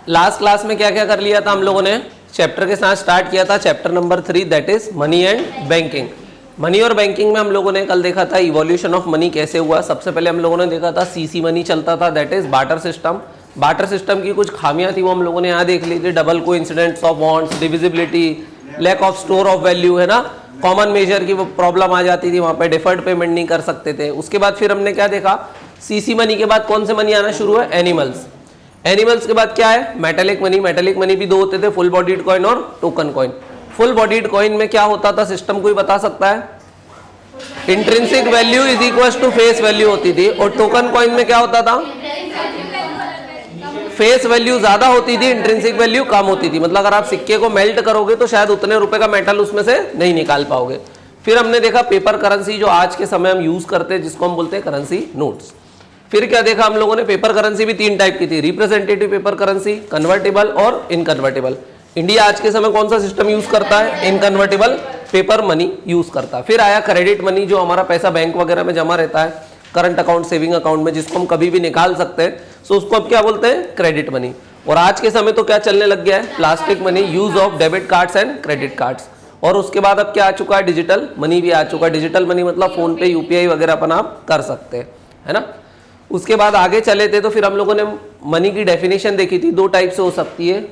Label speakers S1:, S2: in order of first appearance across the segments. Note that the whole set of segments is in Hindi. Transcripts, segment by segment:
S1: लास्ट क्लास में क्या क्या कर लिया था हम लोगों ने? चैप्टर के साथ स्टार्ट किया था, chapter number 3 that is money and banking. Money और बैंकिंग में हम लोगों ने कल देखा था इवोल्यूशन ऑफ मनी कैसे हुआ। सबसे पहले हम लोगों ने देखा था सीसी मनी चलता था, that is barter system. Barter system की कुछ खामियां थी वो हम लोगों ने यहाँ देख ली थी, double coincidence of bonds, divisibility, lack of store of value, है ना। कॉमन मेजर की वो प्रॉब्लम आ जाती थी, वहाँ पे डिफर्ड पेमेंट नहीं कर सकते थे। उसके बाद फिर हमने क्या देखा, सीसी मनी के बाद कौन से मनी आना शुरू है? एनिमल्स। एनिमल्स के बाद क्या है? Metallic money. मेटेलिक मनी भी दो होते थे, फुल बॉडीड कॉइन और token coin. Full bodied coin में क्या होता था सिस्टम, कोई बता सकता है? Intrinsic value is equal to face value होती थी। और टोकन कॉइन में क्या होता था? फेस वैल्यू ज्यादा होती थी, इंट्रिंसिक वैल्यू कम होती थी। मतलब अगर आप सिक्के को मेल्ट करोगे तो शायद उतने रुपए का मेटल उसमें से नहीं निकाल पाओगे। फिर हमने देखा पेपर करेंसी, जो आज के समय हम यूज करते हैं, जिसको हम बोलते हैं करेंसी नोट्स। फिर क्या देखा हम लोगों ने? पेपर करेंसी भी तीन टाइप की थी, रिप्रेजेंटेटिव पेपर करेंसी, कन्वर्टेबल और इनकन्वर्टेबल। इंडिया आज के समय कौन सा सिस्टम यूज करता है? इनकन्वर्टेबल पेपर मनी यूज करता है। फिर आया क्रेडिट मनी, जो हमारा पैसा बैंक वगैरह में जमा रहता है, करंट अकाउंट, सेविंग अकाउंट में, जिसको हम कभी भी निकाल सकते हैं, सो उसको अब क्या बोलते हैं? Credit money. और आज के समय तो क्या चलने लग गया है? Plastic money, use of debit cards and credit cards. और उसके बाद अब क्या आ चुका है? डिजिटल मनी भी आ चुका है। डिजिटल मनी मतलब फोन पे, यूपीआई वगैरह अपन आप कर सकते हैं, है ना। उसके बाद आगे चले थे तो फिर हम लोगों ने मनी की डेफिनेशन देखी थी, दो टाइप से हो सकती है,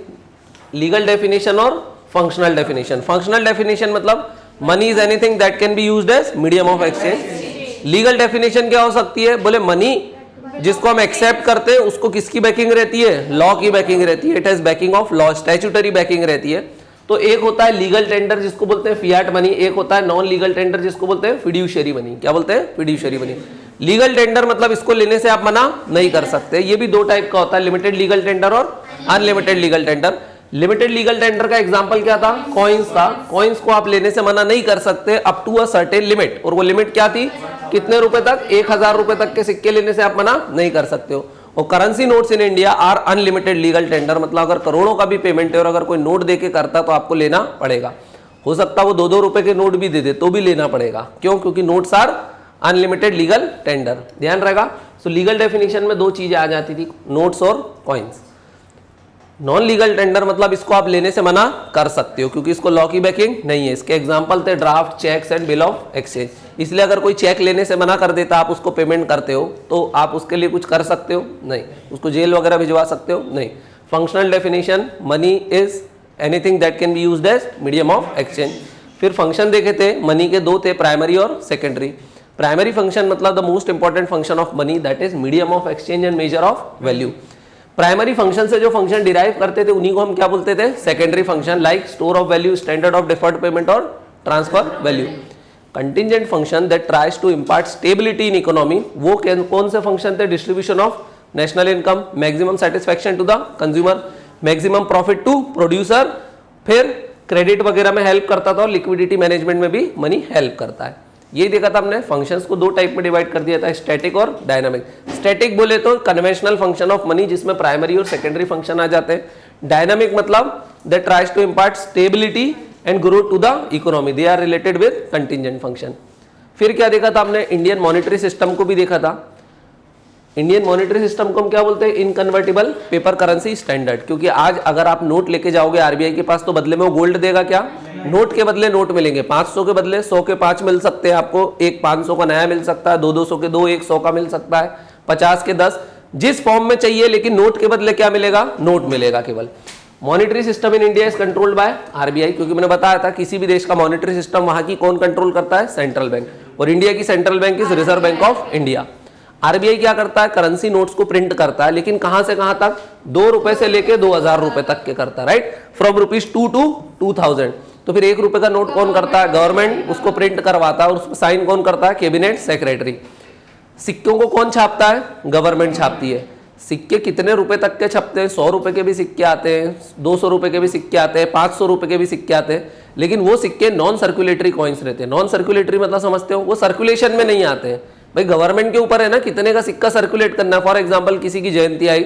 S1: लीगल डेफिनेशन और फंक्शनल डेफिनेशन। फंक्शनल डेफिनेशन मतलब money is anything that can be used as medium of exchange. Legal definition क्या हो सकती है? बोले मनी जिसको हम एक्सेप्ट करते हैं उसको किसकी बैकिंग रहती है? लॉ की बैकिंग रहती है। It has banking of law, statutory banking रहती है। तो एक होता है लीगल टेंडर जिसको बोलते हैं फियाट मनी, एक होता है नॉन लीगल टेंडर जिसको बोलते हैं फिड्यूशियरी मनी। क्या बोलते हैं? Fiduciary money. लीगल टेंडर मतलब इसको लेने से आप मना नहीं कर सकते। ये भी दो टाइप का होता है, लिमिटेड लीगल टेंडर और unlimited legal tender. Limited legal tender का एग्जांपल क्या था? कॉइन्स था। कॉइन्स को आप लेने से मना नहीं कर सकते up to a certain limit. और वो लिमिट क्या थी? कितने रुपए तक? 1000 रुपए तक के सिक्के लेने से आप मना नहीं कर सकते हो। और currency notes in India are unlimited legal tender, मतलब अगर करोड़ों का भी पेमेंट है और अगर कोई नोट देके करता तो आपको लेना पड़ेगा। हो सकता है वो 2-2 रुपए के नोट भी दे दे तो भी लेना पड़ेगा। क्यों? क्योंकि notes are unlimited legal tender. ध्यान रहेगा। सो लीगल डेफिनेशन में दो चीजें आ जाती थी, नोट्स और कॉइन्स। नॉन लीगल टेंडर मतलब इसको आप लेने से मना कर सकते हो क्योंकि इसको लॉ की बैकिंग नहीं है। इसके एग्जांपल थे draft, cheques and bill of exchange. इसलिए अगर कोई चेक लेने से मना कर देता, आप उसको पेमेंट करते हो तो आप उसके लिए कुछ कर सकते हो? नहीं। उसको जेल वगैरह भिजवा सकते हो? नहीं। Functional definition, money is anything that can be used as medium of exchange. फिर फंक्शन देखे थे, मनी के दो थे, प्राइमरी और सेकेंडरी। प्राइमरी फंक्शन मतलब the most important function of money, that is medium of exchange and measure of value. Primary function से जो फंक्शन डिराइव करते थे उन्हीं को हम क्या बोलते थे? Secondary function, like store of value, standard of deferred payment और transfer value. Contingent function that tries to impart stability in economy, वो कौन से फंक्शन थे? Distribution of national income, maximum satisfaction to the consumer, maximum profit to producer. फिर क्रेडिट वगैरह में हेल्प करता था और लिक्विडिटी मैनेजमेंट में भी मनी हेल्प करता है। ये देखा था हमने। फंक्शंस को दो टाइप में डिवाइड कर दिया था, स्टैटिक और डायनामिक। स्टैटिक बोले तो कन्वेंशनल फंक्शन ऑफ मनी जिसमें प्राइमरी और सेकेंडरी फंक्शन आ जाते हैं। डायनामिक मतलब that tries to impart stability and growth to the economy, they are related with contingent function. फिर क्या देखा था हमने? इंडियन मॉनेटरी सिस्टम को भी देखा था। इंडियन मॉनेटरी सिस्टम को हम क्या बोलते हैं? इनकन्वर्टेबल पेपर करेंसी स्टैंडर्ड। क्योंकि आज अगर आप नोट लेके जाओगे आरबीआई के पास तो बदले में वो गोल्ड देगा। क्या? नोट के बदले नोट मिलेंगे। 500 के बदले 100 के 5 मिल सकते हैं आपको, एक 500 का नया मिल सकता है, 200 के 2, 100 का मिल सकता है, 50 के 10, जिस फॉर्म में चाहिए। लेकिन नोट के बदले क्या मिलेगा? नोट मिलेगा केवल। Monetary system in India is controlled by RBI, क्योंकि मैंने बताया था किसी भी देश का मॉनेटरी सिस्टम वहां की कौन कंट्रोल करता है? Central bank. और इंडिया की central bank is reserve bank of India. RBI क्या करता है? करेंसी नोट्स को प्रिंट करता है, लेकिन कहां से कहां तक? 2 रुपए से लेके 2000 रुपए तक के करता है, राइट, फ्रॉम ₹2 to 2000। तो फिर 1 रुपए का नोट कौन करता है? गवर्नमेंट उसको प्रिंट करवाता है और उस पर साइन कौन करता है? Cabinet secretary. सिक्कों को कौन छापता है? गवर्नमेंट छापती है। सिक्के कितने रुपए तक के छपते हैं? 100 रुपए के भी सिक्के आते हैं, 200 रुपए के भी सिक्के आते हैं, 500 रुपए के भी सिक्के आते हैं। लेकिन वो सिक्के नॉन सर्कुलेटरी कॉइन्स रहते हैं। नॉन सर्कुलेटरी मतलब समझते हो? वो सर्कुलेशन में नहीं आते हैं। भाई गवर्नमेंट के ऊपर है ना कितने का सिक्का सर्कुलेट करना। फॉर एग्जांपल किसी की जयंती आई,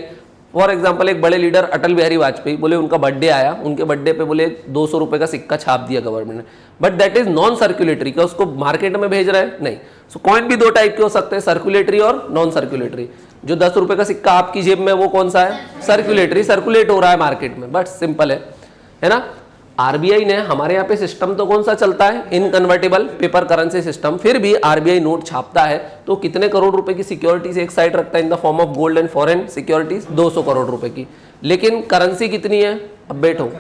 S1: फॉर एग्जांपल एक बड़े लीडर अटल बिहारी वाजपेयी, बोले उनका बर्थडे आया, उनके बर्थडे पे बोले 200 रुपए का सिक्का छाप दिया गवर्नमेंट ने, but that is non circulatory. क्या उसको मार्केट में भेज रहा है? नहीं। सो कॉइन भी दो टाइप के हो सकते हैं, सर्कुलेटरी और नॉन सर्कुलेटरी। जो 10 रुपए का सिक्का आपकी जेब में वो कौन सा है? सर्कुलेटरी, सर्कुलेट हो रहा है मार्केट में, बट सिंपल है ना। आरबीआई ने हमारे यहाँ पे सिस्टम तो कौन सा चलता है? इनकन्वर्टेबल पेपर करेंसी सिस्टम। फिर भी आरबीआई नोट छापता है तो कितने करोड़ रुपए की सिक्योरिटीज एक साइड रखता है in the form of gold and foreign securities? 200 crore रुपए की। लेकिन करेंसी कितनी है? अब बैठो,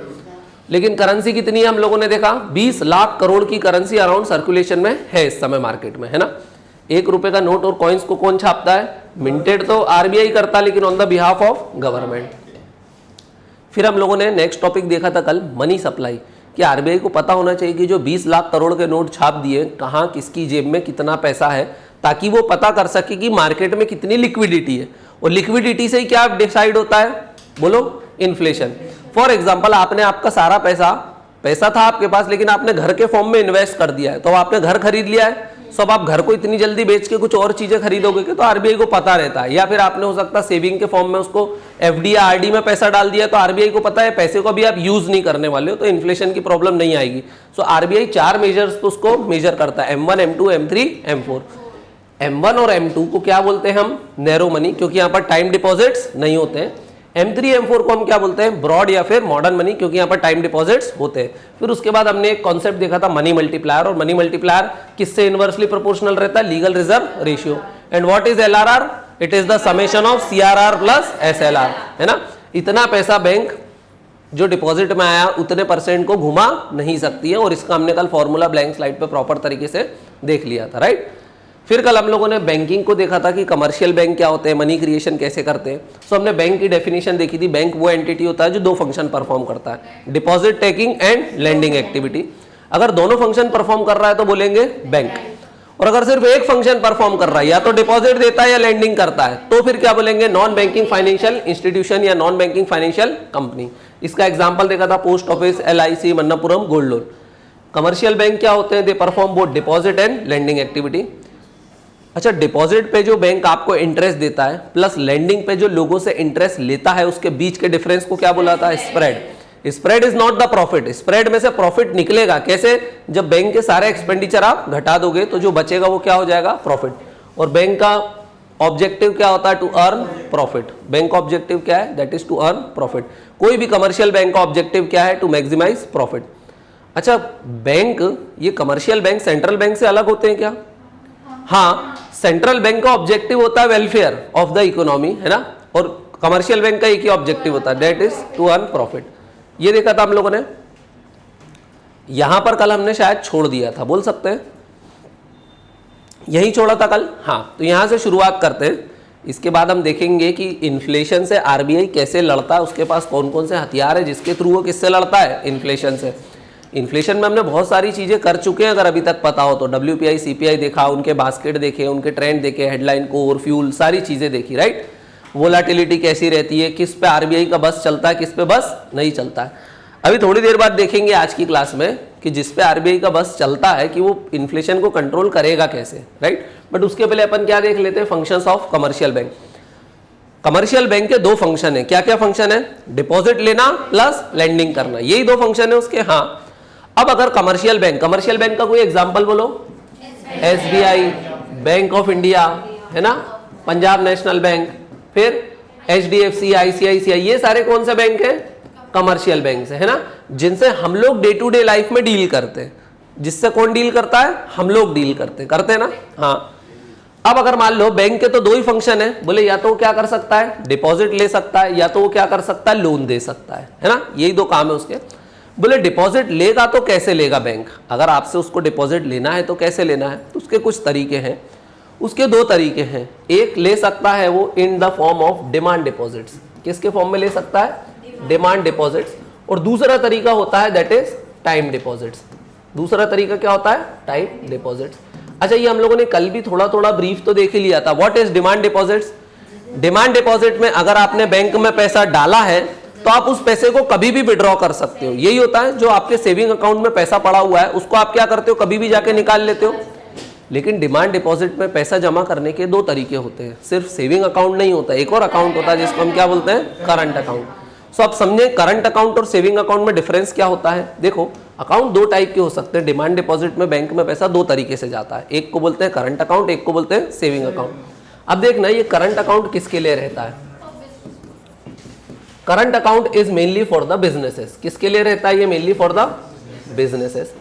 S1: लेकिन करेंसी कितनी है? हम लोगों ने देखा 20 लाख करोड़ की करेंसी अराउंड सर्कुलेशन में है इस समय मार्केट में, है ना। 1 रुपए का नोट और कॉइन्स को कौन छापता है? मिंटेड तो आरबीआई करता है, लेकिन on the behalf of government. फिर हम लोगों ने नेक्स्ट टॉपिक देखा था कल, मनी सप्लाई, कि आरबीआई को पता होना चाहिए कि जो 20 लाख करोड़ के नोट छाप दिए कहाँ किसकी जेब में कितना पैसा है, ताकि वो पता कर सके कि मार्केट में कितनी लिक्विडिटी है। और लिक्विडिटी से ही क्या डिसाइड होता है? बोलो, इन्फ्लेशन। फॉर एग्जाम्पल, आपने आपका सारा पैसा था आपके पास, लेकिन आपने घर के फॉर्म में इन्वेस्ट कर दिया है, तो आपने घर खरीद लिया है। सब आप घर को इतनी जल्दी बेच के कुछ और चीजें खरीदोगे कि, तो आरबीआई को पता रहता है। या फिर आपने हो सकता है सेविंग के फॉर्म में उसको एफडी या आरडी में पैसा डाल दिया, तो आरबीआई को पता है पैसे को अभी आप यूज नहीं करने वाले हो, तो इन्फ्लेशन की प्रॉब्लम नहीं आएगी। सो आरबीआई 4 मेजर्स तो उसको मेजर करता है, M1, M2, M3, M4। M1 और M2 को क्या बोलते हैं हम? नैरो मनी, क्योंकि यहाँ पर टाइम डिपॉजिट्स नहीं होते हैं। M3, M4 को हम क्या बोलते हैं? ब्रॉड या फिर मॉडर्न मनी, क्योंकि यहाँ पर टाइम डिपॉजिट्स होते हैं। फिर उसके बाद हमने एक कॉन्सेप्ट देखा था मनी मल्टीप्लायर, और मनी मल्टीप्लायर किससे इनवर्सली प्रोपोर्शनल रहता है? Legal reserve ratio. And what is LRR? It is the summation of CRR plus SLR, है ना। इतना पैसा बैंक जो डिपॉजिट में आया उतने परसेंट को घुमा नहीं सकती है, और इसका हमने कल फॉर्मूला ब्लैंक स्लाइड पे प्रॉपर तरीके से देख लिया था, राइट। फिर कल हम लोगों ने बैंकिंग को देखा था कि कमर्शियल बैंक क्या होते हैं, मनी क्रिएशन कैसे करते हैं। सो हमने बैंक की डेफिनेशन देखी थी। बैंक वो एंटिटी होता है जो 2 फंक्शन परफॉर्म करता है, deposit taking and lending activity. अगर दोनों फंक्शन परफॉर्म कर रहा है तो बोलेंगे बैंक, और अगर सिर्फ एक फंक्शन परफॉर्म कर रहा है, या तो डिपॉजिट देता है या लेंडिंग करता है, तो फिर क्या बोलेंगे? नॉन बैंकिंग फाइनेंशियल इंस्टीट्यूशन या नॉन बैंकिंग फाइनेंशियल कंपनी। इसका एग्जाम्पल देखा था post office, LIC, Manappuram gold loan. Commercial bank क्या होते हैं? They perform both deposit and lending activity. अच्छा, डिपॉजिट पे जो बैंक आपको इंटरेस्ट देता है प्लस लेंडिंग पे जो लोगों से इंटरेस्ट लेता है, उसके बीच के डिफरेंस को क्या बोला था? Spread. Spread is not the profit. Spread में से प्रॉफिट निकलेगा कैसे? जब बैंक के सारे एक्सपेंडिचर आप घटा दोगे तो जो बचेगा वो क्या हो जाएगा? प्रॉफिट। और बैंक का ऑब्जेक्टिव क्या होता है? To earn profit. बैंक का ऑब्जेक्टिव क्या है? That is to earn profit. कोई भी कमर्शियल बैंक का ऑब्जेक्टिव क्या है? To maximise profit. अच्छा, बैंक, ये कमर्शियल बैंक सेंट्रल बैंक से अलग होते हैं क्या? हाँ, सेंट्रल बैंक का ऑब्जेक्टिव होता है वेलफेयर ऑफ द इकोनॉमी, है ना, और कमर्शियल बैंक का एक ही ऑब्जेक्टिव होता है, that is to earn profit. ये देखा था हम लोगों ने। यहां पर कल हमने शायद छोड़ दिया था, बोल सकते हैं यही छोड़ा था कल। हाँ, तो यहां से शुरुआत करते हैं। इसके बाद हम देखेंगे कि इन्फ्लेशन से आरबीआई कैसे लड़ता है, उसके पास कौन कौन से हथियार है जिसके थ्रू वो किससे लड़ता है? इन्फ्लेशन से। इन्फ्लेशन में हमने बहुत सारी चीजें कर चुके हैं, अगर अभी तक पता हो तो। WPI, CPI देखा, उनके बास्केट देखे, उनके ट्रेंड देखे, हेडलाइन, कोर, फ्यूल, सारी चीजें देखी, राइट। वोलाटिलिटी कैसी रहती है, किस पे आरबीआई का बस चलता है, किस पे बस नहीं चलता है। अभी थोड़ी देर बाद देखेंगे आज की क्लास में कि जिस पे आरबीआई का बस चलता है कि वो इन्फ्लेशन को कंट्रोल करेगा कैसे, राइट। बट उसके पहले अपन क्या देख लेते हैं? Functions of commercial bank. Commercial bank के 2 फंक्शन है। क्या क्या फंक्शन है? डिपॉजिट लेना प्लस लेंडिंग करना, यही 2 फंक्शन है उसके। हाँ, अब अगर कमर्शियल बैंक का कोई एग्जांपल बोलो। SBI, बैंक ऑफ इंडिया, है ना, पंजाब नेशनल बैंक, फिर HDFC, ICICI, ये सारे कौन से बैंक हैं? कमर्शियल बैंक है ना, जिनसे हम लोग डे टू डे लाइफ में डील करते हैं। जिससे कौन डील करता है? हम लोग डील करते हैं ना। हाँ, अब अगर मान लो बैंक के तो 2 ही फंक्शन है, बोले या तो वो क्या कर सकता है? डिपॉजिट ले सकता है, या तो वो क्या कर सकता है? लोन दे सकता है ना। यही 2 काम है उसके। बोले डिपॉजिट लेगा तो कैसे लेगा बैंक? अगर आपसे उसको डिपॉजिट लेना है तो कैसे लेना है? तो उसके कुछ तरीके हैं। उसके 2 तरीके हैं। एक ले सकता है वो in the form of demand deposits. किसके फॉर्म में ले सकता है? Demand deposits. और दूसरा तरीका होता है दैट इज टाइम डिपॉजिट्स। दूसरा तरीका क्या होता है? Time deposits. अच्छा, ये हम लोगों ने कल भी थोड़ा थोड़ा ब्रीफ तो देख ही लिया था। What is demand deposits? Demand deposit में अगर आपने बैंक में पैसा डाला है तो आप उस पैसे को कभी भी विड्रॉ कर सकते हो। यही होता है, जो आपके सेविंग अकाउंट में पैसा पड़ा हुआ है उसको आप क्या करते हो? कभी भी जाके निकाल लेते हो। लेकिन डिमांड डिपॉजिट में पैसा जमा करने के 2 तरीके होते हैं। सिर्फ सेविंग अकाउंट नहीं होता, एक और अकाउंट होता है जिसको हम क्या बोलते हैं? Current account. सो आप समझे करंट अकाउंट और सेविंग अकाउंट में डिफरेंस क्या होता है। देखो, अकाउंट दो टाइप के हो सकते हैं। डिमांड डिपॉजिट में बैंक में पैसा दो तरीके से जाता है, एक को बोलते हैं करंट अकाउंट, एक को बोलते हैं सेविंग अकाउंट। अब देखना ये करंट अकाउंट किसके लिए रहता है। Current account is mainly for the businesses. किसके लिए रहता है ये? Mainly for the businesses.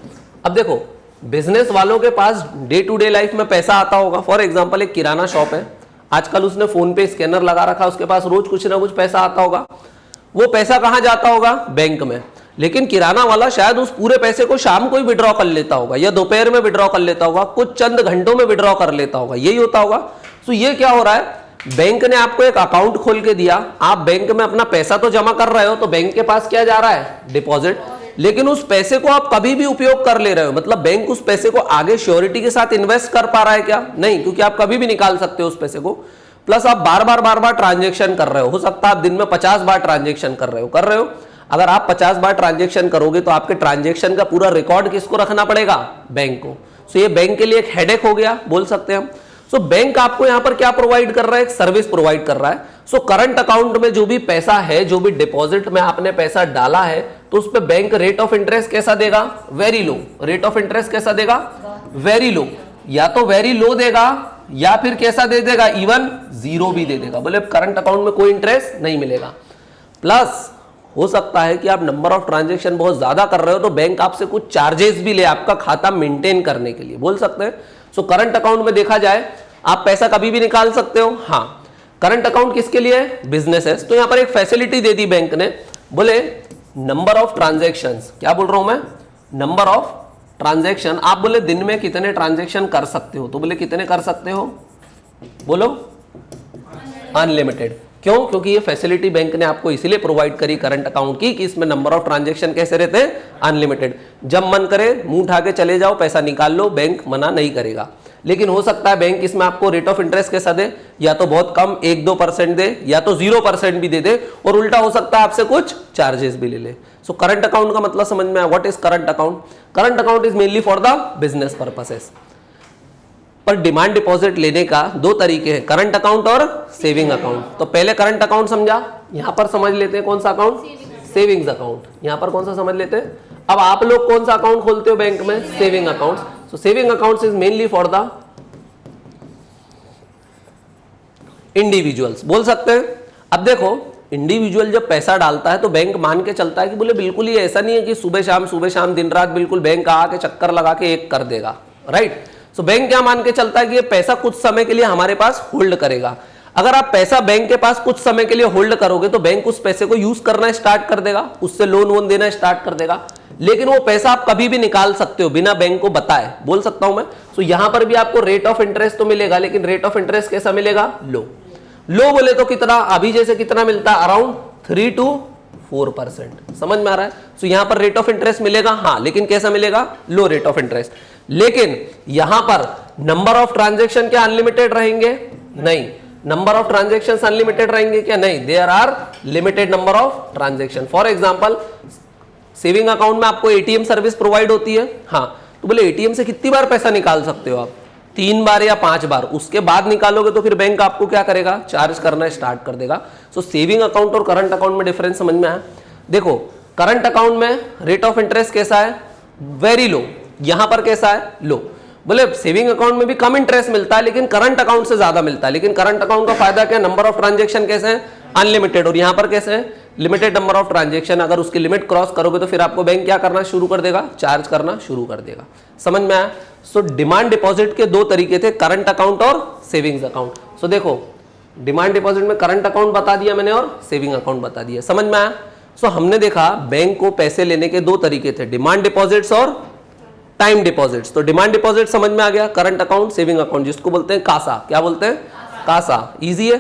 S1: अब देखो बिजनेस वालों के पास डे टू डे लाइफ में पैसा आता होगा। फॉर एग्जांपल एक किराना शॉप है, आजकल उसने फोन पे स्कैनर लगा रखा, उसके पास रोज कुछ ना कुछ पैसा आता होगा। वो पैसा कहां जाता होगा? बैंक में। लेकिन किराना वाला शायद उस पूरे पैसे को शाम को ही विड्रॉ कर लेता होगा या दोपहर में विड्रॉ कर लेता होगा, कुछ चंद घंटों में विड्रॉ कर लेता होगा, यही होता होगा। तो ये क्या हो रहा है, बैंक ने आपको एक अकाउंट खोल के दिया, आप बैंक में अपना पैसा तो जमा कर रहे हो, तो बैंक के पास क्या जा रहा है? डिपॉजिट। लेकिन उस पैसे को आप कभी भी उपयोग कर ले रहे हो, मतलब बैंक उस पैसे को आगे श्योरिटी के साथ इन्वेस्ट कर पा रहा है क्या? नहीं, क्योंकि आप कभी भी निकाल सकते हो उस पैसे को। प्लस आप बार बार ट्रांजेक्शन कर रहे हो सकता है आप दिन में 50 बार ट्रांजेक्शन कर रहे हो। अगर आप 50 बार ट्रांजेक्शन करोगे तो आपके ट्रांजेक्शन का पूरा रिकॉर्ड किसको रखना पड़ेगा? बैंक को। सो ये बैंक के लिए एक हेडेक हो गया, बोल सकते हैं हम। सो बैंक आपको यहां पर क्या प्रोवाइड कर रहा है? एक सर्विस प्रोवाइड कर रहा है। सो करंट अकाउंट में जो भी पैसा है, जो भी डिपॉजिट में आपने पैसा डाला है, तो उस पर बैंक रेट ऑफ इंटरेस्ट कैसा देगा? Very low. Rate of interest कैसा देगा? Very low. या तो वेरी लो देगा या फिर कैसा दे देगा? इवन जीरो भी दे देगा। बोले करंट अकाउंट में कोई इंटरेस्ट नहीं मिलेगा। प्लस हो सकता है कि आप नंबर ऑफ ट्रांजैक्शन बहुत ज्यादा कर रहे हो तो बैंक आपसे कुछ चार्जेस भी ले आपका खाता मेंटेन करने के लिए, बोल सकते हैं। सो करंट अकाउंट में देखा जाए आप पैसा कभी भी निकाल सकते हो। हाँ, करंट अकाउंट किसके लिए है? बिजनेसेस। तो यहां पर एक फैसिलिटी दे दी बैंक ने, बोले नंबर ऑफ ट्रांजैक्शंस, क्या बोल रहा हूं मैं? Number of transaction. आप बोले दिन में कितने ट्रांजैक्शन कर सकते हो? तो बोले कितने कर सकते हो? बोलो अनलिमिटेड। क्यों? क्योंकि ये फैसिलिटी बैंक ने आपको इसलिए प्रोवाइड करी करंट अकाउंट की कि इसमें नंबर ऑफ ट्रांजैक्शन कैसे रहते हैं? अनलिमिटेड। जब मन करे मुंह उठा के चले जाओ, पैसा निकाल लो, बैंक मना नहीं करेगा। लेकिन हो सकता है बैंक इसमें आपको रेट ऑफ इंटरेस्ट कैसा दे? या तो बहुत कम 1-2% दे, या तो 0% भी दे दे, और उल्टा हो सकता है आपसे कुछ चार्जेस भी ले ले। सो करंट अकाउंट का मतलब समझ में आया? What is current account? Current account is mainly for the business purposes. पर डिमांड डिपॉजिट लेने का दो तरीके हैं, करंट अकाउंट और सेविंग अकाउंट। तो पहले करंट अकाउंट समझा, यहां पर समझ लेते हैं कौन सा अकाउंट? Savings account. यहां पर कौन सा समझ लेते हैं? अब आप लोग कौन सा अकाउंट खोलते हो बैंक में? Saving account. So saving account is mainly for the individuals, बोल सकते हैं। अब देखो इंडिविजुअल जब पैसा डालता है तो बैंक मान के चलता है कि बोले बिल्कुल ही ऐसा नहीं है कि सुबह शाम दिन रात बिल्कुल बैंक आके चक्कर लगा के एक कर देगा, राइट। सो बैंक क्या मान के चलता है कि ये पैसा कुछ समय के लिए हमारे पास होल्ड करेगा। अगर आप पैसा बैंक के पास कुछ समय के लिए होल्ड करोगे तो बैंक उस पैसे को यूज करना स्टार्ट कर देगा, उससे लोन वोन देना स्टार्ट कर देगा। लेकिन वो पैसा आप कभी भी निकाल सकते हो बिना बैंक को बताए, बोल सकता हूं मैं। सो यहां पर भी आपको रेट ऑफ इंटरेस्ट तो मिलेगा, लेकिन रेट ऑफ इंटरेस्ट कैसा मिलेगा? लो। लो बोले तो कितना? अभी जैसे कितना मिलता है? Around 3 to 4%। समझ में आ रहा है? सो यहां पर रेट ऑफ इंटरेस्ट मिलेगा, हाँ, लेकिन कैसा मिलेगा? Low rate of interest. लेकिन यहां पर नंबर ऑफ ट्रांजैक्शन क्या अनलिमिटेड रहेंगे? नहीं। नंबर ऑफ ट्रांजैक्शन अनलिमिटेड रहेंगे क्या? नहीं। There are limited number of transaction. For example saving account में आपको एटीएम सर्विस प्रोवाइड होती है, हाँ, तो बोले एटीएम से कितनी बार पैसा निकाल सकते हो आप? 3 बार या 5 बार। उसके बाद निकालोगे तो फिर बैंक आपको क्या करेगा? चार्ज करना स्टार्ट कर देगा। सो सेविंग अकाउंट और करंट अकाउंट में डिफरेंस समझ में आया? देखो करंट अकाउंट में रेट ऑफ इंटरेस्ट कैसा है? Very low. यहां पर कैसा है? लो। बोले सेविंग अकाउंट में भी कम इंटरेस्ट मिलता है लेकिन करंट अकाउंट से ज्यादा मिलता है। लेकिन करंट अकाउंट का फायदा क्या? नंबर ऑफ ट्रांजैक्शन कैसे है? अनलिमिटेड। और यहां पर कैसे है? Limited number of transaction. अगर उसकी लिमिट क्रॉस करोगे तो फिर आपको बैंक क्या करना शुरू कर देगा? चार्ज करना शुरू कर देगा। समझ में आया? सो डिमांड डिपॉजिट के दो तरीके थे, करंट अकाउंट और सेविंग्स अकाउंट। सो देखो डिमांड डिपॉजिट में करंट अकाउंट बता दिया मैंने और सेविंग अकाउंट बता दिया। समझ में आया? सो हमने देखा बैंक को पैसे लेने के दो तरीके थे, डिमांड डिपॉजिट्स और टाइम डिपॉजिट्स। तो डिमांड डिपॉजिट समझ में आ गया, करंट अकाउंट, सेविंग अकाउंट, जिसको बोलते हैं कासा। क्या बोलते हैं? कासा। इजी है।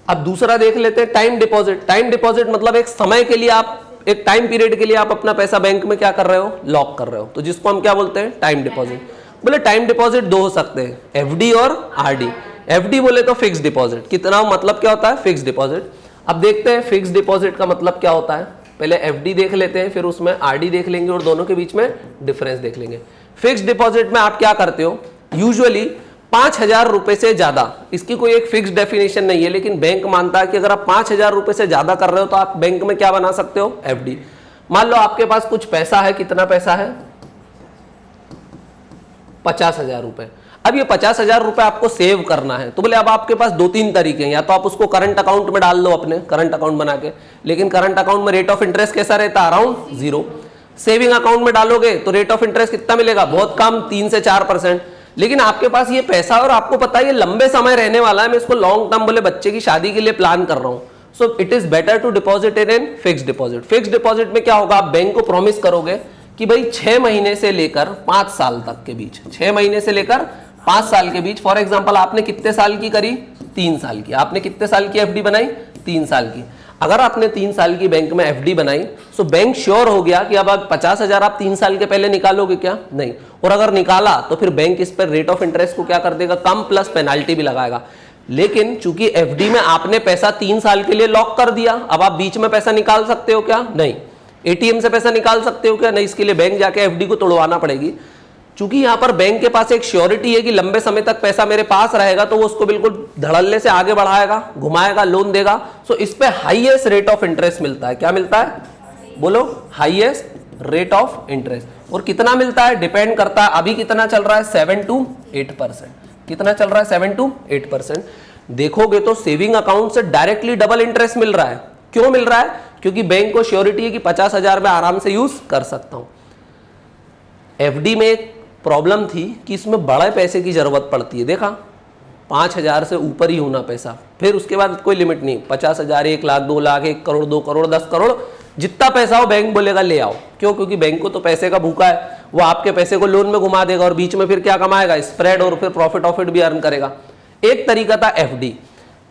S1: अब दूसरा देख लेते हैं टाइम डिपॉजिट। टाइम डिपॉजिट मतलब एक समय के लिए आप, एक टाइम पीरियड के लिए आप अपना पैसा बैंक में क्या कर रहे हो? लॉक कर रहे हो। तो जिसको हम क्या बोलते हैं? Time deposit. बोले टाइम डिपॉजिट दो हो सकते हैं, एफडी और आरडी। एफडी बोले तो फिक्स डिपॉजिट। कितना मतलब क्या होता है? Fix deposit. अब देखते हैं फिक्स डिपॉजिट का मतलब क्या होता है। पहले एफडी देख लेते हैं, फिर उसमें आरडी देख लेंगे और दोनों के बीच में डिफरेंस देख लेंगे। फिक्स डिपॉजिट में आप क्या करते हो? यूजुअली 5,000 रुपए से ज्यादा, इसकी कोई एक फिक्स डेफिनेशन नहीं है, लेकिन बैंक मानता है कि अगर आप 5,000 रुपए से ज्यादा कर रहे हो तो आप बैंक में क्या बना सकते हो? एफडी। मान लो आपके पास कुछ पैसा है, कितना पैसा है, 50,000 रुपए। अब ये 50,000 रुपए आपको सेव करना है, तो बोले अब आपके पास 2-3 तरीके हैं, या तो आप उसको करंट अकाउंट में डाल लो, अपने करंट अकाउंट बना के, लेकिन करंट अकाउंट में रेट ऑफ इंटरेस्ट कैसा रहता है, अराउंड 0। सेविंग अकाउंट में डालोगे तो रेट ऑफ इंटरेस्ट कितना मिलेगा, बहुत कम, 3 से 4%। लेकिन आपके पास ये पैसा और आपको पता है ये लंबे समय रहने वाला है, मैं इसको लॉन्ग टर्म, बोले बच्चे की शादी के लिए प्लान कर रहा हूं, so it is better to deposit in fixed deposit. Fixed deposit में क्या होगा, आप बैंक को प्रॉमिस करोगे कि भाई 6 महीने से लेकर 5 साल तक के बीच, 6 महीने से लेकर 5 साल के बीच, फॉर एग्जांपल आपने कितने साल की करी, 3 साल की। आपने कितने साल की एफडी बनाई, 3 साल की। अगर आपने 3 साल की बैंक में एफडी बनाई, सो बैंक श्योर हो गया कि अब 50,000 आप 3 साल के पहले निकालोगे क्या, नहीं। और अगर निकाला तो फिर बैंक इस पर रेट ऑफ इंटरेस्ट को क्या कर देगा, कम, प्लस पेनाल्टी भी लगाएगा। लेकिन चूंकि एफडी में आपने पैसा 3 साल के लिए लॉक कर दिया, अब आप बीच में पैसा निकाल सकते हो क्या, नहीं। एटीएम से पैसा निकाल सकते हो क्या, नहीं। इसके लिए बैंक जाके एफडी को तोड़वाना पड़ेगी। चूंकि यहां पर बैंक के पास एक श्योरिटी है कि लंबे समय तक पैसा मेरे पास रहेगा, तो वो उसको बिल्कुल धड़ल्ले से आगे बढ़ाएगा, घुमाएगा, लोन देगा। सो इस पे हाईएस्ट रेट ऑफ इंटरेस्ट मिलता है। क्या मिलता है, बोलो, हाईएस्ट रेट ऑफ इंटरेस्ट। और कितना मिलता है, डिपेंड करता है, अभी कितना चल रहा है, 7 to 8%। कितना चल रहा है, 7 to 8%। देखोगे तो सेविंग अकाउंट से डायरेक्टली डबल इंटरेस्ट मिल रहा है। क्यों मिल रहा है, क्योंकि बैंक को श्योरिटी है कि 50,000 में आराम से यूज कर सकता हूं। एफडी में एक प्रॉब्लम थी कि इसमें बड़े पैसे की जरूरत पड़ती है, देखा, 5,000 से ऊपर ही होना पैसा, फिर उसके बाद कोई लिमिट नहीं, 50,000, 1 लाख, 2 लाख, 1 करोड़, 2 करोड़, 10 करोड़, जितना पैसा हो बैंक बोलेगा ले आओ। क्यों, क्योंकि बैंक को तो पैसे का भूखा है, वो आपके पैसे को लोन में घुमा देगा और बीच में फिर क्या कमाएगा, स्प्रेड, और फिर प्रॉफिट ऑफिट भी अर्न करेगा। एक तरीका था एफडी।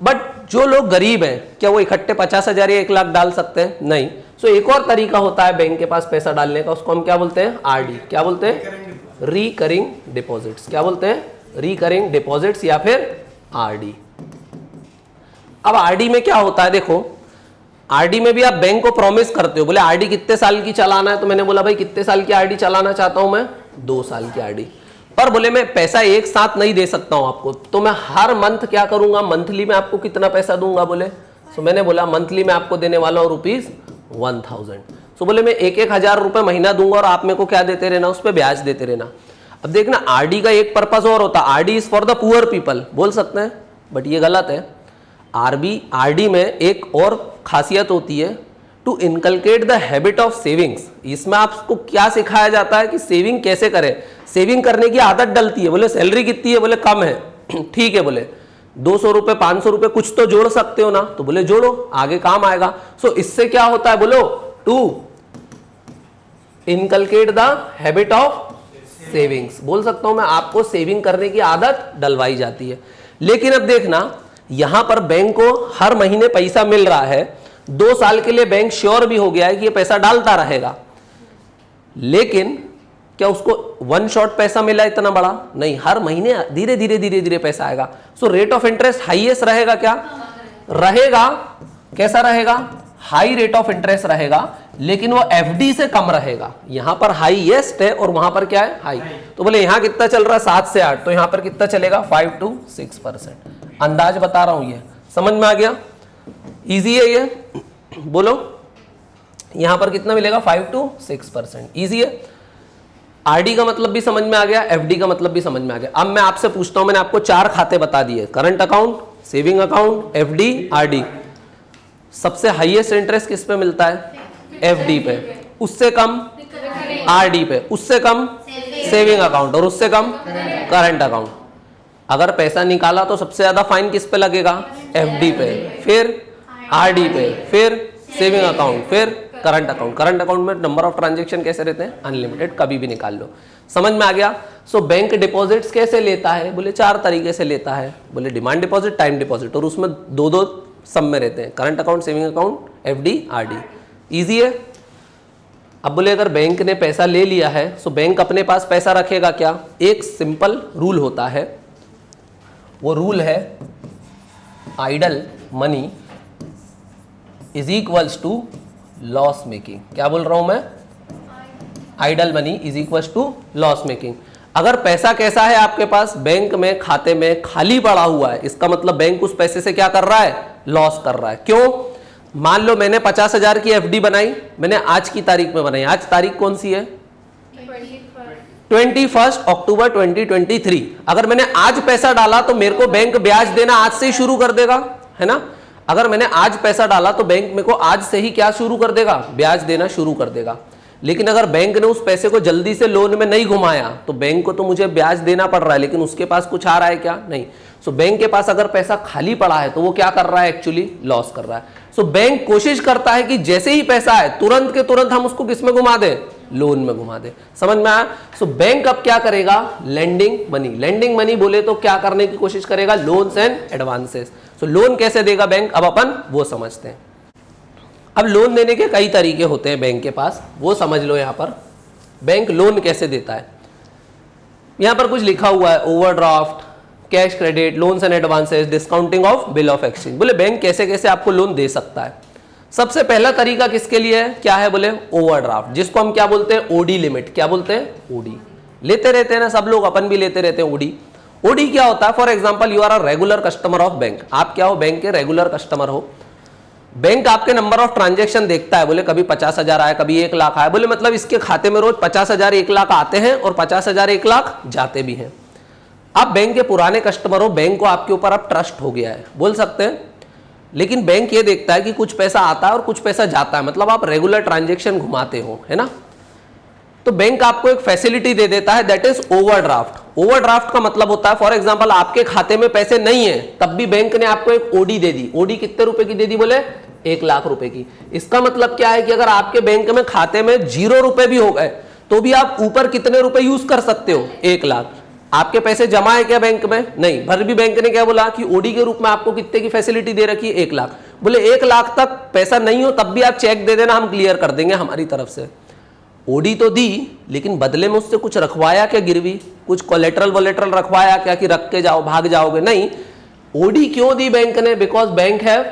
S1: बट जो लोग गरीब हैं, क्या वो इकट्ठे 50,000 या 1 लाख डाल सकते हैं, नहीं। सो एक और तरीका होता है बैंक के पास पैसा डालने का, उसको हम क्या बोलते हैं, आरडी। क्या बोलते हैं, रिकरिंग डिपॉजिट्स। क्या बोलते हैं, रिकरिंग डिपॉजिट्स या फिर आरडी। अब आरडी में क्या होता है, देखो, आरडी में भी आप बैंक को प्रॉमिस करते हो, बोले आरडी कितने साल की चलाना है, तो मैंने बोला भाई कितने साल की आरडी चलाना चाहता हूं मैं, 2 साल की आरडी। पर बोले मैं पैसा एक साथ नहीं दे सकता हूं आपको, तो मैं हर मंथ क्या करूंगा, मंथली में आपको कितना पैसा दूंगा, बोले। सो मैंने बोला मंथली में आपको देने वाला हूं ₹1,000। सो बोले मैं 1-1 हजार रुपए महीना दूंगा और आप मेरे को क्या देते रहना, उस पर ब्याज देते रहना। अब देखना, आरडी का एक पर्पस और होता है, RD is for the poor people, बोल सकते हैं, बट ये गलत है। आरडी में एक और खासियत होती है, to inculcate the habit of savings. इसमें आपको क्या सिखाया जाता है कि सेविंग कैसे करें, सेविंग करने की आदत डलती है। बोले सैलरी कितनी है, बोले कम है, ठीक है, बोले 200 रुपए, 500 रुपए कुछ तो जोड़ सकते हो ना, तो बोले जोड़ो, आगे काम आएगा। सो इससे क्या होता है, बोलो, to inculcate the habit of savings. बोल सकता हूं मैं, आपको सेविंग करने की आदत डलवाई जाती है। लेकिन अब देखना, यहां पर बैंक को हर महीने पैसा मिल रहा है, 2 साल के लिए बैंक श्योर भी हो गया है कि ये पैसा डालता रहेगा। लेकिन क्या उसको वन शॉट पैसा मिला इतना बड़ा, नहीं, हर महीने धीरे धीरे पैसा आएगा। So rate of interest highest रहेगा, क्या रहेगा, कैसा रहेगा, हाई रेट ऑफ इंटरेस्ट रहेगा, लेकिन वो एफडी से कम रहेगा। यहां पर हाईएस्ट है और वहां पर क्या है, हाई। तो बोले यहां कितना चल रहा है, 7 से 8, तो यहां पर कितना चलेगा, 5 to 6%। अंदाज बता रहा हूं, ये समझ में आ गया, इजी है ये, बोलो, यहां पर कितना मिलेगा, 5 to 6%, इजी है। आरडी का मतलब भी समझ में आ गया, एफडी का मतलब भी समझ में आ गया। अब मैं आपसे पूछता हूं, मैंने आपको 4 खाते बता दिए, current account, saving account, FD, RD. सबसे हाईएस्ट इंटरेस्ट किस पे मिलता है, एफडी पे, उससे कम आरडी पे, उससे कम सेविंग अकाउंट, और उससे कम करंट अकाउंट। अगर पैसा निकाला तो सबसे ज्यादा फाइन किस पे लगेगा, एफडी पे, फिर आरडी पे, फिर सेविंग अकाउंट, फिर करंट अकाउंट। करंट अकाउंट में नंबर ऑफ ट्रांजैक्शन कैसे रहते हैं, अनलिमिटेड, कभी भी निकाल लो। समझ में आ गया। सो बैंक डिपॉजिट्स कैसे लेता है, बोले 4 तरीके से लेता है, बोले डिमांड डिपॉजिट, टाइम डिपॉजिट, और उसमें 2-2 सब में रहते हैं, current account, saving account, FD, RD. Easy है। अब बोले अगर बैंक ने पैसा ले लिया है, सो बैंक अपने पास पैसा रखेगा क्या, एक सिंपल रूल होता है, वो रूल है idle money is equals to loss making. क्या बोल रहा हूं मैं, idle money is equals to loss making. अगर पैसा कैसा है आपके पास, बैंक में खाते में खाली पड़ा हुआ है, इसका मतलब बैंक उस पैसे से क्या कर रहा है, लॉस कर रहा है। क्यों, मान लो मैंने 50,000 की एफडी बनाई, मैंने आज की तारीख में बनाई। आज तारीख कौन सी है? 21 अक्टूबर 2023। अगर मैंने आज पैसा डाला तो मेरे को बैंक ब्याज देना आज से ही शुरू कर देगा, है ना। अगर मैंने आज पैसा डाला तो बैंक मेरे को आज से ही क्या शुरू कर देगा? ब्याज देना शुरू कर देगा। लेकिन अगर बैंक ने उस पैसे को जल्दी से लोन में नहीं घुमाया तो बैंक को तो मुझे ब्याज देना पड़ रहा है, लेकिन उसके पास कुछ आ रहा है क्या? नहीं। सो बैंक के पास अगर पैसा खाली पड़ा है तो वो क्या कर रहा है? एक्चुअली लॉस कर रहा है। सो बैंक कोशिश करता है कि जैसे ही पैसा आए तुरंत के तुरंत हम उसको किस में घुमा दे? लोन में घुमा दे। समझ में आया? सो बैंक अब क्या करेगा? Lending money. लेंडिंग मनी बोले तो क्या करने की कोशिश करेगा? Loans and advances. So loan कैसे देगा बैंक, अब अपन वो समझते हैं। अब लोन देने के कई तरीके होते हैं बैंक के पास, वो समझ लो। यहां पर बैंक लोन कैसे देता है, यहां पर कुछ लिखा हुआ है, overdraft, cash credit, loans and advances, discounting of bill of exchange. बोले बैंक कैसे कैसे आपको लोन दे सकता है। सबसे पहला तरीका किसके लिए है? क्या है? बोले ओवरड्राफ्ट, जिसको हम क्या बोलते हैं? OD limit. क्या बोलते हैं? ओडी। लेते रहते हैं ना सब लोग, अपन भी लेते रहते हैं ओडी। ओडी क्या होता है? For example you are a regular customer of bank. आप क्या हो? बैंक के रेगुलर कस्टमर हो। बैंक आपके नंबर ऑफ ट्रांजैक्शन देखता है, बोले कभी 50,000 आया, कभी 1 लाख आया। बोले मतलब इसके खाते में रोज 50,000 1 लाख आते हैं और 50,000 1 लाख जाते भी हैं। आप बैंक के पुराने कस्टमर हो, बैंक को आपके ऊपर अब ट्रस्ट हो गया है, बोल सकते हैं। लेकिन बैंक ये देखता है कि कुछ पैसा आता है और कुछ पैसा जाता है, मतलब आप रेगुलर ट्रांजैक्शन घुमाते हो, है ना। तो बैंक आपको एक फैसिलिटी दे देता है, दैट इज ओवरड्राफ्ट। ओवरड्राफ्ट का मतलब होता है, फॉर एग्जांपल आपके खाते में पैसे नहीं है तब भी बैंक ने आपको एक ओडी दे दी। ओडी कितने रुपए की दे दी? बोले 1 लाख रुपए की। इसका मतलब क्या है कि अगर आपके बैंक में खाते में 0 रुपए भी हो गए तो भी आप ऊपर कितने रुपए यूज कर सकते हो? 1 लाख। आपके पैसे जमा है क्या बैंक में? नहीं। भर भी बैंक ने क्या बोला कि ओडी के रूप में आपको कितने की फैसिलिटी दे रखी है? 1 लाख। बोले 1 लाख तक पैसा नहीं हो तब भी आप चेक दे देना, हम क्लियर कर देंगे हमारी तरफ से। ओडी तो दी, लेकिन बदले में उससे कुछ रखवाया क्या गिरवी? कुछ कोलेट्रल वोलेट्रल रखवाया क्या कि रख के जाओ भाग जाओगे? नहीं। ओडी क्यों दी बैंक ने? Because bank have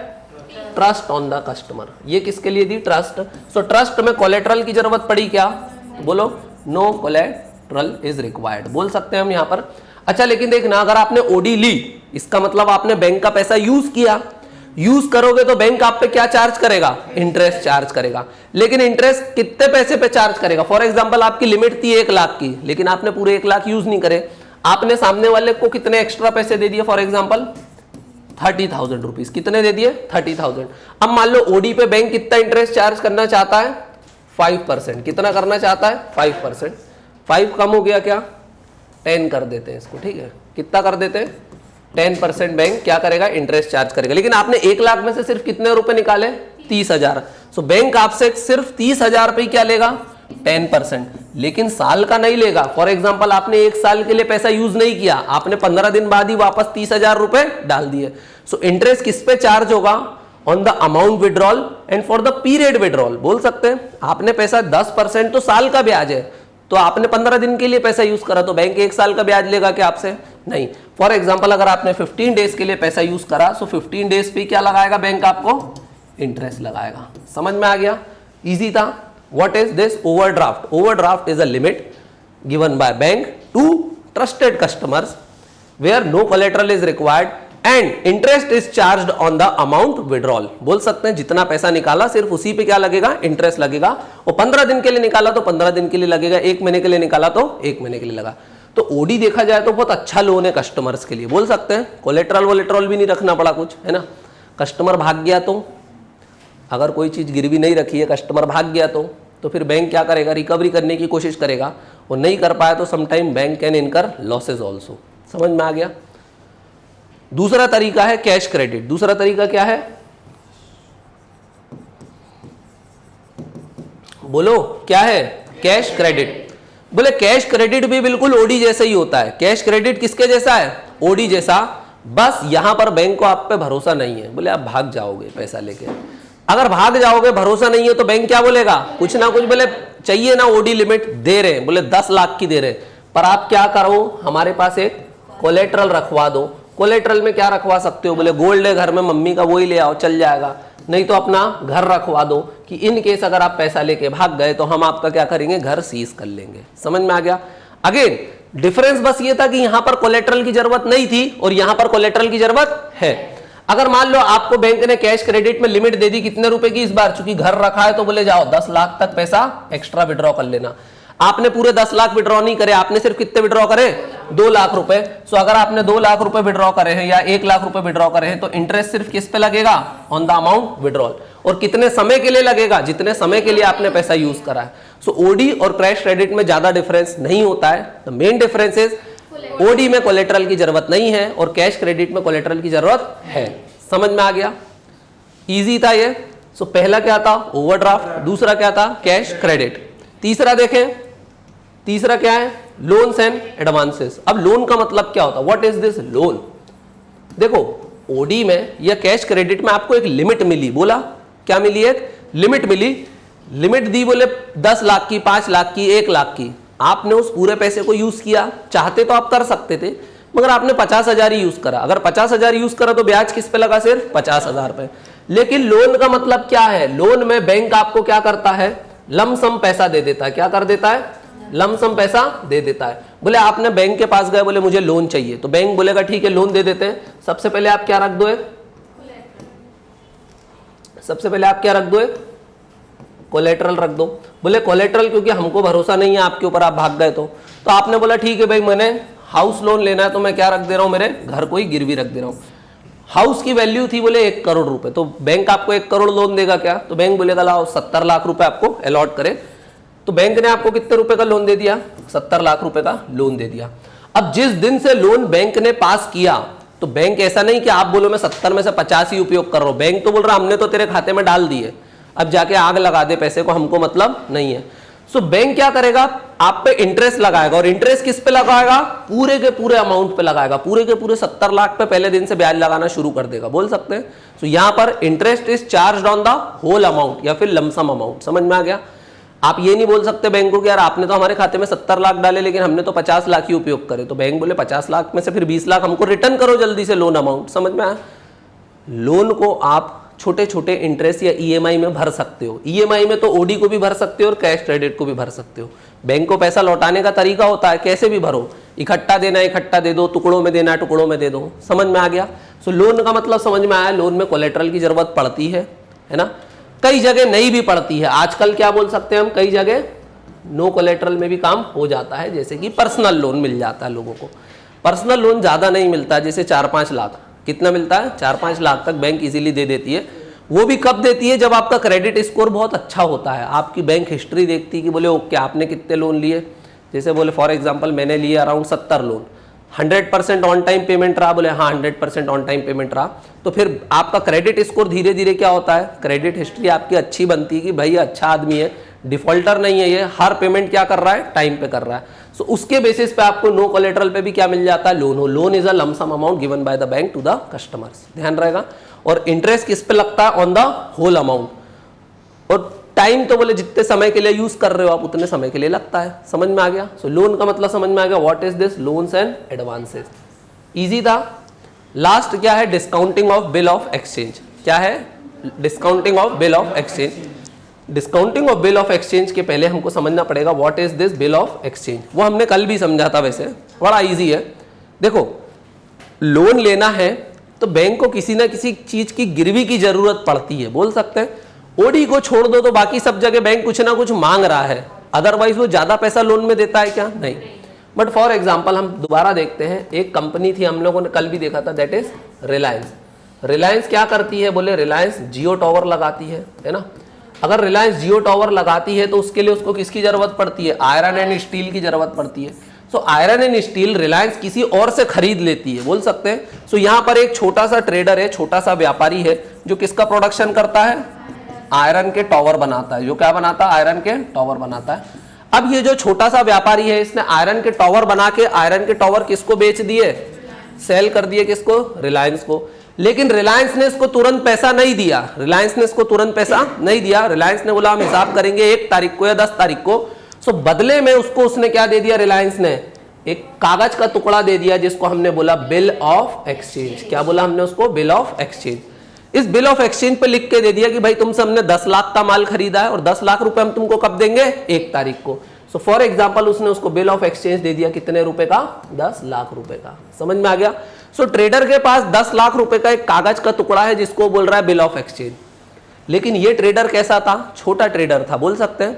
S1: trust on the customer. ये किसके लिए दी? ट्रस्ट। सो ट्रस्ट में कोलेट्रल की जरूरत पड़ी क्या? बोलो नो कोलेट्रल इज रिक्वायर्ड, बोल सकते हैं हम यहां पर। अच्छा लेकिन देखना, अगर आपने ओडी ली इसका मतलब आपने बैंक का पैसा यूज किया। यूज करोगे तो बैंक आप पे क्या चार्ज करेगा? इंटरेस्ट चार्ज करेगा। लेकिन इंटरेस्ट कितने पैसे पे चार्ज करेगा? फॉर एग्जांपल आपकी लिमिट थी 1 लाख की, लेकिन आपने पूरे 1 लाख यूज नहीं करे, आपने सामने वाले को कितने एक्स्ट्रा पैसे दे दिए? For example 30,000 rupees. कितने दे दिए? 30,000। अब मान लो ओडी पे बैंक कितना इंटरेस्ट चार्ज करना चाहता है? 5%। कितना करना चाहता है? 5%। 5 कम हो गया क्या? 10 कर देते हैं इसको, ठीक है। कितना कर देते हैं? 10% बैंक क्या करेगा? इंटरेस्ट चार्ज करेगा। लेकिन आपने 1 लाख में से सिर्फ कितने रुपए निकाले? 30,000। सो बैंक आपसे सिर्फ 30,000 पे क्या लेगा? 10%। लेकिन साल का नहीं लेगा। फॉर एग्जांपल आपने 1 साल के लिए पैसा यूज नहीं किया, आपने 15 दिन बाद ही वापस 30,000 रुपए डाल दिए। सो इंटरेस्ट किस पे चार्ज होगा? On the amount withdrawal and for the period withdrawal. बोल सकते हैं आपने पैसा 10% तो साल का ब्याज है, तो आपने 15 दिन के लिए पैसा यूज करा तो बैंक 1 साल का ब्याज लेगा क्या आपसे? नहीं। फॉर एग्जांपल अगर आपने 15 डेज के लिए पैसा यूज करा, सो 15 डेज पे क्या लगाएगा बैंक? आपको इंटरेस्ट लगाएगा। समझ में आ गया? इजी था। What is this? Overdraft. Overdraft is a limit given by bank to trusted customers where no collateral is required and interest is charged on the amount withdrawal. बोल सकते हैं जितना पैसा निकाला सिर्फ उसी पे क्या लगेगा? इंटरेस्ट लगेगा। और 15 दिन के लिए निकाला तो 15 दिन के लिए लगेगा, 1 महीने के लिए निकाला तो 1 महीने के लिए लगा। तो ओडी देखा जाए तो बहुत अच्छा लोन है कस्टमर्स के लिए, बोल सकते हैं। कोलेट्रल वोलेट्रल भी नहीं रखना पड़ा कुछ, है ना। कस्टमर भाग गया तो, अगर कोई चीज गिरवी नहीं रखी है, कस्टमर भाग गया तो फिर बैंक क्या करेगा? रिकवरी करने की कोशिश करेगा। और नहीं कर पाया तो समटाइम बैंक कैन इनकर लॉसेज ऑल्सो। समझ में आ गया? दूसरा तरीका है कैश क्रेडिट। दूसरा तरीका क्या है? बोलो क्या है? Cash credit. बोले कैश क्रेडिट भी बिल्कुल ओडी जैसा ही होता है। कैश क्रेडिट किसके जैसा है? ओडी जैसा। बस यहां पर बैंक को आप पे भरोसा नहीं है, बोले आप भाग जाओगे पैसा लेके। अगर भाग जाओगे, भरोसा नहीं है, तो बैंक क्या बोलेगा? कुछ ना कुछ बोले चाहिए ना, ओडी लिमिट दे रहे, बोले 10 लाख की दे रहे, पर आप क्या करो? हमारे पास एक कोलेट्रल रखवा दो। कोलेट्रल में क्या रखवा सकते हो? बोले गोल्ड है घर में मम्मी का, वही ले आओ, चल जाएगा। नहीं तो अपना घर रखवा दो कि इन केस अगर आप पैसा लेके भाग गए तो हम आपका क्या करेंगे? घर सीज कर लेंगे। समझ में आ गया? अगेन डिफरेंस बस ये था कि यहां पर कोलेट्रल की जरूरत नहीं थी और यहां पर कोलेट्रल की जरूरत है। अगर मान लो आपको बैंक ने कैश क्रेडिट में लिमिट दे दी कितने रुपए की इस बार, चूंकि घर रखा है तो बोले जाओ 10 लाख तक पैसा एक्स्ट्रा विड्रॉ कर लेना। आपने पूरे 10 लाख विड्रॉ नहीं करे, आपने सिर्फ कितने विड्रॉ करे 2 लाख रुपए। सो अगर आपने 2 लाख रुपए विड्रॉ करे हैं या 1 लाख रुपए विड्रॉ करे हैं तो इंटरेस्ट सिर्फ किस पे लगेगा, ऑन द अमाउंट विड्रॉल। और कितने समय के लिए लगेगा, जितने समय के लिए आपने पैसा यूज करा है। सो ओडी और कैश क्रेडिट में ज्यादा डिफरेंस नहीं होता है। The main difference is OD में कोलेटरल की जरूरत नहीं है और कैश क्रेडिट में कोलेटरल की जरूरत है। समझ में आ गया, इजी था ये। सो पहला क्या था, ओवरड्राफ्ट, दूसरा क्या था, कैश क्रेडिट। तीसरा देखें, तीसरा क्या है, लोन्स एंड एडवांसेस। अब लोन का मतलब क्या होता है, व्हाट इज दिस लोन। देखो ओडी में या कैश क्रेडिट में आपको एक लिमिट मिली, बोला क्या मिली, एक लिमिट मिली। लिमिट दी बोले 10 लाख की, 5 लाख की, 1 लाख की। आपने उस पूरे पैसे को यूज किया, चाहते तो आप कर सकते थे, मगर आपने 50,000 ही यूज करा। अगर 50,000 यूज करा तो ब्याज किस पे लगा, सिर्फ 50,000 पे। लेकिन लोन का मतलब क्या है, लोन में बैंक आपको क्या करता है, लमसम पैसा दे देता है। क्या कर देता है, लमसम पैसा दे देता है। बोले आपने बैंक के पास गए, बोले मुझे लोन चाहिए, तो बैंक बोलेगा ठीक है लोन दे देते हैं। सबसे पहले आप क्या रख दो, सबसे पहले आप क्या रख दो, कोलेटरल रख दो। बोले कोलेटरल क्योंकि हमको भरोसा नहीं है आपके ऊपर, आप भाग गए तो आपने बोला ठीक है भाई मैंने हाउस लोन लेना है तो मैं क्या रख दे रहा हूं, मेरे घर को ही गिरवी रख दे रहा हूं। हाउस की वैल्यू थी बोले 1 करोड़ रुपए, तो बैंक आपको 1 करोड़ लोन देगा क्या, तो बैंक बोलेगा लाओ 70 लाख रुपए आपको अलॉट करे। तो बैंक ने आपको कितने रुपए का लोन दे दिया, 70 लाख रुपए का लोन दे दिया। अब जिस दिन से लोन बैंक ने पास किया तो बैंक ऐसा नहीं कि आप बोलो मैं 70 में से 50 ही उपयोग कर रहा हूं, बैंक तो बोल रहा हमने तो तेरे खाते में डाल दिए, अब जाके आग लगा दे पैसे को, हमको मतलब नहीं है। सो बैंक क्या करेगा, आप पे इंटरेस्ट लगाएगा, और इंटरेस्ट किस पे लगाएगा, पूरे के पूरे अमाउंट पे लगाएगा। पूरे के पूरे 70 लाख पे पहले दिन से ब्याज लगाना शुरू कर देगा, बोल सकते हैं। सो यहां पर interest is charged on the whole amount या फिर लमसम अमाउंट। समझ में आ गया। आप ये नहीं बोल सकते बैंक को कि यार आपने तो हमारे खाते में 70 लाख डाले लेकिन हमने तो 50 लाख ही उपयोग करे, तो बैंक बोले 50 लाख में से फिर 20 लाख हमको रिटर्न करो जल्दी से लोन अमाउंट। समझ में आया। लोन को आप छोटे छोटे इंटरेस्ट या ईएमआई में भर सकते हो। ईएमआई में तो ओडी को भी भर सकते हो और कैश क्रेडिट को भी भर सकते हो। बैंक को पैसा लौटाने का तरीका होता है, कैसे भी भरो, इकट्ठा देना इकट्ठा दे दो, टुकड़ों में देना टुकड़ों में दे दो। समझ में आ गया। सो लोन का मतलब समझ में आया, लोन में कोलेटरल की जरूरत पड़ती है ना। कई जगह नहीं भी पड़ती है, आजकल क्या बोल सकते हैं हम, कई जगह नो कोलेटरल में भी काम हो जाता है, जैसे कि पर्सनल लोन मिल जाता है लोगों को। पर्सनल लोन ज्यादा नहीं मिलता, जैसे 4-5 लाख, कितना मिलता है, 4-5 लाख तक बैंक इजीली दे देती है। वो भी कब देती है, जब आपका क्रेडिट स्कोर बहुत अच्छा होता है, आपकी बैंक हिस्ट्री देखती है कि बोले ओके आपने कितने लोन लिए। जैसे बोले फॉर एग्जांपल मैंने लिए around 70 loan, 100% on time payment रहा, बोले हाँ 100% ऑन टाइम पेमेंट रहा, तो फिर आपका क्रेडिट स्कोर धीरे धीरे क्या होता है, क्रेडिट हिस्ट्री आपकी अच्छी बनती है कि भाई अच्छा आदमी है, डिफॉल्टर नहीं है, ये हर पेमेंट क्या कर रहा है, टाइम पे कर रहा है। सो उसके बेसिस पे आपको नो कोलेटरल पे भी क्या मिल जाता है, लोन हो। Loan is a lump sum amount given by the bank to the customers, ध्यान रहेगा। और इंटरेस्ट किस पे लगता है, ऑन द होल अमाउंट। और टाइम तो बोले जितने समय के लिए यूज कर रहे हो आप उतने समय के लिए लगता है। समझ में आ गया। सो लोन का मतलब समझ में आ गया, what is this, loans and advances. Easy था। लास्ट क्या है, discounting of bill of exchange. क्या है, discounting of bill of exchange. Discounting of bill of exchange के पहले हमको समझना पड़ेगा what is this bill of exchange. वो हमने कल भी समझा था, वैसे बड़ा इजी है। देखो लोन लेना है तो बैंक को किसी ना किसी चीज की गिरवी की जरूरत पड़ती है, बोल सकते हैं। ओडी को छोड़ दो तो बाकी सब जगह बैंक कुछ ना कुछ मांग रहा है, अदरवाइज वो ज्यादा पैसा लोन में देता है क्या, नहीं। बट फॉर एग्जाम्पल हम दोबारा देखते हैं, एक कंपनी थी, हम लोगों ने कल भी देखा था, दैट इज रिलायंस। रिलायंस क्या करती है, बोले रिलायंस जियो टावर लगाती है ना। अगर रिलायंस जियो टावर लगाती है तो उसके लिए उसको किसकी जरूरत पड़ती है, आयरन एंड स्टील की जरूरत पड़ती है। So iron and steel Reliance किसी और से खरीद लेती है, बोल सकते हैं। सो यहाँ पर एक छोटा सा ट्रेडर है, छोटा सा व्यापारी है, जो किसका प्रोडक्शन करता है, आयरन के टावर बनाता है। जो क्या बनाता है, आयरन के टावर बनाता है। अब ये जो छोटा सा व्यापारी है, इसने आयरन के टावर बना के आयरन के टावर किसको बेच दिए, सेल कर दिए, किसको, रिलायंस को। लेकिन रिलायंस ने इसको तुरंत पैसा नहीं दिया, रिलायंस ने इसको तुरंत पैसा नहीं दिया। रिलायंस ने बोला हम हिसाब करेंगे 1 तारीख को या 10 तारीख को। सो बदले में उसको उसने क्या दे दिया, रिलायंस ने एक कागज का टुकड़ा दे दिया, जिसको हमने बोला बिल ऑफ एक्सचेंज। क्या बोला हमने उसको, बिल ऑफ एक्सचेंज। इस बिल ऑफ एक्सचेंज पे लिख के दे दिया कि भाई तुमसे हमने 10 लाख का माल खरीदा है और 10 लाख रुपए हम तुमको कब देंगे, 1 तारीख को। सो फॉर एग्जाम्पल उसने उसको बिल ऑफ एक्सचेंज दे दिया कितने रुपए का, 10 लाख रुपए का। समझ में आ गया। सो ट्रेडर के पास 10 लाख रुपए का एक कागज का टुकड़ा है जिसको बोल रहा है बिल ऑफ एक्सचेंज। लेकिन ये ट्रेडर कैसा था? छोटा ट्रेडर था, बोल सकते हैं।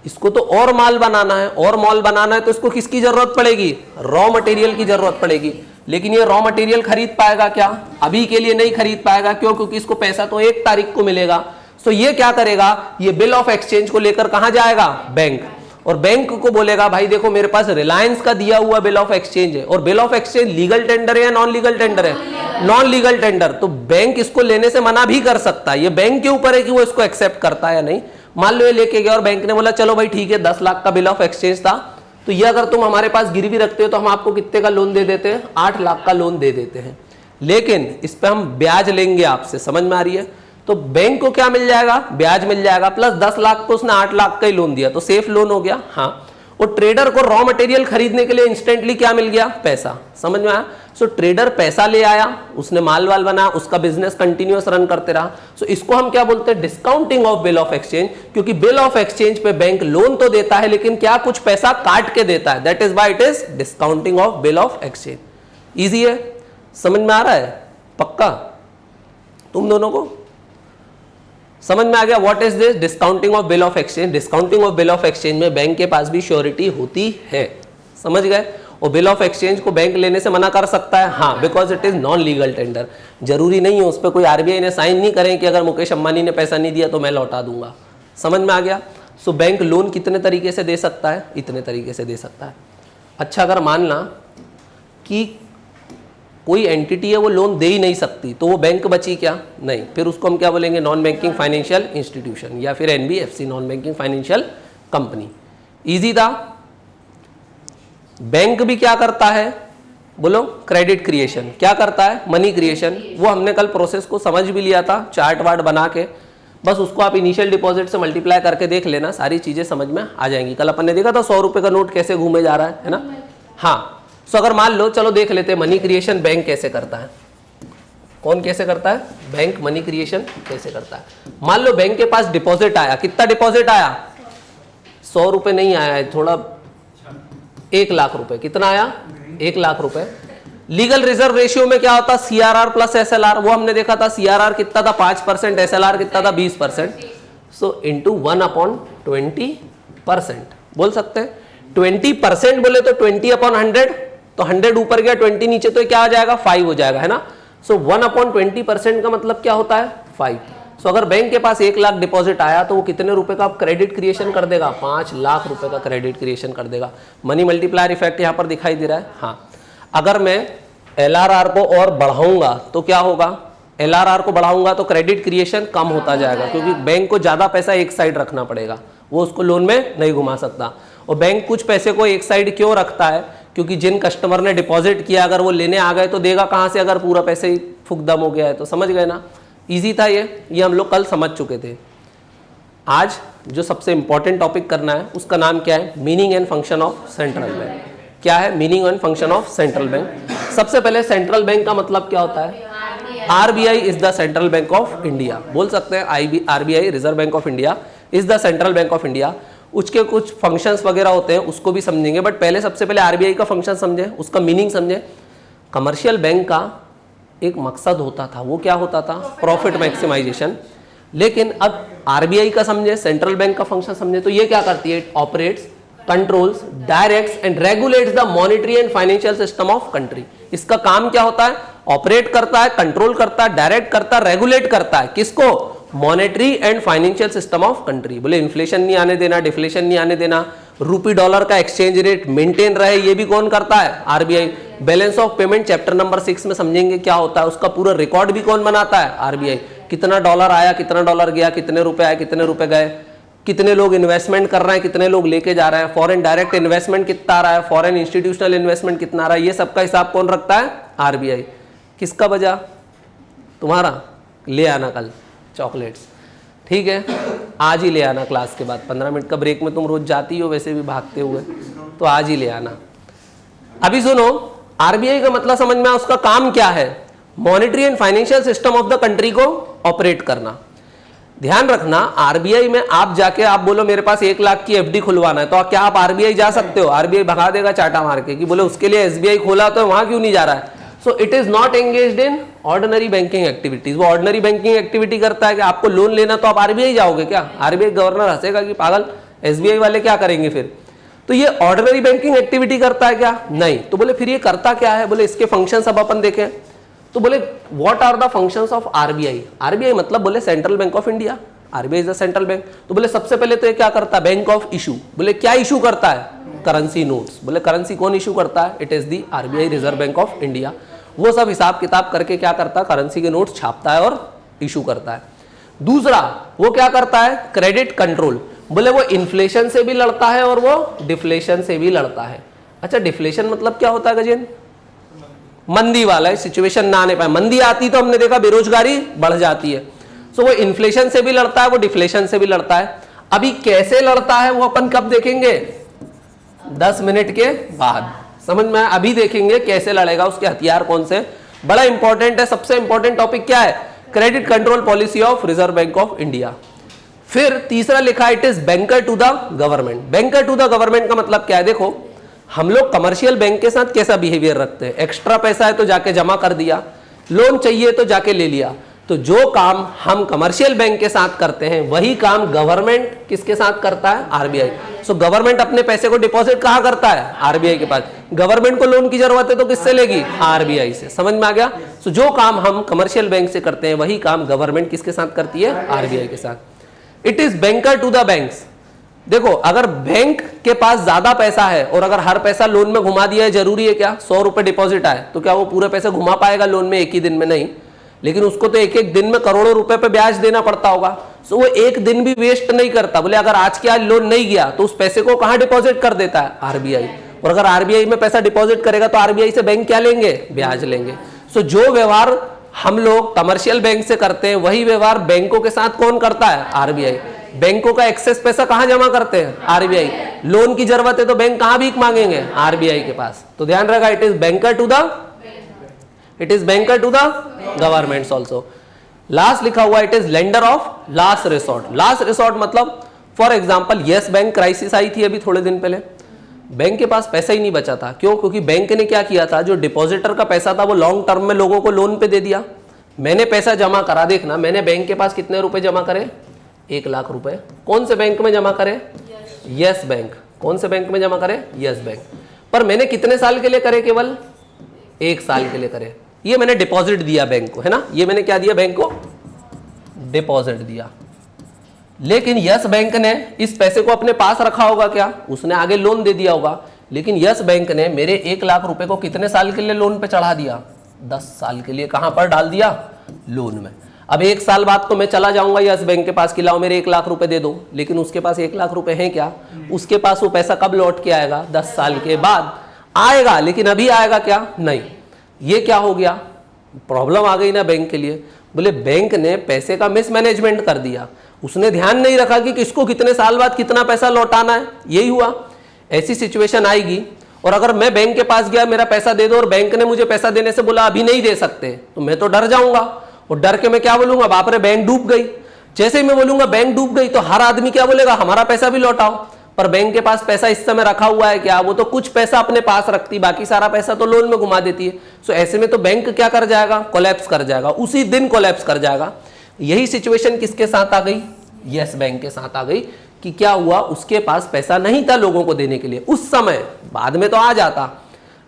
S1: इसको तो और माल बनाना है, और माल बनाना है तो इसको किसकी जरूरत पड़ेगी? रॉ मटेरियल की जरूरत पड़ेगी। लेकिन ये रॉ मटेरियल खरीद पाएगा क्या? अभी के लिए नहीं खरीद पाएगा। क्यों? क्योंकि इसको पैसा तो 1 तारीख को मिलेगा। सो ये क्या करेगा? ये बिल ऑफ एक्सचेंज को लेकर कहां जाएगा? बैंक। और बैंक को बोलेगा भाई देखो मेरे पास रिलायंस का दिया हुआ बिल ऑफ एक्सचेंज है, और bill of exchange legal tender है या नॉन लीगल टेंडर है? Non legal tender. तो बैंक इसको लेने से मना भी कर सकता है। ये बैंक के ऊपर है कि वो इसको एक्सेप्ट करता है या नहीं। मान लो ये लेके गया और बैंक ने बोला चलो भाई ठीक है 10 लाख का बिल ऑफ एक्सचेंज था, तो ये अगर तुम हमारे पास गिरवी रखते हो तो हम आपको कितने का लोन दे देते हैं? 8 लाख का लोन दे देते हैं, लेकिन इस पे हम ब्याज लेंगे आपसे। समझ में आ रही है? तो बैंक को क्या मिल जाएगा? ब्याज मिल जाएगा, प्लस 10 लाख को उसने 8 लाख का ही लोन दिया, तो सेफ लोन हो गया। हाँ, और ट्रेडर को रॉ मटेरियल खरीदने के लिए इंस्टेंटली क्या मिल गया? पैसा। समझ में आया? सो ट्रेडर पैसा ले आया, उसने माल वाल बना, उसका बिजनेस कंटिन्यूअस रन करते रहा। सो इसको हम क्या बोलते हैं? Discounting of bill of exchange. क्योंकि बिल ऑफ एक्सचेंज पे बैंक लोन तो देता है लेकिन क्या कुछ पैसा काट के देता है। That is why it is discounting of bill of exchange. Easy है? समझ में आ रहा है? पक्का? तुम दोनों को समझ में आ गया? What is this? Discounting of bill of exchange. Discounting of bill of exchange में बैंक के पास भी श्योरिटी होती है। समझ गए? और बिल ऑफ एक्सचेंज को बैंक लेने से मना कर सकता है, हाँ, because it is non legal tender. जरूरी नहीं है उस पर कोई आरबीआई ने साइन नहीं करें कि अगर मुकेश अंबानी ने पैसा नहीं दिया तो मैं लौटा दूंगा। समझ में आ गया? सो बैंक लोन कितने तरीके से दे सकता है? इतने तरीके से दे सकता है। अच्छा, अगर मानना कि कोई एंटिटी है वो लोन दे ही नहीं सकती, तो वो बैंक बची क्या? नहीं। फिर उसको हम क्या बोलेंगे? नॉन बैंकिंग फाइनेंशियल इंस्टीट्यूशन, या फिर NBFC, non banking financial company. Easy था। बैंक भी क्या करता है? बोलो। Credit creation. क्या करता है? Money creation. वो हमने कल प्रोसेस को समझ भी लिया था, चार्ट वार्ट बना के। बस उसको आप इनिशियल डिपॉजिट से मल्टीप्लाई करके देख लेना, सारी चीजें समझ में आ जाएंगी। कल अपन ने देखा था 100 रुपए का नोट कैसे घूमे जा रहा है ना? हाँ। सो अगर मान लो, चलो देख लेते हैं मनी क्रिएशन बैंक कैसे करता है। कौन कैसे करता है? बैंक मनी क्रिएशन कैसे करता है। मान लो बैंक के पास डिपॉजिट आया। कितना डिपॉजिट आया? 100 रुपए नहीं आया है, थोड़ा 1 लाख रुपए। कितना आया? 1 लाख रुपए। लीगल रिजर्व रेशियो में क्या होता? CRR plus SLR. वो हमने देखा था, सीआरआर कितना था? 5%, एसएलआर कितना था? 20%। So into 1/20%। बोल सकते हैं 20% बोले तो 20/100, तो 100 ऊपर गया, 20 नीचे, तो क्या आ जाएगा? 5 हो जाएगा, है ना? सो 1/20% का मतलब क्या होता है? 5। सो अगर बैंक के पास 1 लाख डिपॉजिट आया तो वो कितने रुपए का क्रेडिट क्रिएशन कर देगा? 5 लाख रुपए का क्रेडिट क्रिएशन कर देगा। मनी मल्टीप्लायर इफेक्ट यहां पर दिखाई दे रहा है। हाँ, अगर मैं एलआरआर को और बढ़ाऊंगा तो क्या होगा? एलआरआर को बढ़ाऊंगा तो क्रेडिट क्रिएशन कम होता जाएगा, क्योंकि बैंक को ज्यादा पैसा एक साइड रखना पड़ेगा, वो उसको लोन में नहीं घुमा सकता। और बैंक कुछ पैसे को एक साइड क्यों रखता है? क्योंकि जिन कस्टमर ने डिपॉजिट किया अगर वो लेने आ गए तो देगा कहां से, अगर पूरा पैसे ही फुकदम हो गया है तो। समझ गए ना? इजी था ये हम लोग कल समझ चुके थे। आज जो सबसे इंपॉर्टेंट टॉपिक करना है उसका नाम क्या है? Meaning and function of central bank. क्या है meaning and function of central bank? सबसे पहले सेंट्रल बैंक का मतलब क्या होता है? RBI is the central bank of India. बोल सकते हैं RBI, reserve bank of India, is the central bank of India. उसके कुछ फंक्शंस वगैरह होते हैं, उसको भी समझेंगे, बट पहले सबसे पहले आरबीआई का फंक्शन समझे, उसका मीनिंग समझे। कमर्शियल बैंक का एक मकसद होता था, वो क्या होता था? Profit maximisation. लेकिन अब आरबीआई का समझे, सेंट्रल बैंक का फंक्शन समझे, तो ये क्या करती है? It operates, controls, directs and regulates the monetary and financial system of country. इसका काम क्या होता है? ऑपरेट करता है, कंट्रोल करता है, डायरेक्ट करता है, रेगुलेट करता है। किसको? Monetary and financial system of country. बोले इन्फ्लेशन नहीं आने देना, डिफ्लेशन नहीं आने देना, रूपी डॉलर का एक्सचेंज रेट मेंटेन रहे, ये भी कौन करता है? RBI. Balance of payment chapter number 6 में समझेंगे क्या होता है, उसका पूरा रिकॉर्ड भी कौन बनाता है? आरबीआई। कितना डॉलर आया, कितना डॉलर गया, कितने रुपए आए, कितने रुपए गए, कितने लोग इन्वेस्टमेंट कर रहे हैं, कितने लोग लेके जा रहे हैं, फॉरेन डायरेक्ट इन्वेस्टमेंट कितना आ रहा है, फॉरेन इंस्टीट्यूशनल इन्वेस्टमेंट कितना आ रहा है, ये सबका हिसाब कौन रखता है? आरबीआई। किसका बजा? तुम्हारा। ले आना कल चॉकलेट्स, ठीक है? आज ही ले आना क्लास के बाद, 15 मिनट का ब्रेक में तुम रोज जाती हो वैसे भी भागते हुए, तो आज ही ले आना। अभी सुनो, आरबीआई का मतलब समझ में आया, उसका काम क्या है? Monetary and financial system of the country को ऑपरेट करना। ध्यान रखना, आरबीआई में आप जाके आप बोलो मेरे पास 1 लाख की एफडी खुलवाना है, तो क्या आप आरबीआई जा सकते हो? आरबीआई भगा देगा चाटा मार के कि बोले उसके लिए एसबीआई खोला तो वहां क्यों नहीं जा रहा है? सो it is not engaged in ordinary banking activities. वो ऑर्डिनरी बैंकिंग एक्टिविटी करता है कि आपको लोन लेना तो आप आरबीआई जाओगे क्या? आरबीआई गवर्नर हंसेगा कि पागल एसबीआई वाले क्या करेंगे फिर? तो ये ऑर्डिनरी बैंकिंग एक्टिविटी करता है क्या? नहीं। तो बोले फिर ये करता क्या है? बोले इसके फंक्शंस अब अपन देखें। तो बोले what are the functions of RBI? RBI मतलब बोले central bank of India. RBI is the central bank. तो बोले सबसे पहले तो ये क्या करता है? Bank of issue. बोले क्या इशू करता है? Currency notes. बोले करेंसी कौन इशू करता है? It is the RBI, reserve bank of India. वो सब हिसाब किताब करके क्या करता है? करेंसी के नोट्स छापता है और इशू करता है। दूसरा वो क्या करता है? Credit control. बोले वो इन्फ्लेशन से भी लड़ता है और वो डिफ्लेशन से भी लड़ता है। अच्छा, डिफ्लेशन मतलब क्या होता है गजेन? मंदी वाला है, सिचुएशन ना आने पाए। मंदी आती तो हमने देखा बेरोजगारी बढ़ जाती है। सो वो इन्फ्लेशन से भी लड़ता है, वो डिफ्लेशन से भी लड़ता है। अभी कैसे लड़ता है वो अपन कब देखेंगे? 10 मिनट के बाद समझ में। अभी देखेंगे कैसे लड़ेगा, उसके हथियार कौन से। बड़ा इंपॉर्टेंट है। सबसे इंपॉर्टेंट टॉपिक क्या है? Credit control policy of reserve bank of India. फिर तीसरा लिखा it is banker to the government. Banker to the government का मतलब क्या है? देखो हम लोग कमर्शियल बैंक के साथ कैसा बिहेवियर रखते हैं? एक्स्ट्रा पैसा है तो जाके जमा कर दिया, लोन चाहिए तो जाके ले लिया। तो जो काम हम कमर्शियल बैंक के साथ करते हैं वही काम गवर्नमेंट किसके साथ करता है? आरबीआई। सो गवर्नमेंट अपने पैसे को डिपॉजिट कहाँ करता है? आरबीआई के पास। गवर्नमेंट को लोन की जरूरत है तो किससे लेगी? आरबीआई से। समझ में आ गया? सो जो काम हम कमर्शियल बैंक से करते हैं वही काम गवर्नमेंट किसके साथ करती है? आरबीआई के साथ। It is banker to the banks. देखो अगर बैंक के पास ज्यादा पैसा है और अगर हर पैसा लोन में घुमा दिया है, जरूरी है क्या? 100 रुपए डिपॉजिट आए तो क्या वो पूरे पैसे घुमा पाएगा लोन में एक ही दिन में? नहीं। लेकिन उसको तो एक एक दिन में करोड़ों रुपए पे ब्याज देना पड़ता होगा। सो वो एक दिन भी वेस्ट नहीं करता। बोले अगर आज के आज लोन नहीं गया तो उस पैसे को कहां डिपॉजिट कर देता है? आरबीआई। और अगर आरबीआई में पैसा डिपॉजिट करेगा तो आरबीआई से बैंक क्या लेंगे? ब्याज लेंगे। सो जो व्यवहार हम लोग कमर्शियल बैंक से करते हैं वही व्यवहार बैंकों के साथ कौन करता है? आरबीआई। बैंकों का एक्सेस पैसा कहां जमा करते हैं? आरबीआई। लोन की जरूरत है तो बैंक कहां भीख मांगेंगे? आरबीआई के पास। तो ध्यान रखा it is banker to the governments also. Last लिखा हुआ it is lender of last resort. Last resort मतलब for example Yes bank crisis आई थी अभी थोड़े दिन पहले, बैंक के पास पैसा ही नहीं बचा था। क्यों? क्योंकि बैंक ने क्या किया था, जो डिपॉजिटर का पैसा था वो लॉन्ग टर्म में लोगों को लोन पे दे दिया। मैंने पैसा जमा करा, देखना मैंने बैंक के पास कितने रुपए जमा करे? 1 लाख रुपए। कौन से बैंक में जमा करे? Yes bank. कौन से बैंक में जमा करे? Yes bank. पर मैंने कितने साल के लिए करे? केवल 1 साल के लिए करे। ये मैंने डिपॉजिट दिया बैंक को, है ना? ये मैंने क्या दिया? बैंक को डिपॉजिट दिया। लेकिन यस बैंक ने इस पैसे को अपने पास रखा होगा क्या? उसने आगे लोन दे दिया होगा। लेकिन यस बैंक ने मेरे 1 लाख रुपए को कितने साल के लिए लोन पे चढ़ा दिया? 10 साल के लिए। कहां पर डाल दिया? लोन में। अब 1 साल बाद तो मैं चला जाऊंगा यस बैंक के पास कि लाओ मेरे 1 लाख रुपए दे दो, लेकिन उसके पास 1 लाख रुपए हैं क्या? उसके पास वो पैसा कब लौट के आएगा? 10 साल के बाद आएगा। लेकिन अभी आएगा क्या? नहीं। ये क्या हो गया? प्रॉब्लम आ गई ना बैंक के लिए। बोले बैंक ने पैसे का मिसमैनेजमेंट कर दिया। उसने ध्यान नहीं रखा कि किसको कितने साल बाद कितना पैसा लौटाना है। यही हुआ। ऐसी सिचुएशन आएगी और अगर मैं बैंक के पास गया मेरा पैसा दे दो और बैंक ने मुझे पैसा देने से बोला अभी नहीं दे सकते, तो मैं तो डर जाऊंगा और डर के मैं क्या बोलूंगा? बाप रे बैंक डूब गई। जैसे ही मैं बोलूंगा बैंक डूब गई तो हर आदमी क्या बोलेगा? हमारा पैसा भी लौटाओ। पर बैंक के पास पैसा इस समय रखा हुआ है क्या? वो तो कुछ पैसा अपने पास रखती, बाकी सारा पैसा तो लोन में घुमा देती है। सो ऐसे में तो बैंक क्या कर जाएगा? कोलैप्स कर जाएगा, उसी दिन कोलैप्स कर जाएगा। यही सिचुएशन किसके साथ आ गई? यस बैंक के साथ आ गई कि क्या हुआ? उसके पास पैसा नहीं था लोगों को देने के लिए उस समय। बाद में तो आ जाता,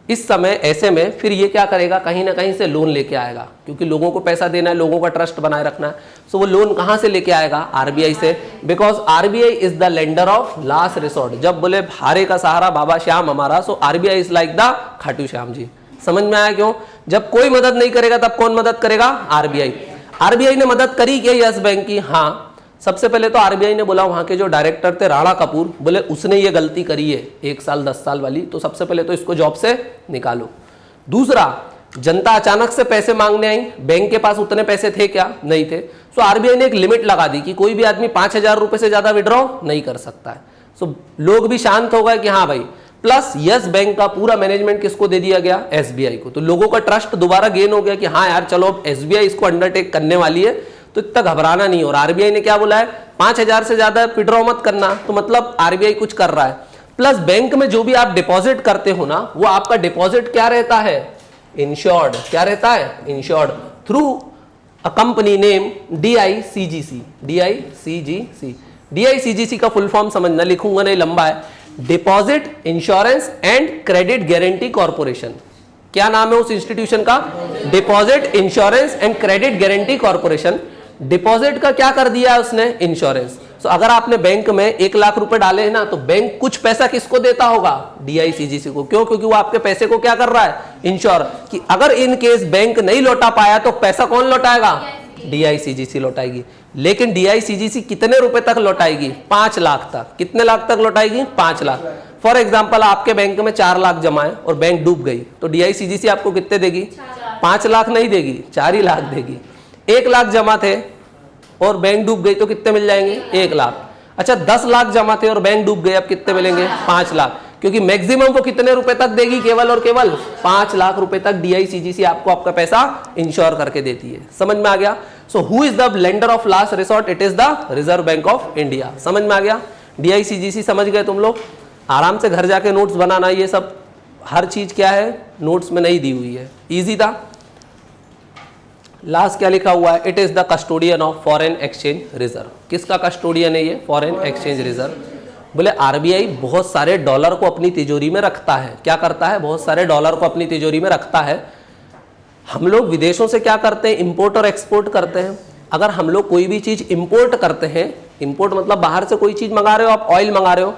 S1: इस समय ऐसे में फिर ये क्या करेगा? कहीं ना कहीं से लोन लेके आएगा, क्योंकि लोगों को पैसा देना है, लोगों का ट्रस्ट बनाए रखना है। सो वो लोन कहां से लेके आएगा? आरबीआई से। Because RBI is the lender of last resort. जब बोले हारे का सहारा बाबा श्याम हमारा, so RBI is like the Khatu Shyam ji. समझ में आया क्यों? जब कोई मदद नहीं करेगा तब कौन मदद करेगा? आरबीआई। आरबीआई ने मदद करी क्या यस बैंक की? हाँ। सबसे पहले तो आरबीआई ने बोला, वहां के जो डायरेक्टर थे राणा कपूर, बोले उसने ये गलती करी है 1 साल 10 साल वाली, तो सबसे पहले तो इसको जॉब से निकालो। दूसरा, जनता अचानक से पैसे मांगने आई, बैंक के पास उतने पैसे थे क्या? नहीं थे। सो आरबीआई ने एक लिमिट लगा दी कि कोई भी आदमी 5,000 रुपए से ज्यादा विड्रॉ नहीं कर सकता है। सो लोग भी शांत हो गए कि हाँ भाई। प्लस यस बैंक का पूरा मैनेजमेंट किसको दे दिया गया? एसबीआई को। तो लोगों का ट्रस्ट दोबारा गेन हो गया कि हाँ यार चलो अब एसबीआई इसको अंडरटेक करने वाली है, तो इतना घबराना नहीं। और आरबीआई ने क्या बोला है? 5,000 से ज्यादा विड्रॉ मत करना। तो मतलब आरबीआई कुछ कर रहा है। प्लस बैंक में जो भी आप डिपॉजिट करते हो ना, वो आपका डिपॉजिट क्या रहता है? इंश्योर्ड, क्या रहता है, insured through a company name DICGC। DICGC, DICGC का फुल फॉर्म समझना, लिखूंगा नहीं, लंबा है। Deposit insurance and credit guarantee corporation. क्या नाम है उस इंस्टीट्यूशन का, deposit insurance and credit guarantee corporation. Deposit का क्या कर दिया है उसने, इंश्योरेंस। तो अगर आपने बैंक में 1 लाख रुपए डाले हैं ना, तो बैंक कुछ पैसा किसको देता होगा, DICGC को। क्यों, क्योंकि वो आपके पैसे को क्या कर रहा है, इंश्योर, कि अगर इन केस बैंक नहीं लौटा पाया तो पैसा कौन लौटाएगा, DICGC लौटाएगी। लेकिन DICGC कितने रुपए तक लौटाएगी, 5 लाख तक। कितने लाख तक लौटाएगी, 5 लाख। फॉर एग्जाम्पल आपके बैंक में 4 लाख जमा है और बैंक डूब गई, तो DICGC आपको कितने देगी, 5 लाख नहीं देगी, 4 ही लाख देगी। 1 लाख जमा थे और बैंक डूब गई तो कितने मिल जाएंगे, 1 लाख। अच्छा 10 लाख जमा थे और बैंक डूब गए, अब कितने मिलेंगे, 5 लाख। क्योंकि मैक्सिमम वो कितने रुपए तक देगी, केवल और केवल 5 लाख रुपए तक DICGC आपको आपका पैसा इंश्योर करके देती है। समझ में आ गया। So who is the lender of last resort, it is the Reserve bank of India. समझ में आ गया, DICGC समझ गए तुम लोग। आराम से घर जाके नोट्स बनाना, ये सब हर चीज क्या है नोट्स में नहीं दी हुई है, इजी था। लास्ट क्या लिखा हुआ है, it is the custodian of foreign exchange reserve. किसका कस्टोडियन है ये, फॉरेन एक्सचेंज रिजर्व। बोले RBI बहुत सारे डॉलर को अपनी तिजोरी में रखता है। क्या करता है, बहुत सारे डॉलर को अपनी तिजोरी में रखता है। हम लोग विदेशों से क्या करते हैं, इंपोर्ट और एक्सपोर्ट करते हैं। अगर हम लोग कोई भी चीज इंपोर्ट करते हैं, इंपोर्ट मतलब बाहर से कोई चीज मंगा रहे हो, आप ऑयल मंगा रहे हो,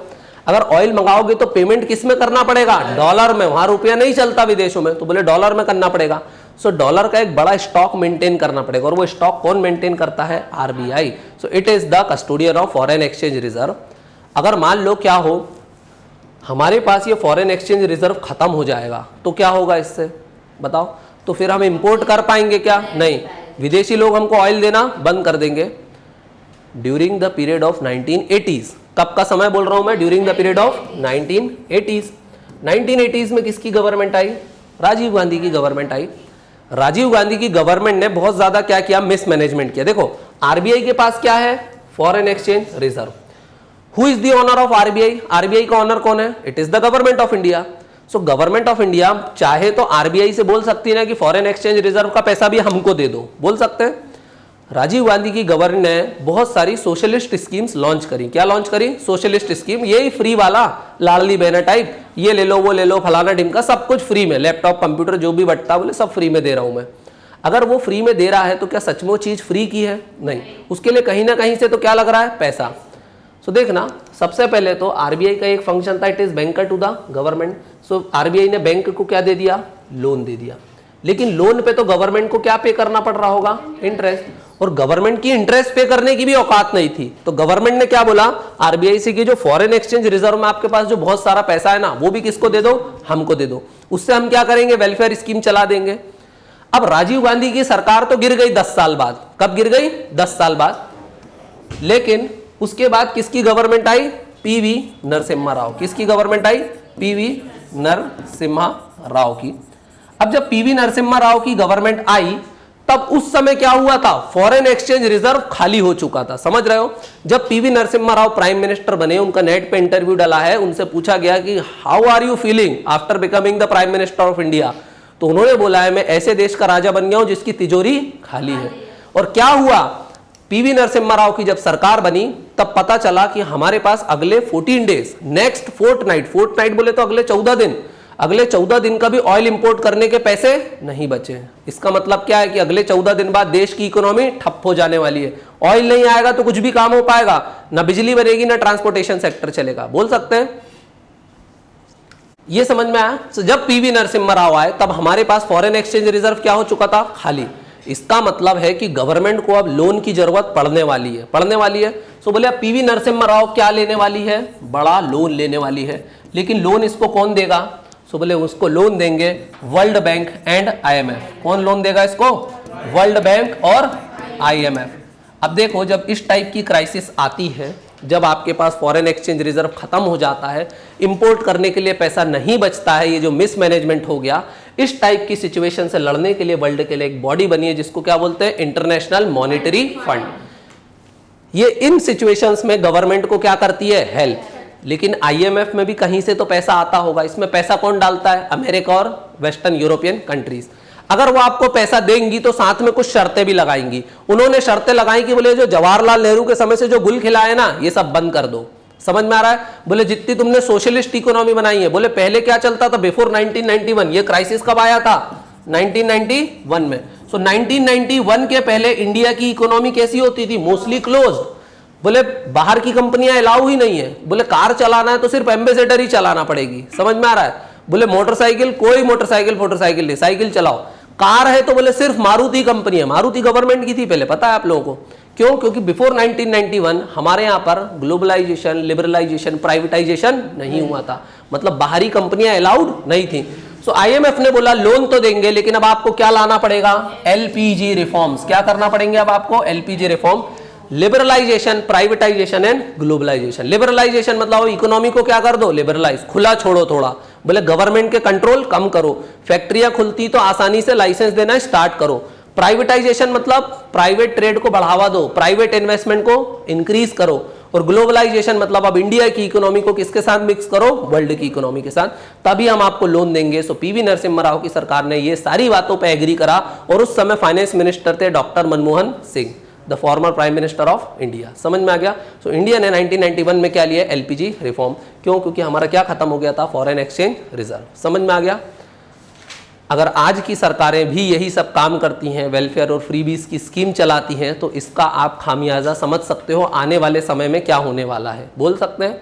S1: अगर ऑयल मंगाओगे तो पेमेंट किस में करना पड़ेगा, डॉलर में। वहां रुपया नहीं चलता विदेशों में, तो बोले डॉलर में करना पड़ेगा। सो डॉलर का एक बड़ा स्टॉक मेंटेन करना पड़ेगा, और वो स्टॉक कौन मेंटेन करता है, RBI। So it is the custodian of foreign exchange reserve. अगर मान लो क्या हो, हमारे पास ये फॉरेन एक्सचेंज रिजर्व खत्म हो जाएगा, तो क्या होगा इससे बताओ, तो फिर हम इंपोर्ट कर पाएंगे क्या, नहीं। विदेशी लोग हमको ऑयल देना बंद कर देंगे। During the period of 1980s, कब का समय बोल रहा हूं मैं, during the period of 1980s। 1980s में किसकी गवर्नमेंट आई, राजीव गांधी की गवर्नमेंट आई। राजीव गांधी की गवर्नमेंट ने बहुत ज्यादा क्या किया, मिसमैनेजमेंट किया। देखो RBI के पास क्या है, foreign exchange reserve. Who is the owner of RBI, RBI का ओनर कौन है, it is the government of India. So government of India चाहे तो RBI से बोल सकती है ना कि फॉरेन एक्सचेंज रिजर्व का पैसा भी हमको दे दो, बोल सकते हैं। राजीव गांधी की गवर्नमेंट ने बहुत सारी सोशलिस्ट स्कीम्स लॉन्च करी। क्या लॉन्च करी, सोशलिस्ट स्कीम, यही फ्री वाला लाडली बहना टाइप, ये ले लो वो ले लो फलाना ढिमका, सब कुछ फ्री में, लैपटॉप कंप्यूटर जो भी बटता बोले सब फ्री में दे रहा हूं मैं। अगर वो फ्री में दे रहा है तो क्या सचमुच चीज फ्री की है, नहीं, उसके लिए कहीं ना कहीं से तो क्या लग रहा है, पैसा। सो देखना, सबसे पहले तो RBI का एक फंक्शन था, it is banker to the government. So RBI ने बैंक को क्या दे दिया, लोन दे दिया। लेकिन लोन पे तो गवर्नमेंट को क्या पे करना पड़ रहा होगा, इंटरेस्ट, और गवर्नमेंट की इंटरेस्ट पे करने की भी औकात नहीं थी। तो गवर्नमेंट ने क्या बोला RBI से कि जो फॉरेन एक्सचेंज रिजर्व में आपके पास जो बहुत सारा पैसा है ना, वो भी किसको दे दो, हमको दे दो। उससे हम क्या करेंगे, वेलफेयर स्कीम चला देंगे। अब राजीव गांधी की सरकार तो गिर गई 10 साल बाद। कब गिर गई, 10 साल बाद। लेकिन उसके बाद किसकी गवर्नमेंट आई, PV नरसिम्हा राव। किसकी गवर्नमेंट आई, PV नरसिम्हा राव की। अब जब PV नरसिम्हा राव की गवर्नमेंट आई, तब उस समय क्या हुआ था, फॉरेन एक्सचेंज रिजर्व खाली हो चुका था। समझ रहे हो, जब PV Narasimha Rao prime minister बने, उनका नेट पे इंटरव्यू डाला है, उनसे पूछा गया कि how are you feeling after becoming the prime minister of India, तो उन्होंने बोला है मैं ऐसे देश का राजा बन गया हूं जिसकी तिजोरी खाली है। और क्या हुआ, PV नरसिम्हा राव की जब सरकार बनी, तब पता चला कि हमारे पास अगले 14 डेज, नेक्स्ट फोर्टनाइट बोले तो अगले 14 दिन, अगले 14 दिन का भी ऑयल इंपोर्ट करने के पैसे नहीं बचे। इसका मतलब क्या है कि अगले 14 दिन बाद देश की इकोनॉमी ठप हो जाने वाली है। ऑयल नहीं आएगा तो कुछ भी काम हो पाएगा, ना बिजली बनेगी, ना ट्रांसपोर्टेशन सेक्टर चलेगा, बोल सकते हैं। ये समझ में आया। तो जब PV नरसिम्हा राव आए, तब हमारे पास फॉरेन एक्सचेंज रिजर्व क्या हो चुका था, खाली। इसका मतलब है कि गवर्नमेंट को अब लोन की जरूरत पड़ने वाली है। सो बोले अब PV नरसिम्हा राव क्या लेने वाली है, बड़ा लोन लेने वाली है। लेकिन लोन इसको कौन देगा, सो बोले उसको लोन देंगे वर्ल्ड बैंक एंड IMF। कौन लोन देगा इसको, वर्ल्ड बैंक और IMF। अब देखो, जब इस टाइप की क्राइसिस आती है, जब आपके पास फॉरेन एक्सचेंज रिजर्व खत्म हो जाता है, इंपोर्ट करने के लिए पैसा नहीं बचता है, ये जो मिसमैनेजमेंट हो गया, इस टाइप की सिचुएशन से लड़ने के लिए वर्ल्ड के लिए एक बॉडी बनी है जिसको क्या बोलते हैं, इंटरनेशनल मॉनेटरी फंड। ये इन सिचुएशंस में गवर्नमेंट को क्या करती है, हेल्प। लेकिन IMF में भी कहीं से तो पैसा आता होगा। इसमें पैसा कौन डालता है? अमेरिका और वेस्टर्न यूरोपियन कंट्रीज। अगर वो आपको पैसा देंगी तो साथ में कुछ शर्तें भी लगाएंगी। उन्होंने शर्तें लगाई कि बोले जो जवाहरलाल नेहरू के समय से जो गुल खिलाए ना, ये सब बंद कर दो। समझ में आ रहा है? बोले जितनी तुमने सोशलिस्ट इकोनॉमी बनाई है, बोले पहले क्या चलता था बिफोर 1991, ये क्राइसिस कब आया था? 1991 में। सो 1991 के पहले इंडिया की इकोनॉमी कैसी होती थी? Mostly closed. बोले बाहर की कंपनियां अलाउ ही नहीं है। बोले कार चलाना है तो सिर्फ एम्बेसडर ही चलाना पड़ेगी। समझ में आ रहा है? बोले मोटरसाइकिल, कोई मोटरसाइकिल नहीं, साइकिल चलाओ। कार है तो बोले सिर्फ मारुति कंपनी है। मारुति गवर्नमेंट की थी पहले, पता है आप लोगों को क्यों? क्योंकि बिफोर 1991 हमारे यहाँ पर ग्लोबलाइजेशन, लिबरलाइजेशन, प्राइवेटाइजेशन नहीं हुआ था। मतलब बाहरी कंपनियां अलाउड नहीं थी। सो IMF ने बोला लोन तो देंगे, लेकिन अब आपको क्या लाना पड़ेगा? LPG reforms. क्या करना पड़ेंगे अब आपको? LPG reform, liberalisation, privatisation and globalisation. Liberalisation मतलब इकोनॉमी को क्या कर दो? लिबरलाइज, खुला छोड़ो थोड़ा। बोले गवर्नमेंट के कंट्रोल कम करो, फैक्ट्रियां खुलती तो आसानी से लाइसेंस देना स्टार्ट करो। प्राइवेटाइजेशन मतलब प्राइवेट ट्रेड को बढ़ावा दो, प्राइवेट इन्वेस्टमेंट को इंक्रीज करो। और ग्लोबलाइजेशन मतलब अब इंडिया की इकोनॉमी को किसके साथ मिक्स करो? वर्ल्ड की इकोनॉमी के साथ, तभी हम आपको लोन देंगे। सो PV नरसिम्हा राव की सरकार ने ये सारी बातों पर एग्री करा और उस समय फाइनेंस मिनिस्टर थे doctor Manmohan Singh, the former prime minister of India. समझ में आ गया? सो इंडिया ने 1991 में क्या लिया? LPG reform. क्यों? क्योंकि हमारा क्या खत्म हो गया था? Foreign exchange reserve. समझ में आ गया? अगर आज की सरकारें भी यही सब काम करती हैं, वेलफेयर और फ्रीबीज की स्कीम चलाती हैं, तो इसका आप खामियाजा समझ सकते हो आने वाले समय में क्या होने वाला है। बोल सकते हैं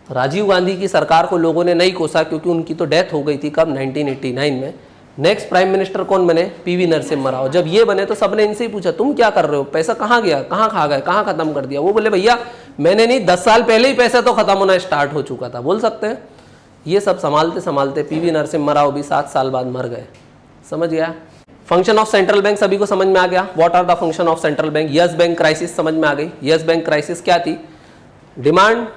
S1: राजीव गांधी की सरकार को लोगों ने नहीं कोसा क्योंकि उनकी तो डेथ हो गई थी। कब? 1989 में। नेक्स्ट प्राइम मिनिस्टर कौन बने? PV नरसिम्हा राव। जब ये बने तो सबने इनसे ही पूछा तुम क्या कर रहे हो, पैसा कहाँ गया, कहाँ खा गए, कहाँ खत्म कर दिया? वो बोले भैया मैंने नहीं, 10 साल पहले ही पैसा तो खत्म होना स्टार्ट हो चुका था। बोल सकते हैं ये सब संभालते संभालते PV नरसिम्हा राव भी 7 साल बाद मर गए। समझ गया? फंक्शन ऑफ सेंट्रल बैंक सभी को समझ में आ गया? What are the function of central bank? Yes bank crisis समझ में आ गई? यस बैंक क्राइसिस क्या थी? डिमांड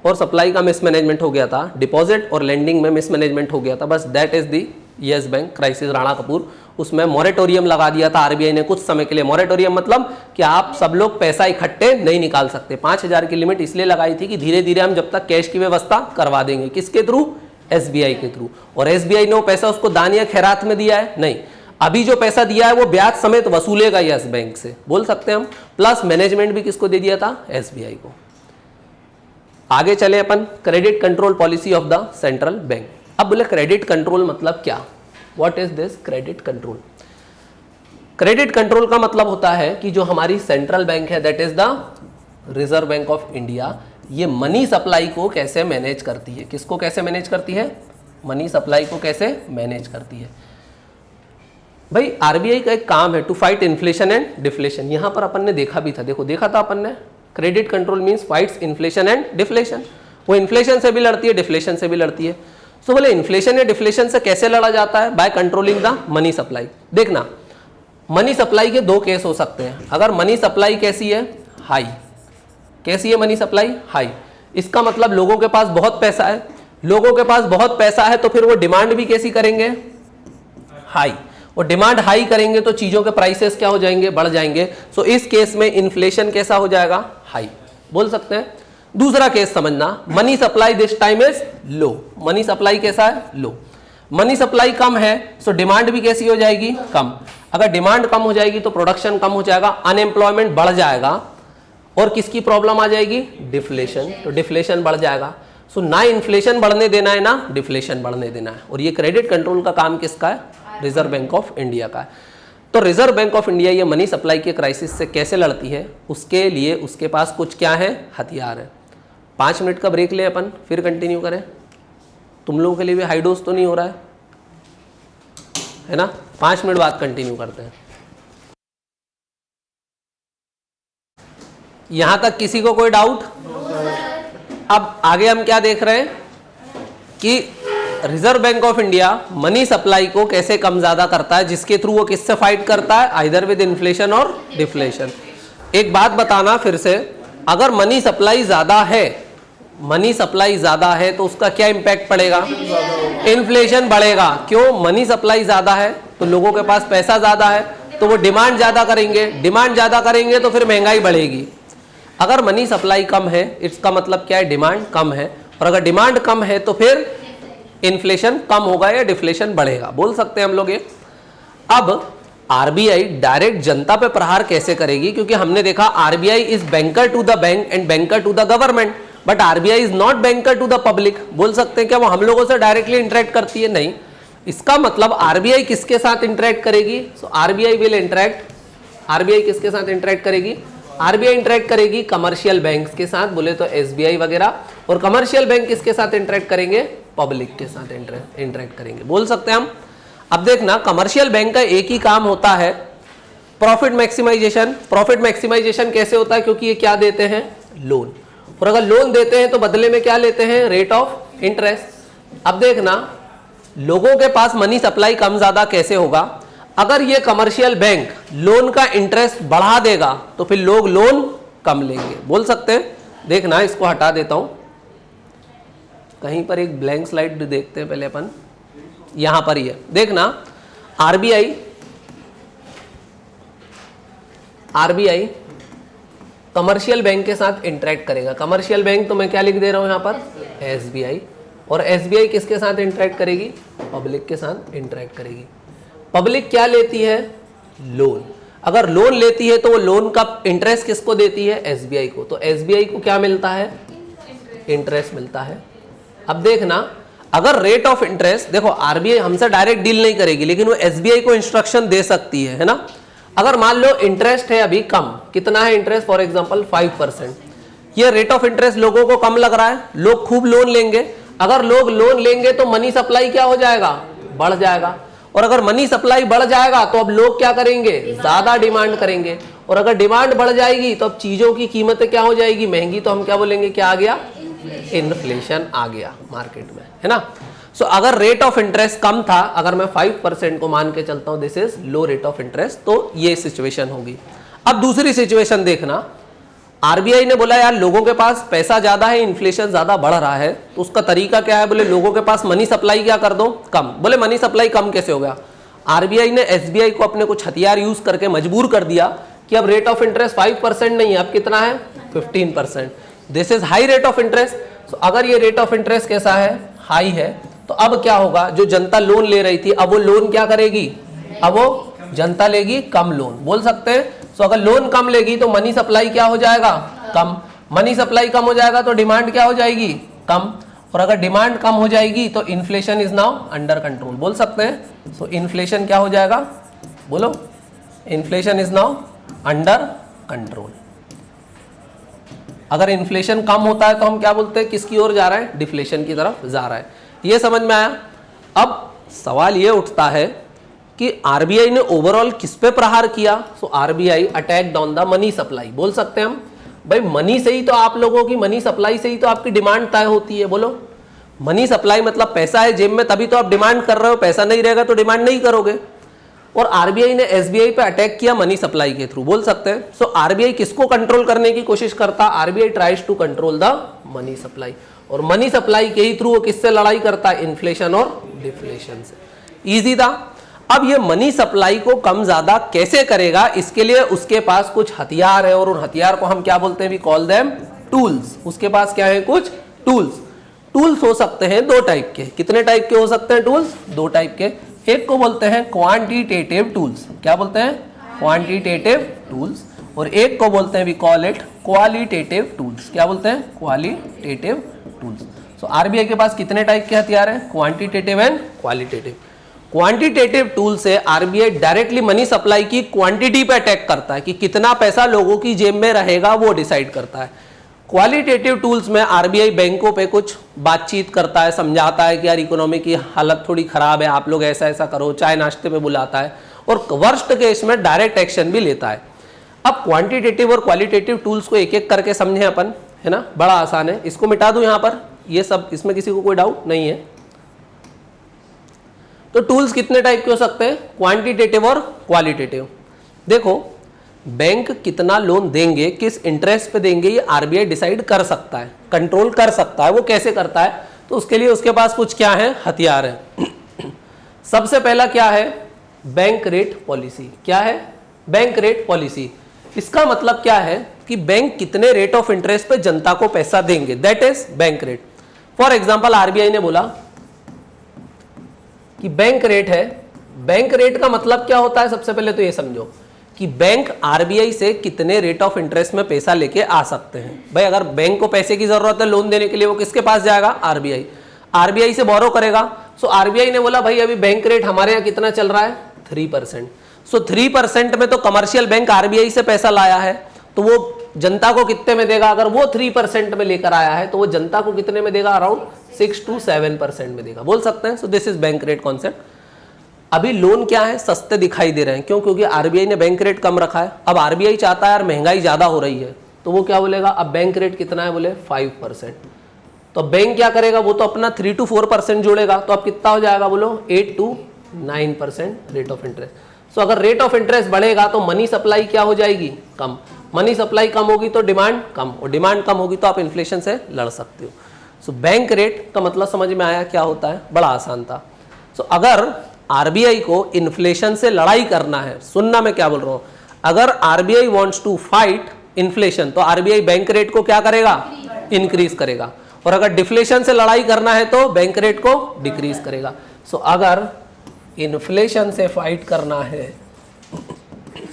S1: और सप्लाई का मिसमैनेजमेंट हो गया था, डिपॉजिट और लेंडिंग में मिसमैनेजमेंट हो गया था। बस that is the yes bank crisis. Rana Kapoor, उसमें मॉरेटोरियम लगा दिया था RBI ने कुछ समय के लिए। मॉरेटोरियम मतलब कि आप सब लोग पैसा इकट्ठे नहीं निकाल सकते। 5000 की लिमिट इसलिए लगाई थी कि धीरे धीरे हम जब तक कैश की व्यवस्था करवा देंगे। किसके थ्रू? SBI के थ्रू। और SBI ने वो पैसा उसको दान या खैरात में दिया है? नहीं। अभी जो पैसा दिया है वो ब्याज समेत वसूलेगा यस बैंक से। बोल सकते हैं हम। प्लस मैनेजमेंट भी किसको दे दिया था? SBI को। आगे चले अपन, credit control policy of the central bank. अब बोले क्रेडिट कंट्रोल मतलब क्या? What is this credit control? Credit control का मतलब होता है कि जो हमारी सेंट्रल बैंक है, that is the Reserve bank of India, ये मनी सप्लाई को कैसे मैनेज करती है। किसको कैसे मैनेज करती है? मनी सप्लाई को कैसे मैनेज करती है। भाई RBI का एक काम है to fight inflation and deflation. यहां पर अपन ने देखा भी था, देखा था अपन ने, credit control means fights inflation and deflation. वो इन्फ्लेशन से भी लड़ती है, डिफ्लेशन से भी लड़ती है। सो बोले इन्फ्लेशन या डिफ्लेशन से कैसे लड़ा जाता है? By controlling the money supply. देखना, मनी सप्लाई के 2 केस हो सकते हैं। अगर मनी सप्लाई कैसी है? हाई। कैसी है मनी सप्लाई? हाई। इसका मतलब लोगों के पास बहुत पैसा है। लोगों के पास बहुत पैसा है तो फिर वो डिमांड भी कैसी करेंगे? हाई। और डिमांड हाई करेंगे तो चीजों के प्राइसेस क्या हो जाएंगे? बढ़ जाएंगे। सो इस केस में इन्फ्लेशन कैसा हो जाएगा? हाई। बोल सकते हैं। दूसरा केस समझना, money supply this time is low. Money supply कैसा है? लो। मनी सप्लाई कम है सो डिमांड भी कैसी हो जाएगी? कम। अगर डिमांड कम हो जाएगी तो प्रोडक्शन कम हो जाएगा, अनएम्प्लॉयमेंट बढ़ जाएगा और किसकी प्रॉब्लम आ जाएगी? डिफ्लेशन। तो डिफ्लेशन बढ़ जाएगा। सो ना इन्फ्लेशन बढ़ने देना है ना डिफ्लेशन बढ़ने देना है। और ये क्रेडिट कंट्रोल का काम किसका है? रिजर्व बैंक ऑफ इंडिया का है। तो रिजर्व बैंक ऑफ इंडिया ये मनी सप्लाई के क्राइसिस से कैसे लड़ती है, उसके लिए उसके पास कुछ क्या है? हथियार है। 5 मिनट का ब्रेक ले अपन, फिर कंटिन्यू करें। तुम लोगों के लिए भी हाई डोज तो नहीं हो रहा है ना? 5 मिनट बाद कंटिन्यू करते हैं। यहां तक किसी को कोई डाउट? अब आगे हम क्या देख रहे हैं कि reserve bank of India money supply को कैसे कम ज्यादा करता है, जिसके थ्रू वो किससे फाइट करता है? आइदर विद इन्फ्लेशन और डिफ्लेशन। एक बात बताना फिर से, अगर मनी सप्लाई ज्यादा है, मनी सप्लाई ज्यादा है तो उसका क्या इंपैक्ट पड़ेगा? इन्फ्लेशन बढ़ेगा। क्यों? मनी सप्लाई ज्यादा है तो लोगों के पास पैसा ज्यादा है तो वो डिमांड ज्यादा करेंगे। डिमांड ज्यादा करेंगे तो फिर महंगाई बढ़ेगी। अगर मनी सप्लाई कम है इसका मतलब क्या है, डिमांड कम है, और अगर डिमांड कम है तो फिर इन्फ्लेशन कम होगा या डिफ्लेशन बढ़ेगा, बोल सकते हैं हम लोग ये। अब आरबीआई डायरेक्ट जनता पे प्रहार कैसे करेगी, क्योंकि हमने देखा RBI is banker to the bank and banker to the government, but RBI is not banker to the public. बोल सकते हैं क्या वो हम लोगों से डायरेक्टली इंटरेक्ट करती है, नहीं। इसका मतलब आरबीआई किसके साथ इंटरेक्ट करेगी, so RBI will interact, RBI किसके साथ इंटरेक्ट करेगी, आरबीआई इंटरेक्ट करेगी कमर्शियल बैंक्स के साथ, बोले तो एसबीआई वगैरह, और कमर्शियल बैंक किसके साथ इंटरेक्ट करेंगे, पब्लिक के साथ इंटरेक्ट करेंगे, बोल सकते हैं हम। अब देखना कमर्शियल बैंक का एक ही काम होता है प्रॉफिट मैक्सिमाइजेशन। प्रॉफिट मैक्सिमाइजेशन कैसे होता है, क्योंकि ये क्या देते हैं, लोन, और अगर लोन देते हैं तो बदले में क्या लेते हैं, रेट ऑफ इंटरेस्ट। अब देखना लोगों के पास मनी सप्लाई कम ज्यादा कैसे होगा, अगर ये कमर्शियल बैंक लोन का इंटरेस्ट बढ़ा देगा तो फिर लोग लोन कम लेंगे, बोल सकते हैं। देखना इसको हटा देता हूं, कहीं पर एक ब्लैंक स्लाइड देखते हैं पहले अपन, यहां पर ही है। देखना आरबीआई कमर्शियल बैंक के साथ इंटरेक्ट करेगा। कमर्शियल बैंक तो मैं क्या लिख दे रहा हूं यहां पर, एसबीआई, और एसबीआई किसके साथ इंटरेक्ट करेगी, पब्लिक के साथ इंटरेक्ट करेगी। पब्लिक क्या लेती है, लोन। अगर लोन लेती है तो वो लोन का इंटरेस्ट किसको देती है, एसबीआई को, तो एसबीआई को क्या मिलता है, इंटरेस्ट मिलता है। अब देखना अगर रेट ऑफ इंटरेस्ट, देखो आरबीआई हमसे डायरेक्ट डील नहीं करेगी लेकिन वो एसबीआई को इंस्ट्रक्शन दे सकती है ना। अगर मान लो इंटरेस्ट है अभी कम, कितना है इंटरेस्ट, फॉर एग्जांपल 5%, ये रेट ऑफ इंटरेस्ट लोगों को कम लग रहा है, लोग खूब लोन लेंगे। अगर लोग लोन लेंगे तो मनी सप्लाई क्या हो जाएगा, बढ़ जाएगा, और अगर मनी सप्लाई बढ़ जाएगा तो अब लोग क्या करेंगे, ज्यादा डिमांड करेंगे, और अगर डिमांड बढ़ जाएगी तो अब चीजों की कीमतें क्या हो जाएगी, महंगी, तो हम क्या बोलेंगे, क्या आ गया, इन्फ्लेशन आ गया मार्केट में, है ना। सो अगर रेट ऑफ इंटरेस्ट कम था, अगर मैं 5% को मान के चलता हूं this is low rate of interest, तो ये सिचुएशन होगी। अब दूसरी सिचुएशन देखना, आरबीआई ने बोला यार लोगों के पास पैसा ज्यादा है, इन्फ्लेशन ज्यादा बढ़ रहा है, तो उसका तरीका क्या है, बोले लोगों के पास मनी सप्लाई क्या कर दो, कम। बोले मनी सप्लाई कम कैसे हो गया, आरबीआई ने एसबीआई को अपने कुछ हथियार यूज करके मजबूर कर दिया कि अब रेट ऑफ इंटरेस्ट 5% नहीं है, अब कितना है, 15%। This is high rate of interest. तो अगर ये रेट ऑफ इंटरेस्ट कैसा है, हाई है, तो अब क्या होगा, जो जनता लोन ले रही थी अब वो लोन क्या करेगी, अब वो जनता लेगी कम लोन, बोल सकते हैं। तो अगर लोन कम लेगी तो मनी सप्लाई क्या हो जाएगा, कम। मनी सप्लाई कम हो जाएगा तो डिमांड क्या हो जाएगी, कम, और अगर डिमांड कम हो जाएगी तो inflation is now under control, बोल सकते हैं। सो इन्फ्लेशन क्या हो जाएगा, बोलो, inflation is now under control. अगर इन्फ्लेशन कम होता है तो हम क्या बोलते हैं, किसकी ओर जा रहा है, डिफ्लेशन की तरफ जा रहा है। ये समझ में आया। अब सवाल ये उठता है कि आरबीआई ने ओवरऑल किस पे प्रहार किया, so RBI attacked on the money supply, बोल सकते हैं हम। भाई मनी से ही तो आप लोगों की, मनी सप्लाई से ही तो आपकी डिमांड तय होती है, बोलो। मनी सप्लाई मतलब पैसा है जेब में तभी तो आप डिमांड कर रहे हो, पैसा नहीं रहेगा तो डिमांड नहीं करोगे। और आरबीआई ने एसबीआई पे अटैक किया मनी सप्लाई के थ्रू, बोल सकते हैं। सो आरबीआई किसको कंट्रोल करने की कोशिश करता, RBI tries to control the money supply, और मनी सप्लाई के ही थ्रू वो किससे लड़ाई करता है, इन्फ्लेशन और डिफ्लेशन से। इजी था। अब ये मनी सप्लाई को कम ज्यादा कैसे करेगा, इसके लिए उसके पास कुछ हथियार है, और उन हथियार को हम क्या बोलते हैं, वी कॉल देम टूल्स। उसके पास क्या है, कुछ टूल्स। टूल्स हो सकते हैं दो टाइप के, कितने टाइप के हो सकते हैं टूल्स, दो टाइप के। एक को बोलते हैं क्वांटिटेटिव टूल्स, क्या बोलते हैं, क्वांटिटेटिव टूल्स, और एक को बोलते हैं we call it qualitative tools, क्या बोलते हैं, क्वालिटेटिव टूल्स। सो आरबीआई के पास कितने टाइप के हथियार हैं, quantitative and qualitative. Quantitative tool से आरबीआई डायरेक्टली मनी सप्लाई की क्वांटिटी पे अटैक करता है कि कितना पैसा लोगों की जेब में रहेगा, वो डिसाइड करता है। क्वालिटेटिव टूल्स में आरबीआई बैंकों पे कुछ बातचीत करता है, समझाता है कि यार इकोनॉमी की हालत थोड़ी खराब है, आप लोग ऐसा ऐसा करो, चाय नाश्ते पे बुलाता है, और वर्स्ट केस में डायरेक्ट एक्शन भी लेता है। अब क्वांटिटेटिव और क्वालिटेटिव टूल्स को एक एक करके समझे अपन, है ना, बड़ा आसान है। इसको मिटा दूं यहां पर, ये सब, इसमें किसी को कोई डाउट नहीं है। तो टूल्स कितने टाइप के हो सकते हैं, क्वांटिटेटिव और क्वालिटेटिव। देखो बैंक कितना लोन देंगे, किस इंटरेस्ट पे देंगे, ये आरबीआई डिसाइड कर सकता है, कंट्रोल कर सकता है। वो कैसे करता है, तो उसके लिए उसके पास कुछ क्या है, हथियार है। सबसे पहला क्या है, बैंक रेट पॉलिसी। क्या है, बैंक रेट पॉलिसी। इसका मतलब क्या है कि बैंक कितने रेट ऑफ इंटरेस्ट पे जनता को पैसा देंगे, that is bank rate. For example RBI ने बोला कि बैंक रेट है। बैंक रेट का मतलब क्या होता है, सबसे पहले तो ये समझो कि बैंक आरबीआई से कितने रेट ऑफ इंटरेस्ट में पैसा लेके आ सकते हैं। भाई अगर बैंक को पैसे की जरूरत है लोन देने के लिए, वो किसके पास जाएगा, आरबीआई। आरबीआई से बोरो करेगा। सो आरबीआई ने बोला भाई अभी बैंक रेट हमारे यहाँ कितना चल रहा है, 3%। सो 3% में तो कमर्शियल बैंक आरबीआई से पैसा लाया है, तो वो जनता को कितने में देगा, अगर वो 3% में लेकर आया है तो वो जनता को कितने में देगा, अराउंड 6 to 7% में देगा, बोल सकते हैं। So this is bank rate concept. अभी लोन क्या है, सस्ते दिखाई दे रहे हैं, क्यों, क्योंकि आरबीआई ने बैंक रेट कम रखा है। अब आरबीआई चाहता है यार महंगाई ज्यादा हो रही है, तो वो क्या बोलेगा, अब बैंक रेट कितना है, बोले 5%। तो बैंक क्या करेगा, वो तो अपना 3 to 4% जोड़ेगा, तो अब कितना हो जाएगा, बोलो 8 to 9% रेट ऑफ इंटरेस्ट। सो अगर रेट ऑफ इंटरेस्ट बढ़ेगा तो मनी सप्लाई क्या हो जाएगी, कम। मनी सप्लाई कम होगी तो डिमांड कम, और डिमांड कम होगी तो आप इन्फ्लेशन से लड़ सकते हो। सो बैंक रेट का मतलब समझ में आया क्या होता है, बड़ा आसान था। सो अगर आरबीआई को इन्फ्लेशन से लड़ाई करना है, सुनना मैं क्या बोल रहा हूं, अगर RBI wants to fight inflation तो आरबीआई बैंक रेट को क्या करेगा, इंक्रीज करेगा। और अगर डिफ्लेशन से लड़ाई करना है तो बैंक रेट को डिक्रीज करेगा। सो अगर इन्फ्लेशन से फाइट करना है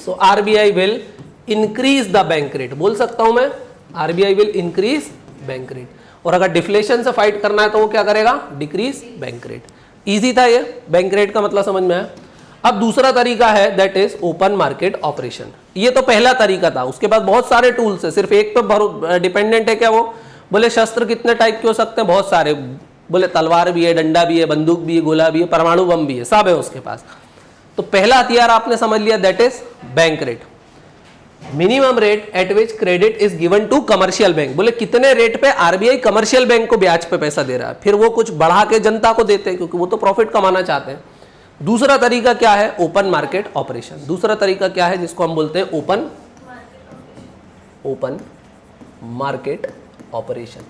S1: so RBI will increase the bank rate, बोल सकता हूं मैं, RBI will increase bank rate. और अगर डिफ्लेशन से फाइट करना है तो वो क्या करेगा, डिक्रीज बैंक रेट। इजी था ये, बैंक रेट का मतलब समझ में आया। अब दूसरा तरीका है that is open market operation. ये तो पहला तरीका था, उसके बाद बहुत सारे टूल्स है, सिर्फ एक पे डिपेंडेंट है क्या, वो बोले शस्त्र कितने टाइप के हो सकते हैं, बहुत सारे, बोले तलवार भी है, डंडा भी है, बंदूक भी है, गोला भी है, परमाणु बम भी है, सब है उसके पास। तो पहला हथियार आपने समझ लिया that is bank rate. Minimum rate at which credit is given to commercial bank, बोले कितने रेट पे आरबीआई कमर्शियल बैंक को ब्याज पे पैसा दे रहा है, फिर वो कुछ बढ़ा के जनता को देते हैं क्योंकि वो तो प्रॉफिट कमाना चाहते हैं। दूसरा तरीका क्या है, ओपन मार्केट ऑपरेशन। दूसरा तरीका क्या है, जिसको हम बोलते हैं ओपन मार्केट ऑपरेशन।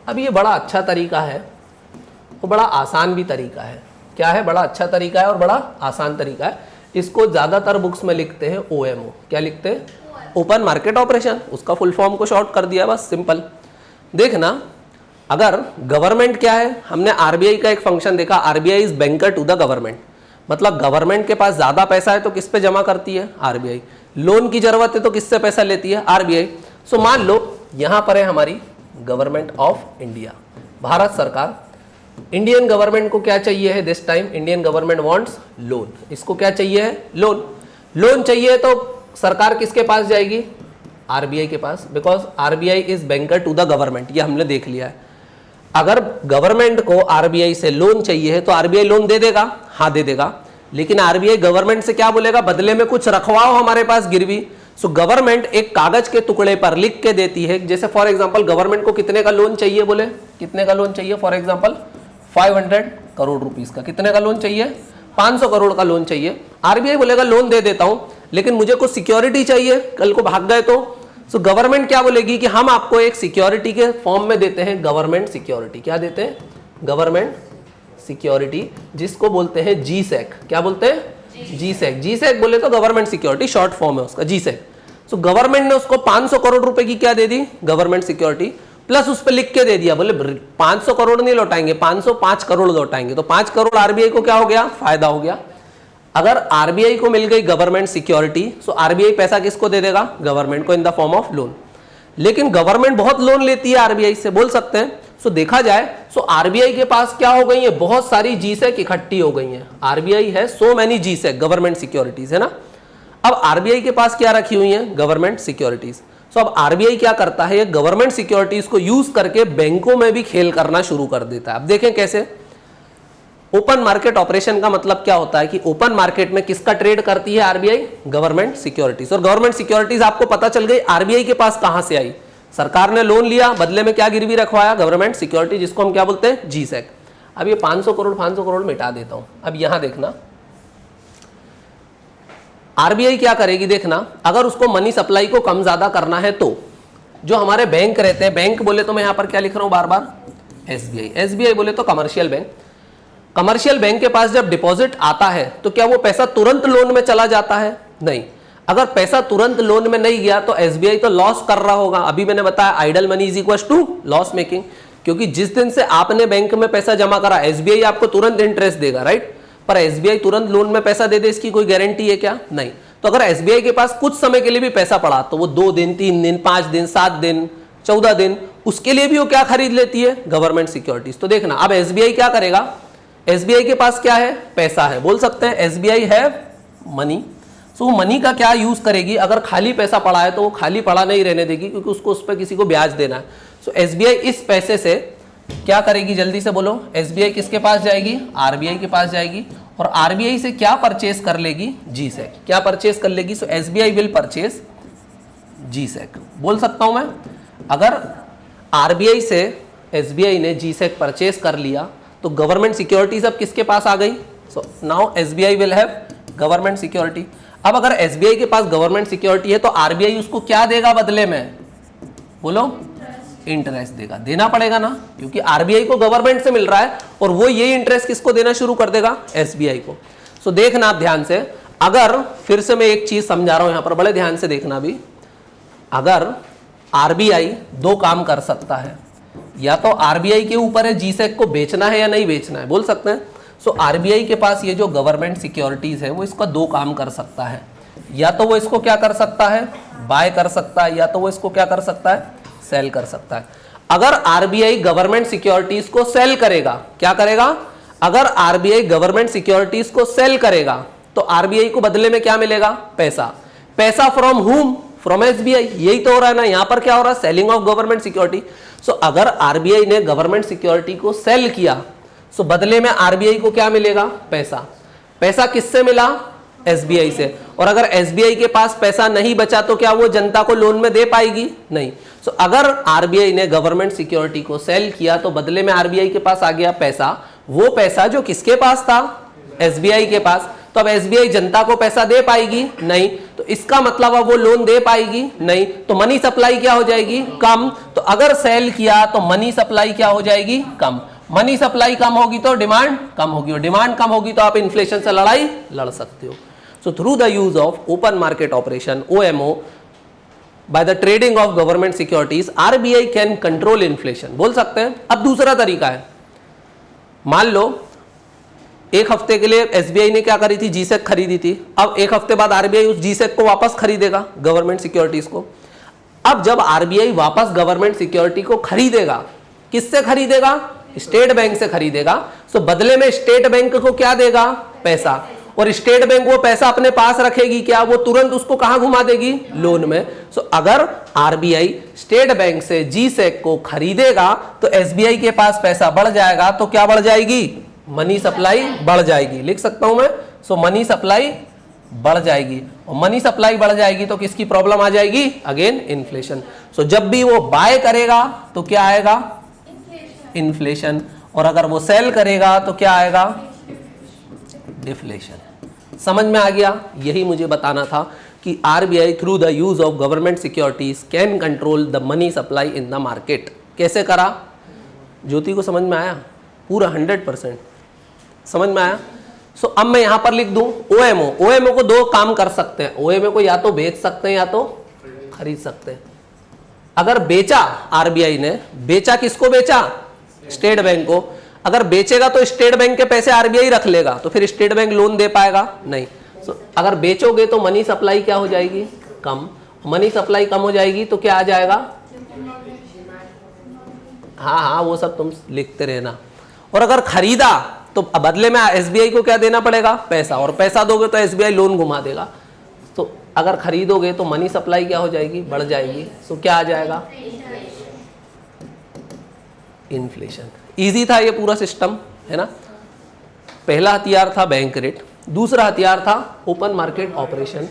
S1: अब ये बड़ा अच्छा तरीका है और बड़ा आसान भी तरीका है। क्या है, बड़ा अच्छा तरीका है और बड़ा आसान तरीका है। इसको ज्यादातर बुक्स में लिखते हैं ओएमओ, क्या लिखते हैं, ओपन मार्केट ऑपरेशन। उसका फुल फॉर्म को शॉर्ट कर दिया, बस सिंपल। देखना, अगर गवर्नमेंट क्या है, हमने आरबीआई का एक फंक्शन देखा, RBI is banker to the government, मतलब गवर्नमेंट के पास ज्यादा पैसा है तो किस पे जमा करती है, आरबीआई। लोन की जरूरत है तो किससे पैसा लेती है, आरबीआई। सो मान लो यहां पर है हमारी गवर्नमेंट ऑफ इंडिया, भारत सरकार। इंडियन गवर्नमेंट को क्या चाहिए है this time, Indian government wants loan. इसको क्या चाहिए है, लोन। लोन चाहिए तो सरकार किसके पास जाएगी, आरबीआई के पास, because RBI is banker to the government, ये हमने देख लिया है। अगर गवर्नमेंट को आरबीआई से लोन चाहिए है तो आरबीआई लोन दे देगा, हाँ दे देगा, लेकिन आरबीआई गवर्नमेंट से क्या बोलेगा, बदले में कुछ रखवाओ हमारे पास गिरवी। सो गवर्नमेंट एक कागज के टुकड़े पर लिख के देती है, जैसे फॉर एग्जांपल गवर्नमेंट को कितने का लोन चाहिए, बोले कितने का लोन चाहिए, फॉर एग्जांपल 500 करोड़ रुपीस का, कितने का लोन चाहिए, 500 करोड़ का लोन चाहिए। आरबीआई बोलेगा लोन दे देता हूं, लेकिन मुझे कुछ सिक्योरिटी चाहिए, कल को भाग गए तो। सो गवर्नमेंट क्या बोलेगी कि हम आपको एक सिक्योरिटी के फॉर्म में देते हैं, गवर्नमेंट सिक्योरिटी। क्या देते हैं, गवर्नमेंट सिक्योरिटी, जिसको बोलते हैं जीसैक। क्या बोलते हैं, जीसैक। जीसैक बोले तो गवर्नमेंट सिक्योरिटी, शॉर्ट फॉर्म है उसका, जीसैक। सो गवर्नमेंट ने उसको 500 करोड़ रुपए की क्या दे दी, गवर्नमेंट सिक्योरिटी, प्लस उस पर लिख के दे दिया, बोले 500 करोड़ नहीं लौटाएंगे, 505 करोड़ लौटाएंगे। तो 5 करोड़ आरबीआई को क्या हो गया, फायदा हो गया। अगर आरबीआई को मिल गई गवर्नमेंट सिक्योरिटी, सो आरबीआई पैसा किसको दे देगा, गवर्नमेंट को, in the form of loan. लेकिन गवर्नमेंट बहुत लोन लेती है आरबीआई से, बोल सकते हैं। सो देखा जाए सो आरबीआई के पास क्या हो गई है, बहुत सारी जीसैक इकट्ठी हो गई हैं। आरबीआई है सो मैनी जीसैक, गवर्नमेंट सिक्योरिटीज, है ना। अब आरबीआई के पास क्या रखी हुई है, गवर्नमेंट सिक्योरिटीज। सो अब आरबीआई क्या करता है, ये गवर्नमेंट सिक्योरिटीज को यूज करके बैंकों में भी खेल करना शुरू कर देता है। अब देखें कैसे। ओपन मार्केट ऑपरेशन का मतलब क्या होता है कि ओपन मार्केट में किसका ट्रेड करती है आरबीआई, गवर्नमेंट सिक्योरिटीज। और गवर्नमेंट सिक्योरिटीज आपको पता चल गई आरबीआई के पास कहां से आई, सरकार ने लोन लिया, बदले में क्या गिरवी रखवाया, गवर्नमेंट सिक्योरिटी, जिसको हम क्या बोलते हैं, जीसैक। अब ये 500 करोड़ मिटा देता हूं। अब यहां देखना आरबीआई क्या करेगी, देखना, अगर उसको मनी सप्लाई को कम ज्यादा करना है तो जो हमारे बैंक रहते हैं, बैंक बोले तो मैं यहां पर क्या लिख रहा हूं बार बार, एसबीआई। एसबीआई बोले तो कमर्शियल बैंक। कमर्शियल बैंक के पास जब डिपॉजिट आता है तो क्या वो पैसा तुरंत लोन में चला जाता है, नहीं। अगर पैसा तुरंत लोन में नहीं गया तो एसबीआई तो लॉस कर रहा होगा। अभी मैंने बताया idle money is equal to loss making, क्योंकि जिस दिन से आपने बैंक में पैसा जमा करा एसबीआई आपको तुरंत इंटरेस्ट देगा, राइट। पर एसबीआई तुरंत लोन में पैसा दे दे इसकी कोई गारंटी है क्या? नहीं। तो अगर एसबीआई के पास कुछ समय के लिए भी पैसा पड़ा तो वो 2 दिन, 3 दिन, 5 दिन, 7 दिन, 14 दिन, उसके लिए भी वो क्या खरीद लेती है? Government securities. तो देखना अब एसबीआई क्या करेगा, एसबीआई के पास क्या है? पैसा है। बोल सकते हैं एसबीआई है मनी। सो मनी का क्या यूज करेगी? अगर खाली पैसा पड़ा है तो वो खाली पड़ा नहीं रहने देगी, क्योंकि उसको उस पर किसी को ब्याज देना है। सो एसबीआई इस पैसे से क्या करेगी? जल्दी से बोलो। एसबीआई किसके पास जाएगी? आरबीआई के पास जाएगी। और आरबीआई से क्या परचेस कर लेगी? जीसैक। क्या परचेस कर लेगी? सो एसबीआई विल परचेस जीसैक। बोल सकता हूं मैं, अगर आरबीआई से एसबीआई ने जीसैक परचेस कर लिया तो गवर्नमेंट सिक्योरिटीज अब किसके पास आ गई? So now SBI will have government security. अब अगर एसबीआई के पास गवर्नमेंट सिक्योरिटी है तो आरबीआई उसको क्या देगा बदले में? बोलो। इंटरेस्ट देगा। देना पड़ेगा ना, क्योंकि आरबीआई को गवर्नमेंट से मिल रहा है और वो ये इंटरेस्ट किसको देना शुरू कर देगा? एसबीआई को। सो देखना आप ध्यान से, अगर फिर से मैं एक चीज समझा रहा हूं यहां पर, बड़े ध्यान से देखना भी। अगर आरबीआई 2 काम कर सकता है, या तो आरबीआई के ऊपर है जीसैक को बेचना है या नहीं बेचना है, बोल सकते हैं। सो आरबीआई के पास ये जो गवर्नमेंट सिक्योरिटीज है वो इसका 2 काम कर सकता है, या तो वो इसको क्या कर सकता है? बाय कर सकता है, या तो वो इसको क्या कर सकता है? सेल कर सकता है। अगर आरबीआई गवर्नमेंट सिक्योरिटीज को सेल करेगा, क्या करेगा? अगर आरबीआई गवर्नमेंट सिक्योरिटीज को सेल करेगा तो आरबीआई को बदले में क्या मिलेगा? पैसा। पैसा फ्रॉम हुम? From SBI. यही तो हो रहा है ना, यहां पर क्या हो रहा है? Selling of government security. So अगर आरबीआई ने गवर्नमेंट सिक्योरिटी को सेल किया सो बदले में आरबीआई को क्या मिलेगा? पैसा। पैसा किससे मिला? एसबीआई से। और अगर एसबीआई के पास पैसा नहीं बचा तो क्या वो जनता को लोन में दे पाएगी? नहीं। सो अगर आरबीआई ने गवर्नमेंट सिक्योरिटी को सेल किया तो बदले में आरबीआई के पास आ गया पैसा। वो पैसा जो किसके पास था? एसबीआई के पास। तो अब एसबीआई जनता को पैसा दे पाएगी? नहीं। तो इसका मतलब अब वो लोन दे पाएगी? नहीं। तो मनी सप्लाई क्या हो जाएगी? कम। तो अगर सेल किया तो मनी सप्लाई क्या हो जाएगी? कम। मनी सप्लाई कम होगी तो डिमांड कम होगी, और डिमांड कम होगी तो आप इन्फ्लेशन से लड़ाई लड़ सकते हो। So through the use of open market operation OMO by the trading of government securities RBI can control inflation. बोल सकते हैं। अब दूसरा तरीका है, मान लो 1 हफ्ते के लिए एसबीआई ने क्या करी थी? जीसैक खरीदी थी। अब 1 हफ्ते बाद आरबीआई उस जीसैक को वापस खरीदेगा, गवर्नमेंट सिक्योरिटीज को। अब जब आरबीआई वापस गवर्नमेंट सिक्योरिटी को खरीदेगा, किससे खरीदेगा? स्टेट बैंक से खरीदेगा। सो बदले में स्टेट बैंक को क्या देगा? पैसा। और स्टेट बैंक वो पैसा अपने पास रखेगी क्या? वो तुरंत उसको कहां घुमा देगी? लोन में। सो अगर आरबीआई स्टेट बैंक से जीसैक को खरीदेगा तो एसबीआई के पास पैसा बढ़ जाएगा। तो क्या बढ़ जाएगी? मनी सप्लाई बढ़ जाएगी। लिख सकता हूं मैं। सो मनी सप्लाई बढ़ जाएगी, और मनी सप्लाई बढ़ जाएगी तो किसकी प्रॉब्लम आ जाएगी? Again inflation. सो जब भी वो बाय करेगा तो क्या आएगा? इन्फ्लेशन। और अगर वो सेल करेगा तो क्या आएगा? डिफ्लेशन। समझ में आ गया? यही मुझे बताना था कि RBI through the use of government securities can control the money supply in the market. कैसे करा? ज्योति को समझ में आया? पूरा 100% समझ में आया? सो अब मैं यहां पर लिख दूं OMO। OMO को 2 काम कर सकते हैं। OMO को या तो बेच सकते हैं या तो खरीद सकते हैं। अगर बेचा आरबीआई ने, बेचा किसको बेचा? स्टेट बैंक को। अगर बेचेगा तो स्टेट बैंक के पैसे आरबीआई रख लेगा, तो फिर स्टेट बैंक लोन दे पाएगा? नहीं। सो अगर बेचोगे तो मनी सप्लाई क्या हो जाएगी? कम। मनी सप्लाई कम हो जाएगी तो क्या आ जाएगा? हाँ, वो सब तुम लिखते रहना। और अगर खरीदा तो बदले में एसबीआई को क्या देना पड़ेगा? पैसा। और पैसा दोगे तो एसबीआई लोन घुमा देगा। तो अगर खरीदोगे तो मनी सप्लाई क्या हो जाएगी? बढ़ जाएगी। सो क्या आ जाएगा? इन्फ्लेशन। इजी था ये पूरा सिस्टम, है ना। पहला हथियार था बैंक रेट, दूसरा हथियार था ओपन मार्केट ऑपरेशन।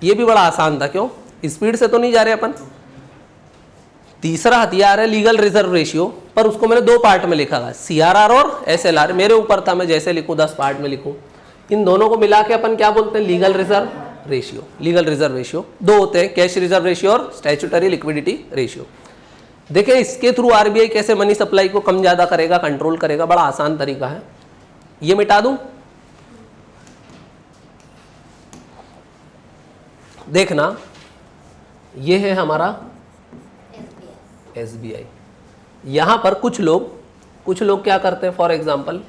S1: ये भी बड़ा आसान था, क्यों? स्पीड से तो नहीं जा रहे अपन। तीसरा हथियार है लीगल रिजर्व रेशियो, पर उसको मैंने 2 पार्ट में लिखा था, CRR और SLR। मेरे ऊपर था मैं जैसे लिखूं 10 पार्ट में लिखूं। इन दोनों को मिला के अपन क्या बोलते हैं? Legal reserve ratio. Legal reserve ratio 2 होते हैं, कैश रिजर्व रेशियो और स्टैट्यूटरी लिक्विडिटी रेशियो। देखिए इसके थ्रू आरबीआई कैसे मनी सप्लाई को कम ज्यादा करेगा, कंट्रोल करेगा। बड़ा आसान तरीका है। ये मिटा दूं? देखना ये है हमारा SBI। यहां पर कुछ लोग क्या करते हैं, फॉर एग्जाम्पल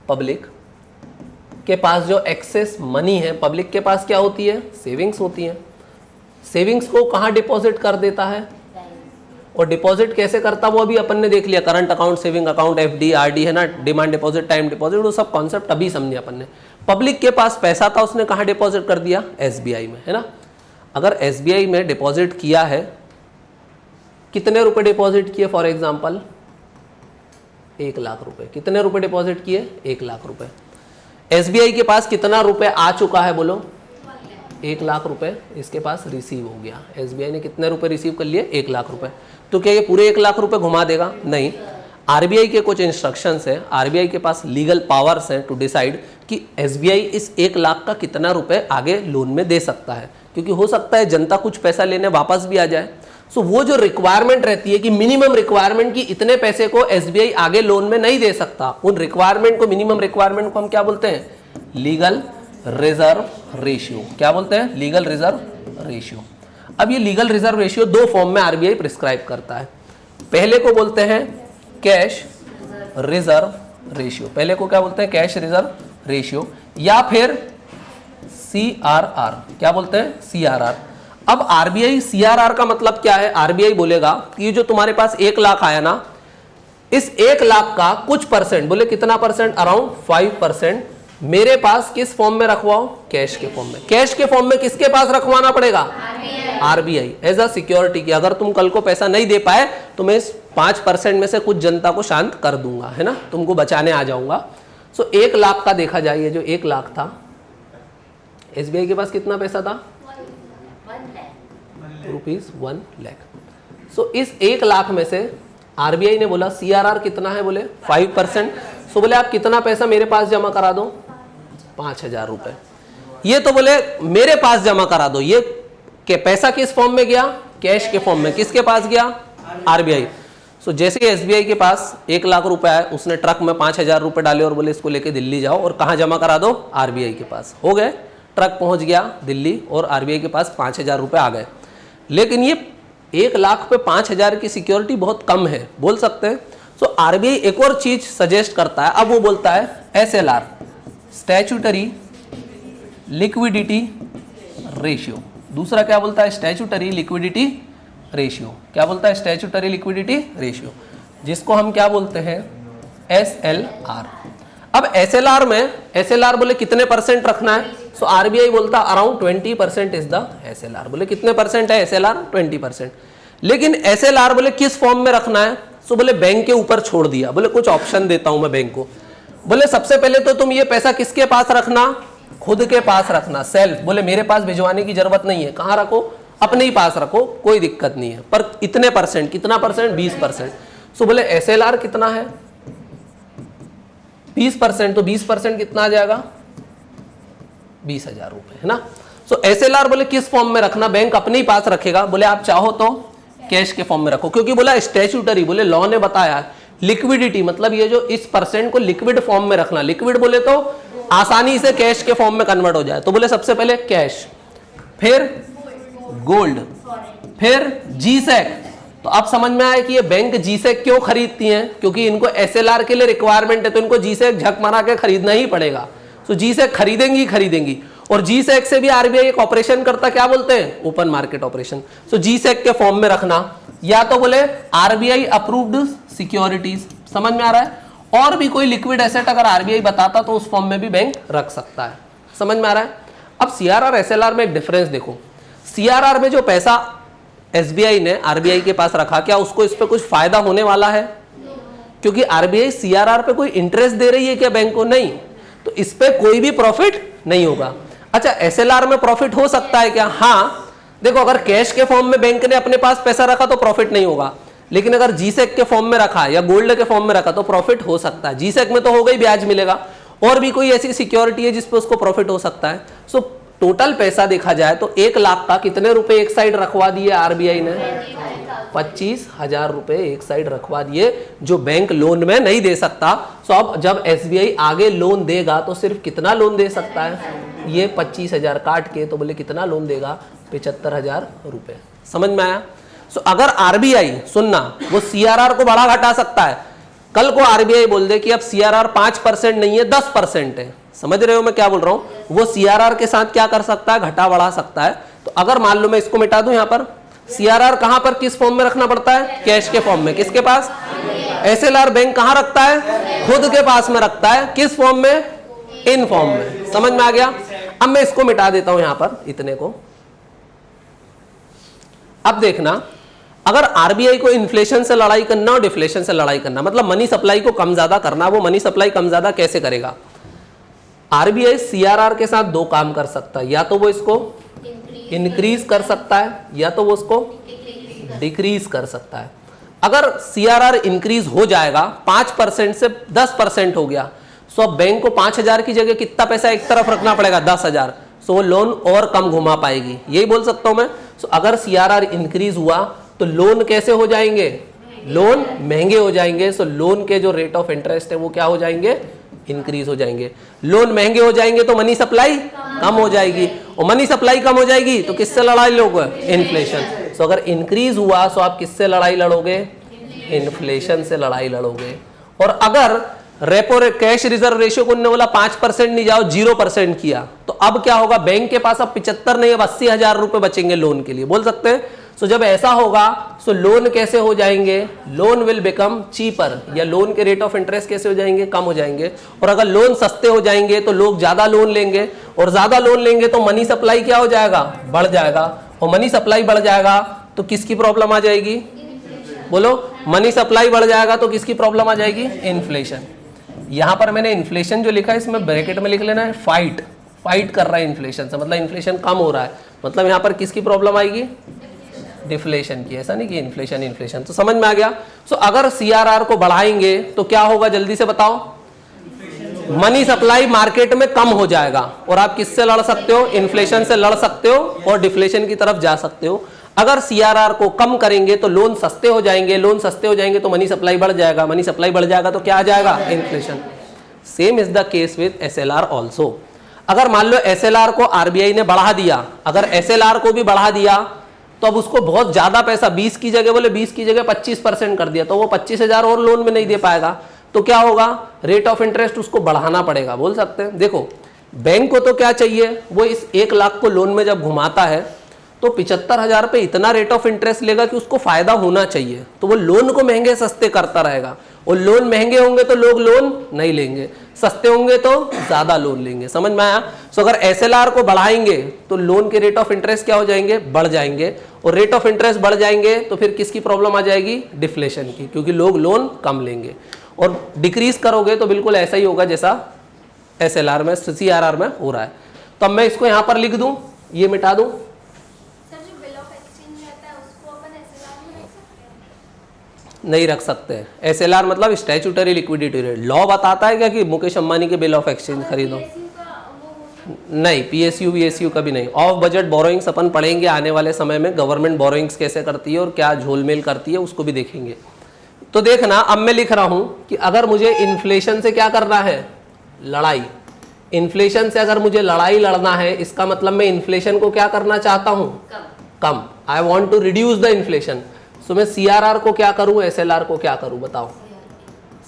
S1: पब्लिक के पास जो एक्सेस मनी है, पब्लिक के पास क्या होती है, सेविंग्स होती है। सेविंग्स को कहां डिपॉजिट कर देता है, और डिपॉजिट कैसे करता वो अभी अपन ने देख लिया, current account, saving account, FD RD है ना, डिमांड डिपॉजिट, टाइम डिपॉजिट, वो सब कॉन्सेप्ट अभी समझे अपन ने। पब्लिक के पास पैसा था, उसने कहां डिपॉजिट कर दिया, SBI में, है ना। अगर SBI में डिपॉजिट किया है, कितने रुपए डिपॉजिट किए, फॉर एग्जाम्पल 1 लाख रुपए, कितने रुपए डिपॉजिट किए, 1 लाख रुपए। SBI के पास कितना रुपए आ चुका है, बोलो 1 लाख रुपए इसके पास रिसीव हो गया। SBI ने कितने रुपए रिसीव कर लिए, 1 लाख रुपए। तो क्या ये पूरे 1 लाख रुपए घुमा देगा, नहीं। RBI के कुछ इंस्ट्रक्शंस है, RBI के पास लीगल पावर्स हैं टू डिसाइड कि SBI इस 1 लाख का कितना रुपए आगे लोन में दे सकता है, क्योंकि हो सकता है जनता कुछ पैसा लेने वापस भी आ जाए। सो वो जो रिक्वायरमेंट रहती है कि मिनिमम रिक्वायरमेंट की इतने पैसे को SBI आगे लोन में नहीं दे सकता, उन रिक्वायरमेंट को, मिनिमम रिक्वायरमेंट को हम क्या बोलते हैं, लीगल रिजर्व रेशियो। क्या बोलते हैं, लीगल रिजर्व रेशियो। अब ये लीगल रिजर्व रेशियो 2 फॉर्म में RBI प्रिस्क्राइब करता है। पहले को बोलते हैं कैश रिजर्व रेशियो, पहले को क्या बोलते हैं, कैश रिजर्व रेशियो, या फिर CRR। क्या बोलते हैं, CRR। अब RBI CRR का मतलब क्या है, RBI बोलेगा कि जो तुम्हारे पास 1 लाख आया ना, इस 1 लाख का कुछ परसेंट, बोले कितना परसेंट, अराउंड 5% मेरे पास किस फॉर्म में रखवाओ, कैश के फॉर्म में। कैश के फॉर्म में किसके पास रखवाना पड़ेगा, RBI एज अ सिक्योरिटी की। अगर तुम कल को पैसा नहीं दे पाए तो मैं इस 5% में से कुछ जनता को शांत कर दूंगा, है ना, तुमको बचाने आ जाऊंगा। सो 1 लाख का देखा जाए, ये जो 1 लाख था, SBI के पास कितना पैसा था, ₹1 लाख। सो इस 1 लाख में से RBI ने बोला CRR कितना है, बोले 5%। सो बोले आप कितना पैसा मेरे पास जमा करा दो, 5,000 रुपए। ये तो बोले मेरे पास जमा करा दो, ये के पैसा किस फॉर्म में गया, कैश के फॉर्म में। किसके पास गया, RBI। सो जैसे ही SBI के पास 1 लाख रुपए आए, उसने ट्रक में 5,000 रुपए डाले और बोले इसको लेके दिल्ली जाओ और कहाँ जमा करा दो, RBI के पास। हो गए, ट्रक पहुंच गया दिल्ली और RBI के पास 5,000 रुपए आ गए। लेकिन ये 1 लाख पे 5,000 की सिक्योरिटी बहुत कम है, बोल सकते हैं। सो RBI एक और चीज सजेस्ट करता है, अब वो बोलता है SLR, स्टैच्यूटरी लिक्विडिटी रेशियो। दूसरा क्या बोलता है, स्टैच्यूटरी लिक्विडिटी रेशियो। क्या बोलता है, स्टैच्यूटरी लिक्विडिटी रेशियो, जिसको हम क्या बोलते हैं, SLR। अब SLR में, SLR बोले कितने परसेंट रखना है, सो RBI बोलता अराउंड 20% इज द SLR। बोले कितने परसेंट है SLR, 20%। लेकिन SLR बोले किस फॉर्म में रखना है, सो बोले बैंक के ऊपर छोड़ दिया। बोले कुछ ऑप्शन देता हूं मैं बैंक को। बोले सबसे पहले तो तुम ये पैसा किसके पास रखना, खुद के पास रखना, सेल्फ। बोले मेरे पास भिजवाने की जरूरत नहीं है, कहां रखो, अपने ही पास रखो, कोई दिक्कत नहीं है, पर इतने परसेंट, कितना परसेंट, 20%। सो बोले SLR कितना है, 20%, तो 20% कितना आ जाएगा, 20,000 रुपए, है ना। सो SLR बोले किस फॉर्म में रखना, बैंक अपने ही पास रखेगा। बोले आप चाहो तो कैश के फॉर्म में रखो, क्योंकि बोला स्टैच्यूटरी, बोले लॉ ने बताया लिक्विडिटी, मतलब ये जो इस परसेंट को लिक्विड फॉर्म में रखना। लिक्विड बोले तो आसानी से कैश के फॉर्म में कन्वर्ट हो जाए। तो बोले सबसे पहले कैश, फिर गोल्ड, फिर GSEC। तो अब समझ में आया कि ये बैंक GSEC क्यों खरीदती हैं, क्योंकि इनको SLR के लिए रिक्वायरमेंट है, तो इनको GSEC झक मारा के खरीदना ही पड़ेगा। तो GSEC खरीदेंगी खरीदेंगी। और GSEC से भी RBI एक ऑपरेशन करता, क्या बोलते हैं, ओपन मार्केट ऑपरेशन। सो GSEC के फॉर्म में रखना, या तो बोले RBI अप्रूव्ड सिक्योरिटीज, समझ में आ रहा है। और भी कोई लिक्विड एसेट अगर RBI बताता तो उस फॉर्म में भी बैंक रख सकता है, समझ में आ रहा है। अब CRR SLR में एक डिफरेंस देखो। CRR में जो पैसा SBI ने RBI के पास रखा, क्या उसको इस पे कुछ फायदा होने वाला है, क्योंकि RBI CRR पे कोई इंटरेस्ट दे रही है क्या बैंक को, नहीं, तो इस पे कोई भी प्रॉफिट नहीं होगा। अच्छा SLR में प्रॉफिट हो सकता है क्या, हाँ। देखो अगर कैश के फॉर्म में बैंक ने अपने पास पैसा रखा तो प्रॉफिट नहीं होगा, लेकिन अगर GSEC के फॉर्म में रखा या गोल्ड के फॉर्म में रखा तो प्रॉफिट हो सकता है। GSEC में तो हो गई, ब्याज मिलेगा, और भी कोई ऐसी सिक्योरिटी है जिसपे उसको प्रॉफिट हो सकता है। सो टोटल पैसा देखा जाए तो 1 लाख का कितने रुपए एक साइड रखवा दिए RBI ने, 25,000 रुपए एक साइड रखवा दिए, जो बैंक लोन में नहीं दे सकता। सो अब जब SBI आगे लोन देगा तो सिर्फ कितना लोन दे सकता है, ये 25,000 काट के, तो बोले कितना लोन देगा, 75,000 रुपए। समझ में आया? सो अगर आरबीआई, सुनना, वो सीआरआर को बढ़ा घटा सकता है। कल को आरबीआई बोल दे कि अब सीआरआर 5% नहीं है 10% है, समझ रहे हो मैं क्या बोल रहा हूं? वो सीआरआर के साथ क्या कर सकता है, घटा बढ़ा सकता है। तो अगर मान लो मैं इसको मिटा दूं, यहां पर सीआरआर कहां पर किस फॉर्म में रखना पड़ता है, कैश के फॉर्म में। किसके पास? एसएलआर बैंक कहां रखता है, खुद के पास में रखता है। किस फॉर्म में? इन फॉर्म में। समझ में आ गया? अब मैं इसको मिटा देता हूं यहां पर, इतने को। अब देखना, अगर आरबीआई को इन्फ्लेशन से लड़ाई करना और डिफ्लेशन से लड़ाई करना, मतलब मनी सप्लाई को कम ज्यादा करना, वो मनी सप्लाई कम ज्यादा कैसे करेगा? आरबीआई सीआरआर के साथ दो काम कर सकता है, या तो वो इसको इंक्रीज कर सकता है, या तो वो उसको डिक्रीज कर सकता है। अगर सीआरआर इंक्रीज हो जाएगा, 5% से 10% हो गया, सो अब बैंक को 5,000 की जगह कितना पैसा एक तरफ रखना पड़ेगा, 10,000। सो वो लोन और कम घुमा पाएगी, यही बोल सकता हूं मैं। सो अगर सीआरआर इंक्रीज हुआ तो लोन कैसे हो जाएंगे, लोन महंगे हो जाएंगे। सो लोन के जो रेट ऑफ इंटरेस्ट है वो क्या हो जाएंगे, इंक्रीज हो जाएंगे। लोन महंगे हो जाएंगे तो मनी सप्लाई कम हो जाएगी, और मनी सप्लाई कम हो जाएगी तो किससे लड़ाई लड़ोगे, इन्फ्लेशन। सो अगर इंक्रीज हुआ तो आप किससे लड़ाई लड़ोगे, इन्फ्लेशन से लड़ाई लड़ोगे। और अगर रेपो कैश रिजर्व रेशियो को उन्होंने बोला 5% नहीं जाओ 0% किया, तो अब क्या होगा, बैंक के पास अब 75 नहीं अब 80,000 रुपए बचेंगे लोन के लिए, बोल सकते हैं। सो जब ऐसा होगा सो लोन कैसे हो जाएंगे, लोन विल बिकम चीपर, या लोन के रेट ऑफ इंटरेस्ट कैसे हो जाएंगे, कम हो जाएंगे। और अगर लोन सस्ते हो जाएंगे तो लोग ज्यादा लोन लेंगे, और ज्यादा लोन लेंगे तो मनी सप्लाई क्या हो जाएगा, बढ़ जाएगा। और मनी सप्लाई बढ़ जाएगा तो किसकी प्रॉब्लम आ जाएगी, बोलो, मनी सप्लाई बढ़ जाएगा तो किसकी प्रॉब्लम आ जाएगी, इन्फ्लेशन। यहां पर मैंने इन्फ्लेशन जो लिखा है इसमें ब्रैकेट में लिख लेना है फाइट, फाइट कर रहा है इन्फ्लेशन से, मतलब इन्फ्लेशन कम हो रहा है, मतलब यहां पर किसकी प्रॉब्लम आएगी, डिफ्लेशन की। ऐसा नहीं कि इन्फ्लेशन इन्फ्लेशन। तो समझ में आ गया। सो अगर सीआरआर को बढ़ाएंगे तो क्या होगा, जल्दी से बताओ, मनी सप्लाई मार्केट में कम हो जाएगा, और आप किससे लड़ सकते हो, इन्फ्लेशन से लड़ सकते हो और डिफ्लेशन की तरफ जा सकते हो। अगर सीआरआर को कम करेंगे तो लोन सस्ते हो जाएंगे, लोन सस्ते हो जाएंगे तो मनी सप्लाई बढ़ जाएगा, मनी सप्लाई बढ़ जाएगा तो क्या आ जाएगा, inflation. Same is the case with SLR also. अगर मान लो एसएलआर को आरबीआई ने बढ़ा दिया, अगर एसएलआर को भी बढ़ा दिया तो अब उसको बहुत ज्यादा पैसा, 20 की जगह बोले 20 की जगह 25% कर दिया, तो वो 25,000 और लोन में नहीं दे पाएगा, तो क्या होगा, रेट ऑफ इंटरेस्ट उसको बढ़ाना पड़ेगा, बोल सकते हैं। देखो बैंक को तो क्या चाहिए, वो इस 1 लाख को लोन में जब घुमाता है तो 75,000 पे इतना रेट ऑफ इंटरेस्ट लेगा कि उसको फायदा होना चाहिए, तो वो लोन को महंगे सस्ते करता रहेगा। और लोन महंगे होंगे तो लोग लोन नहीं लेंगे, सस्ते होंगे तो ज्यादा लोन लेंगे। समझ में आया? सो अगर एसएलआर को बढ़ाएंगे तो लोन के रेट ऑफ इंटरेस्ट क्या हो जाएंगे, बढ़ जाएंगे, और रेट ऑफ इंटरेस्ट बढ़ जाएंगे तो फिर किसकी प्रॉब्लम आ जाएगी, डिफ्लेशन की, क्योंकि लोग लोन कम लेंगे। और डिक्रीज करोगे तो बिल्कुल ऐसा ही होगा जैसा एसएलआर में, सीआरआर में हो रहा है। तो अब मैं इसको यहां पर लिख दूं, ये मिटा दूं, नहीं रख सकते। एसएलआर मतलब स्टैट्यूटरी लिक्विडिटी रेट। लॉ बताता है क्या कि मुकेश अंबानी के बिल ऑफ एक्सचेंज खरीदो, नहीं, पीएसयू वीएसयू कभी नहीं। ऑफ बजट बोरोइंग्स अपन पढ़ेंगे आने वाले समय में, गवर्नमेंट बोरोइंग्स कैसे करती है और क्या झोलमेल करती है उसको भी देखेंगे। तो देखना, अब मैं लिख रहा हूं कि अगर मुझे इन्फ्लेशन से क्या करना है, लड़ाई, इन्फ्लेशन से अगर मुझे लड़ाई लड़ना है, इसका मतलब मैं इन्फ्लेशन को क्या करना चाहता हूं, कम। I want to reduce the inflation. So मैं सीआरआर को क्या करूं, एसएलआर को क्या करूं, बताओ,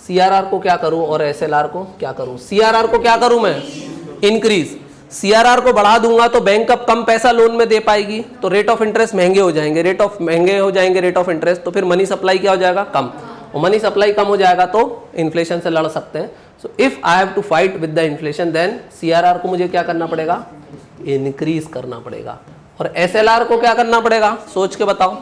S1: सीआरआर को क्या करूं और एसएलआर को क्या करूं। सीआरआर को क्या करूं मैं, इंक्रीज। सीआरआर को बढ़ा दूंगा तो बैंक अब कम पैसा लोन में दे पाएगी, तो रेट ऑफ इंटरेस्ट महंगे हो जाएंगे, रेट ऑफ इंटरेस्ट, तो फिर मनी सप्लाई क्या हो जाएगा, कम, और मनी सप्लाई कम हो जाएगा तो इन्फ्लेशन से लड़ सकते हैं। So if I have to fight with the inflation then CRR को मुझे क्या करना पड़ेगा, इंक्रीज करना पड़ेगा। और एसएलआर को क्या करना पड़ेगा, सोच के बताओ,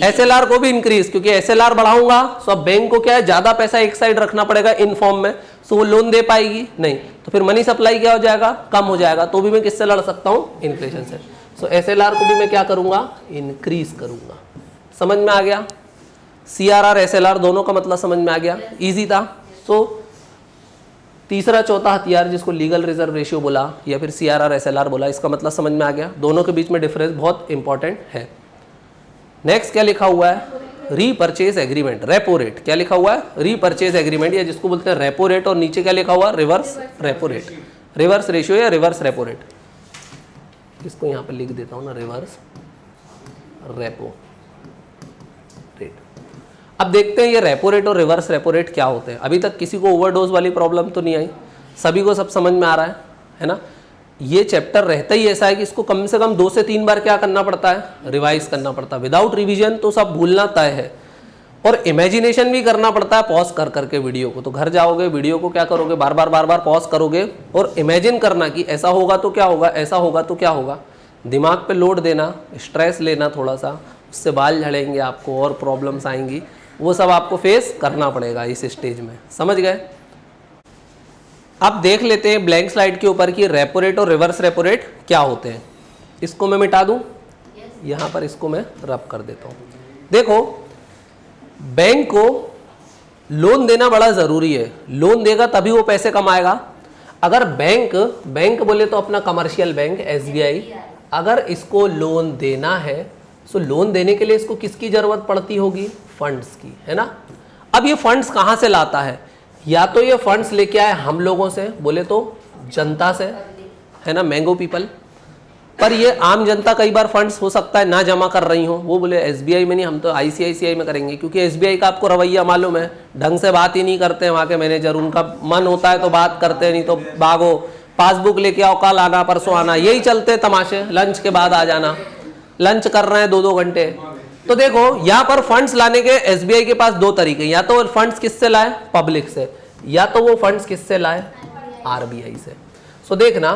S1: एसएलआर को भी इंक्रीज, क्योंकि एसएलआर बढ़ाऊंगा तो अब बैंक को क्या है, ज्यादा पैसा एक साइड रखना पड़ेगा इन फॉर्म में, सो वो लोन दे पाएगी नहीं, तो फिर मनी सप्लाई क्या हो जाएगा, कम हो जाएगा, तो भी मैं किससे लड़ सकता हूं, इन्फ्लेशन से। सो एसएलआर को भी मैं क्या करूंगा, इंक्रीज करूंगा। समझ में आ गया? सीआरआर एसएलआर दोनों का मतलब समझ में आ गया, इजी था। सो तीसरा चौथा हथियार जिसको लीगल रिजर्व रेशियो बोला या फिर सीआरआर एसएलआर बोला, इसका मतलब समझ में आ गया। दोनों के बीच में डिफरेंस बहुत इंपॉर्टेंट है। नेक्स्ट क्या लिखा हुआ है, रीपर्चेज एग्रीमेंट, रेपो रेट। क्या लिखा हुआ है, रीपर्चेज एग्रीमेंट, या जिसको बोलते हैं रेपो रेट, और नीचे क्या लिखा हुआ, reverse repo rate, reverse ratio या रिवर्स रेपो रेट। इसको यहाँ पे लिख देता हूँ ना, रिवर्स रेपो रेट। अब देखते हैं ये रेपो रेट और रिवर्स रेपो रेट क्या होते हैं। अभी तक किसी को ओवरडोज वाली प्रॉब्लम तो नहीं आई, सभी को सब समझ में आ रहा है ना। ये चैप्टर रहता ही ऐसा है कि इसको कम से कम 2 से 3 बार क्या करना पड़ता है, रिवाइज करना पड़ता है। विदाउट रिवीजन तो सब भूलना तय है, और इमेजिनेशन भी करना पड़ता है पॉज कर करके वीडियो को। तो घर जाओगे, वीडियो को क्या करोगे, बार बार पॉज करोगे और इमेजिन करना कि ऐसा होगा तो क्या होगा, ऐसा होगा तो क्या होगा। दिमाग पे लोड देना, स्ट्रेस लेना थोड़ा सा, उससे बाल झड़ेंगे आपको और प्रॉब्लम्स आएंगी, वो सब आपको फेस करना पड़ेगा इस स्टेज में। समझ गए? अब देख लेते हैं ब्लैंक स्लाइड के ऊपर कि रेपो रेट और रिवर्स रेपो रेट क्या होते हैं। इसको मैं मिटा दूं, यहाँ पर इसको मैं रब कर देता हूँ। देखो, बैंक को लोन देना बड़ा ज़रूरी है, लोन देगा तभी वो पैसे कमाएगा। अगर बैंक बोले तो अपना कमर्शियल बैंक SBI, अगर इसको लोन देना है तो लोन देने के लिए इसको किसकी ज़रूरत पड़ती होगी, फंड्स की, है ना। अब ये फंड्स कहाँ से लाता है, या तो ये फंड्स लेके आए हम लोगों से, बोले तो जनता से, है ना, मैंगो पीपल। पर ये आम जनता कई बार फंड्स हो सकता है ना जमा कर रही हो, वो बोले SBI में नहीं, हम तो ICICI में करेंगे, क्योंकि SBI का आपको रवैया मालूम है, ढंग से बात ही नहीं करते हैं वहाँ के मैनेजर। उनका मन होता है तो बात करते हैं, नहीं तो भागो, पासबुक लेके आओ, कल आना, परसों आना, यही चलते तमाशे, लंच के बाद आ जाना, लंच कर रहे हैं 2-2 घंटे। तो देखो यहाँ पर फंड्स लाने के SBI के पास 2 तरीके, या तो वो फंड्स किससे लाए, पब्लिक से, या तो वो फंड्स किससे लाए, RBI से। सो देखना,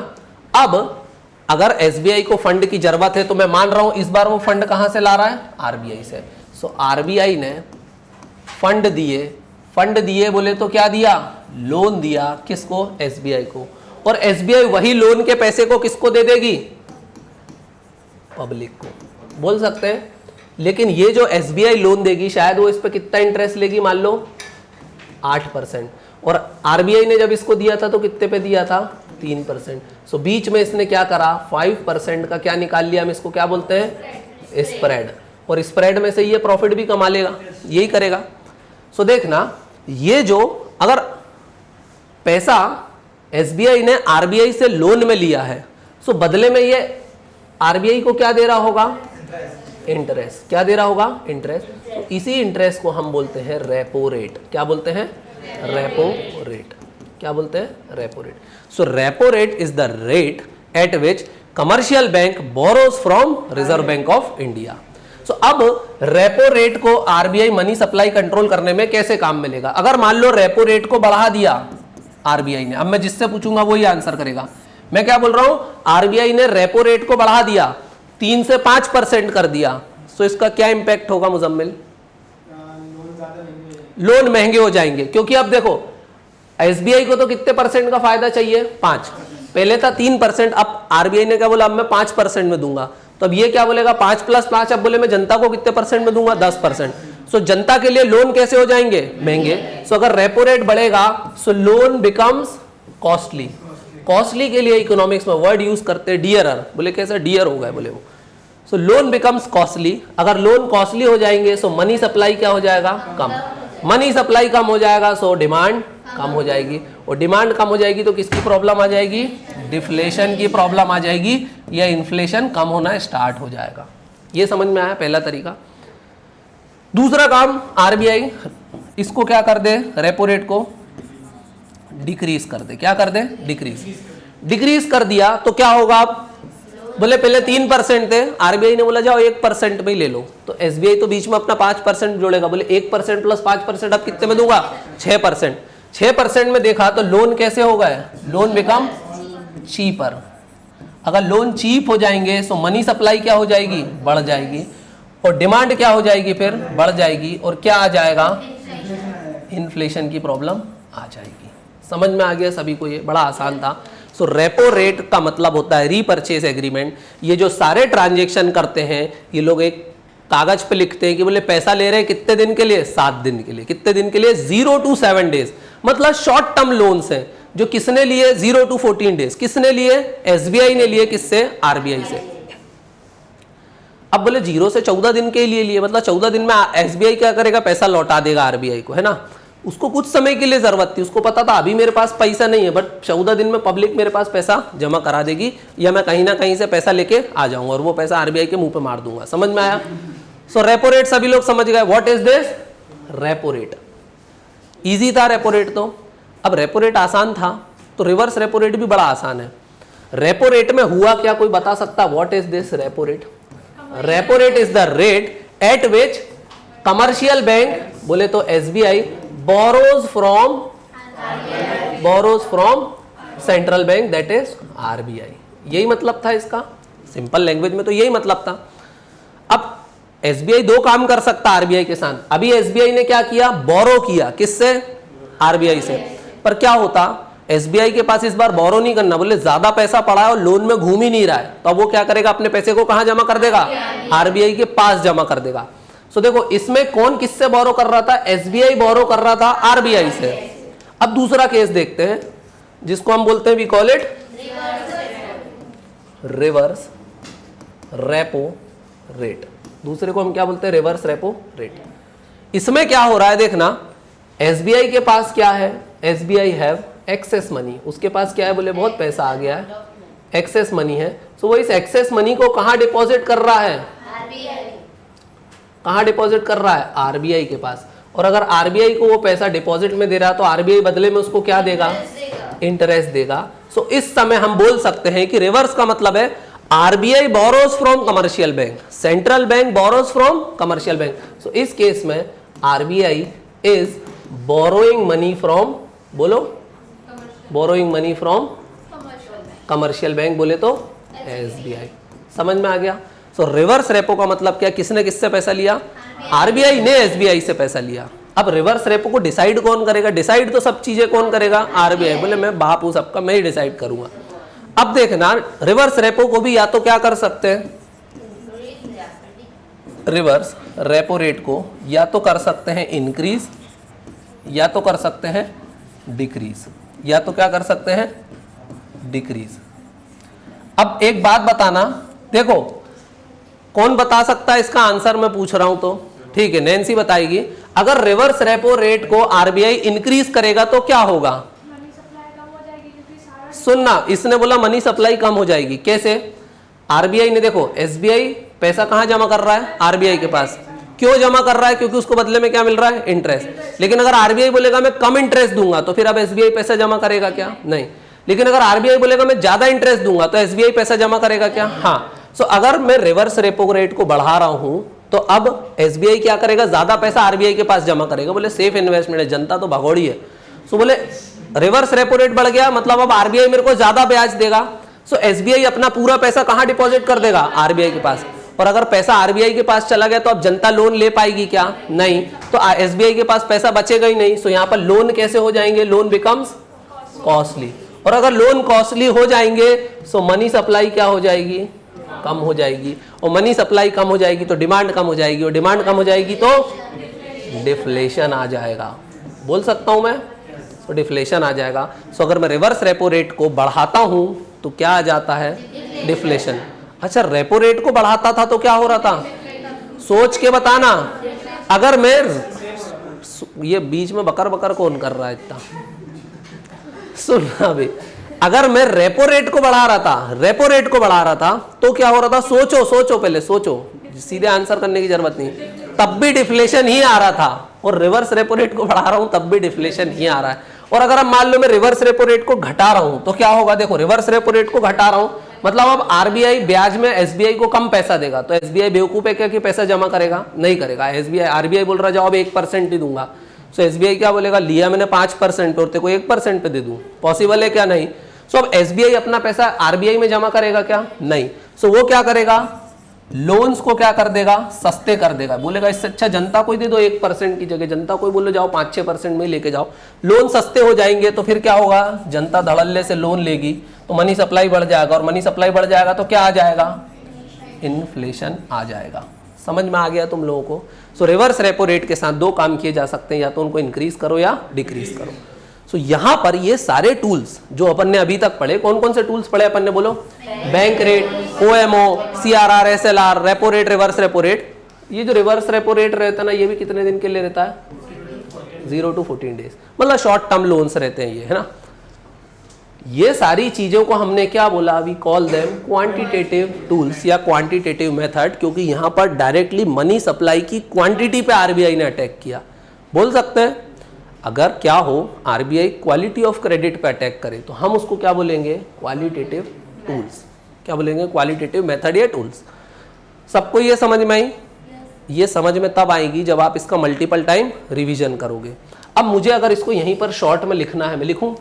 S1: अब अगर SBI को फंड की जरूरत है तो मैं मान रहा हूं इस बार वो फंड कहां से ला रहा है, RBI से। सो RBI ने फंड दिए बोले तो क्या दिया, लोन दिया, किसको, SBI को। और SBI वही लोन के पैसे को किसको दे देगी, पब्लिक को, बोल सकते हैं। लेकिन ये जो SBI लोन देगी, शायद वो इस पर कितना इंटरेस्ट लेगी, मान लो 8%, और RBI ने जब इसको दिया था तो कितने पे दिया था, 3%। सो बीच में इसने क्या करा, 5% का क्या निकाल लिया, हम इसको क्या बोलते हैं, स्प्रेड, और स्प्रेड में से ये प्रॉफिट भी कमा लेगा, यही करेगा। सो देखना, ये जो अगर पैसा SBI ने RBI से लोन में लिया है, सो बदले में ये RBI को क्या दे रहा होगा, इंटरेस्ट। क्या दे रहा होगा, इंटरेस्ट। तो इसी इंटरेस्ट को हम बोलते हैं रेपो रेट। क्या बोलते हैं, रेपो रेट। क्या बोलते हैं, repo rate. So repo rate is the rate at which commercial bank borrows from Reserve bank of India. So अब रेपो रेट को RBI मनी सप्लाई कंट्रोल करने में कैसे काम मिलेगा। अगर मान लो रेपो रेट को बढ़ा दिया RBI ने, अब मैं जिससे पूछूंगा वही आंसर करेगा। मैं क्या बोल रहा हूं, RBI ने रेपो रेट को बढ़ा दिया, 3 से 5% कर दिया, सो इसका क्या इंपैक्ट होगा मुजम्मिल, लोन महंगे हो जाएंगे। क्योंकि अब देखो SBI को तो कितने परसेंट का फायदा चाहिए, 5, पहले था 3%, अब RBI ने क्या बोला, अब मैं 5% में दूंगा। तो अब ये क्या बोलेगा, 5 + 5, अब बोले मैं जनता को कितने परसेंट में दूंगा, 10%। सो जनता के लिए लोन कैसे हो जाएंगे, महंगे। सो अगर रेपो रेट बढ़ेगा सो लोन बिकम्स कॉस्टली। कॉस्टली के लिए इकोनॉमिक्स में वर्ड यूज करते हैं डियरर, बोले कैसे, डियर हो गए बोले वो। सो लोन बिकम्स कॉस्टली। अगर लोन कॉस्टली हो जाएंगे सो मनी सप्लाई क्या हो जाएगा, कम। मनी सप्लाई कम हो जाएगा सो डिमांड कम हो जाएगी, और डिमांड कम हो जाएगी तो किसकी प्रॉब्लम आ जाएगी, डिफ्लेशन की प्रॉब्लम आ जाएगी, या इन्फ्लेशन कम होना स्टार्ट हो जाएगा। ये समझ में आया पहला तरीका। दूसरा काम, RBI इसको क्या कर दे, रेपो रेट को डिक्रीज कर दे। क्या कर दे, डिक्रीज कर दिया तो क्या होगा, आप बोले पहले 3% थे, RBI ने बोला जाओ 1% में ही ले लो, तो SBI तो बीच में अपना 5% जोड़ेगा, बोले 1% + 5% अब कितने में दूंगा, 6%। 6% में देखा तो लोन कैसे हो गए, लोन बिकम चीपर। अगर लोन चीप हो जाएंगे तो मनी सप्लाई क्या हो जाएगी, बढ़ जाएगी, और डिमांड क्या हो जाएगी, फिर बढ़ जाएगी, और क्या आ जाएगा, इन्फ्लेशन की प्रॉब्लम आ जाएगी। समझ में आ गया सभी को, ये बड़ा आसान था। सो रेपो रेट का मतलब होता है रीपरचेज एग्रीमेंट। ये जो सारे ट्रांजेक्शन करते हैं ये लोग एक कागज पे लिखते हैं कि बोले पैसा ले रहे हैं कितने दिन के लिए, 7 दिन के लिए। कितने दिन के लिए, 0 to 7 days, मतलब शॉर्ट टर्म लोन्स हैं जो किसने लिए, 0 to 14 days। किसने लिए, SBI ने लिए, किससे, RBI से। अब बोले 0 से 14 दिन के लिए लिए, मतलब 14 दिन में SBI क्या करेगा, पैसा लौटा देगा RBI को, है ना। उसको कुछ समय के लिए जरूरत थी, उसको पता था अभी मेरे पास पैसा नहीं है, बट 14 दिन में पब्लिक मेरे पास पैसा जमा करा देगी या मैं कहीं ना कहीं से पैसा लेके आ जाऊंगा और वो पैसा आरबीआई के मुंह पे मार दूंगा। समझ में आया? सो रेपो रेट सभी लोग समझ गए। What is this? Repo rate. Easy था रेपो रेट तो। अब रेपो रेट आसान था तो रिवर्स रेपो रेट भी बड़ा आसान है। रेपो रेट में हुआ क्या, कोई बता सकता? What is this repo rate? Repo rate is the rate at which commercial bank, बोले तो SBI, borrows from central bank, that is RBI. यही मतलब था इसका, सिंपल लैंग्वेज में तो यही मतलब था। अब एसबीआई दो काम कर सकता आरबीआई के साथ। अभी एसबीआई ने क्या किया? बोरो किया। किससे? आरबीआई से। पर क्या होता, एसबीआई के पास इस बार बोरो नहीं करना, बोले ज्यादा पैसा पड़ा है और लोन में घूम ही नहीं रहा है, तो अब वो क्या करेगा? अपने पैसे को कहां जमा कर देगा? आरबीआई के पास जमा कर देगा। सो देखो इसमें कौन किससे बोरो कर रहा था? एसबीआई बोरो कर रहा था आरबीआई से। अब दूसरा केस देखते हैं जिसको हम बोलते हैं, we call it reverse repo rate. दूसरे को हम क्या बोलते हैं? Reverse repo rate. इसमें क्या हो रहा है देखना, एसबीआई के पास क्या है? SBI have excess money. उसके पास क्या है? बोले बहुत पैसा आ गया है, एक्सेस मनी है। सो वो इस एक्सेस मनी को कहां डिपॉजिट कर रहा है? कहां डिपॉजिट कर रहा है? आरबीआई के पास। और अगर आरबीआई को वो पैसा डिपॉजिट में दे रहा है तो आरबीआई बदले में उसको क्या देगा? इंटरेस्ट देगा। सो इस समय हम बोल सकते हैं कि रिवर्स का मतलब है RBI borrows from commercial bank, central bank borrows from commercial bank. So इस केस में RBI is borrowing money from, बोलो, borrowing money from commercial bank, बोले तो एसबीआई। समझ में आ गया? सो रिवर्स रेपो का मतलब क्या? किसने किससे पैसा लिया? आरबीआई ने एसबीआई से पैसा लिया। अब रिवर्स रेपो को डिसाइड कौन करेगा? डिसाइड तो सब चीजें कौन करेगा? आरबीआई। बोले मैं बाप हूं सबका, मैं ही डिसाइड करूंगा। अब देखना, रिवर्स रेपो को भी या तो क्या कर सकते हैं, रिवर्स रेपो रेट को या तो कर सकते हैं इंक्रीज, या तो कर सकते हैं डिक्रीज, या तो क्या कर सकते हैं? डिक्रीज। अब एक बात बताना, देखो कौन बता सकता है इसका आंसर? मैं पूछ रहा हूं तो ठीक है, नैन्सी बताएगी। अगर रिवर्स रेपो रेट को आरबीआई इंक्रीज करेगा तो क्या होगा? सुनना, इसने बोला मनी सप्लाई कम हो जाएगी। कैसे? आरबीआई ने, देखो एसबीआई पैसा कहां जमा कर रहा है? आरबीआई के पास। क्यों जमा कर रहा है? क्योंकि उसको बदले में क्या मिल रहा है? इंटरेस्ट। लेकिन अगर आरबीआई बोलेगा मैं कम इंटरेस्ट दूंगा तो फिर अब एसबीआई पैसा जमा करेगा क्या? नहीं। लेकिन अगर आरबीआई बोलेगा मैं ज्यादा इंटरेस्ट दूंगा तो एसबीआई पैसा जमा करेगा क्या? हाँ। सो अगर मैं रिवर्स रेपो रेट को बढ़ा रहा हूं तो अब एसबीआई क्या करेगा? ज्यादा पैसा आरबीआई के पास जमा करेगा। बोले सेफ इन्वेस्टमेंट है, जनता तो भगोड़ी है। सो बोले रिवर्स रेपो रेट बढ़ गया मतलब अब आरबीआई मेरे को ज्यादा ब्याज देगा। सो एसबीआई अपना पूरा पैसा कहां डिपॉजिट कर देगा? आरबीआई के पास। और अगर पैसा आरबीआई के पास चला गया तो अब जनता लोन ले पाएगी क्या? नहीं। तो एसबीआई के पास पैसा बचेगा ही नहीं। सो यहां पर लोन कैसे हो जाएंगे? Loan becomes costly. और अगर लोन कॉस्टली हो जाएंगे सो मनी सप्लाई क्या हो जाएगी? कम हो जाएगी। और मनी सप्लाई कम हो जाएगी तो डिमांड कम हो जाएगी, और डिमांड कम हो जाएगी तो डिफ्लेशन आ जाएगा। बोल सकता हूं मैं? तो डिफ्लेशन आ जाएगा। सो अगर मैं रिवर्स रेपो रेट को बढ़ाता हूं तो क्या आ जाता है? डिफ्लेशन। अच्छा, रेपो रेट को बढ़ाता था तो क्या हो रहा था? सोच के बताना। अगर मैं, ये बीच में बकर बकर कौन कर रहा है इतना? सुनना भी, अगर मैं रेपो रेट को बढ़ा रहा था, रेपो रेट को बढ़ा रहा था तो क्या हो रहा था? सोचो सोचो, पहले सोचो, सीधे आंसर करने की जरूरत नहीं। तब भी डिफ्लेशन ही आ रहा था। और रिवर्स रेपो रेट को बढ़ा रहा हूं तब भी डिफ्लेशन ही आ रहा है। और अगर हम मान लो मैं रिवर्स रेपो रेट को घटा रहा हूं तो क्या होगा? देखो रिवर्स रेपो रेट को घटा रहा हूं मतलब अब आरबीआई ब्याज में एसबीआई को कम पैसा देगा, तो एसबीआई बेवकूफ है क्या कि पैसा जमा करेगा? नहीं करेगा। एसबीआई, आरबीआई बोल रहा जाओ अब 1% ही दूंगा। सो एसबीआई क्या बोलेगा? लिया मैंने 5% और तेरे को 1% पे दे दूं, पॉसिबल है क्या? नहीं। सो अब एसबीआई अपना पैसा आरबीआई में जमा करेगा क्या? नहीं। सो वो क्या करेगा? लोन्स को क्या कर देगा? सस्ते कर देगा। बोलेगा इससे अच्छा जनता को ही दे दो 1% की जगह, जनता को ही बोलो जाओ 5-6% में लेके जाओ, लोन सस्ते हो जाएंगे। तो फिर क्या होगा? जनता धड़ल्ले से लोन लेगी तो मनी सप्लाई बढ़ जाएगा, और मनी सप्लाई बढ़ जाएगा तो क्या आ जाएगा? इन्फ्लेशन आ जाएगा। समझ में आ गया तुम लोगों को? सो रिवर्स रेपो रेट के साथ दो काम किए जा सकते हैं, या तो उनको इंक्रीज करो या डिक्रीज करो। सो यहां पर ये सारे टूल्स जो अपन ने अभी तक पढ़े, कौन कौन से टूल्स पढ़े अपन ने? बोलो। Bank rate, OMO, CRR, SLR, repo rate, reverse repo rate. ये जो रिवर्स रेपो रेट रहता है ना, ये भी कितने दिन के लिए रहता है? 0 to 14 डेज, मतलब शॉर्ट टर्म लोन्स रहते हैं ये, है ना। ये सारी चीजों को हमने क्या बोला, we call them quantitative tools या क्वांटिटेटिव मेथड, क्योंकि यहां पर डायरेक्टली मनी सप्लाई की क्वांटिटी पे आरबीआई ने अटैक किया। बोल सकते हैं अगर क्या हो आरबीआई क्वालिटी ऑफ क्रेडिट पे अटैक करे तो हम उसको क्या बोलेंगे, क्वालिटेटिव टूल्स। क्या बोलेंगे, क्वालिटेटिव मेथड या टूल्स। सबको ये समझ में आई? ये समझ में तब आएगी जब आप इसका मल्टीपल टाइम रिवीजन करोगे। अब मुझे अगर इसको यहीं पर शॉर्ट में लिखना है, मैं लिखूं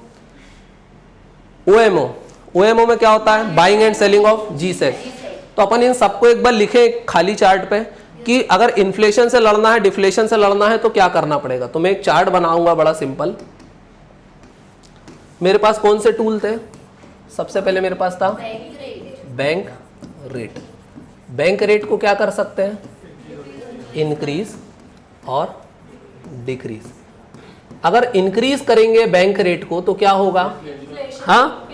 S1: ओएमओ। ओएमओ में क्या होता है, buying and selling of GSAT. तो अपन इन सबको एक बार लिखे खाली चार्ट पे कि अगर इन्फ्लेशन से लड़ना है, डिफ्लेशन से लड़ना है तो क्या करना पड़ेगा। तो मैं एक चार्ट बनाऊंगा बड़ा सिंपल। मेरे पास कौन से टूल थे, सबसे पहले मेरे पास था बैंक रेट। बैंक रेट को क्या कर सकते हैं, इंक्रीज और डिक्रीज। अगर इंक्रीज करेंगे बैंक रेट को तो क्या होगा, हाँ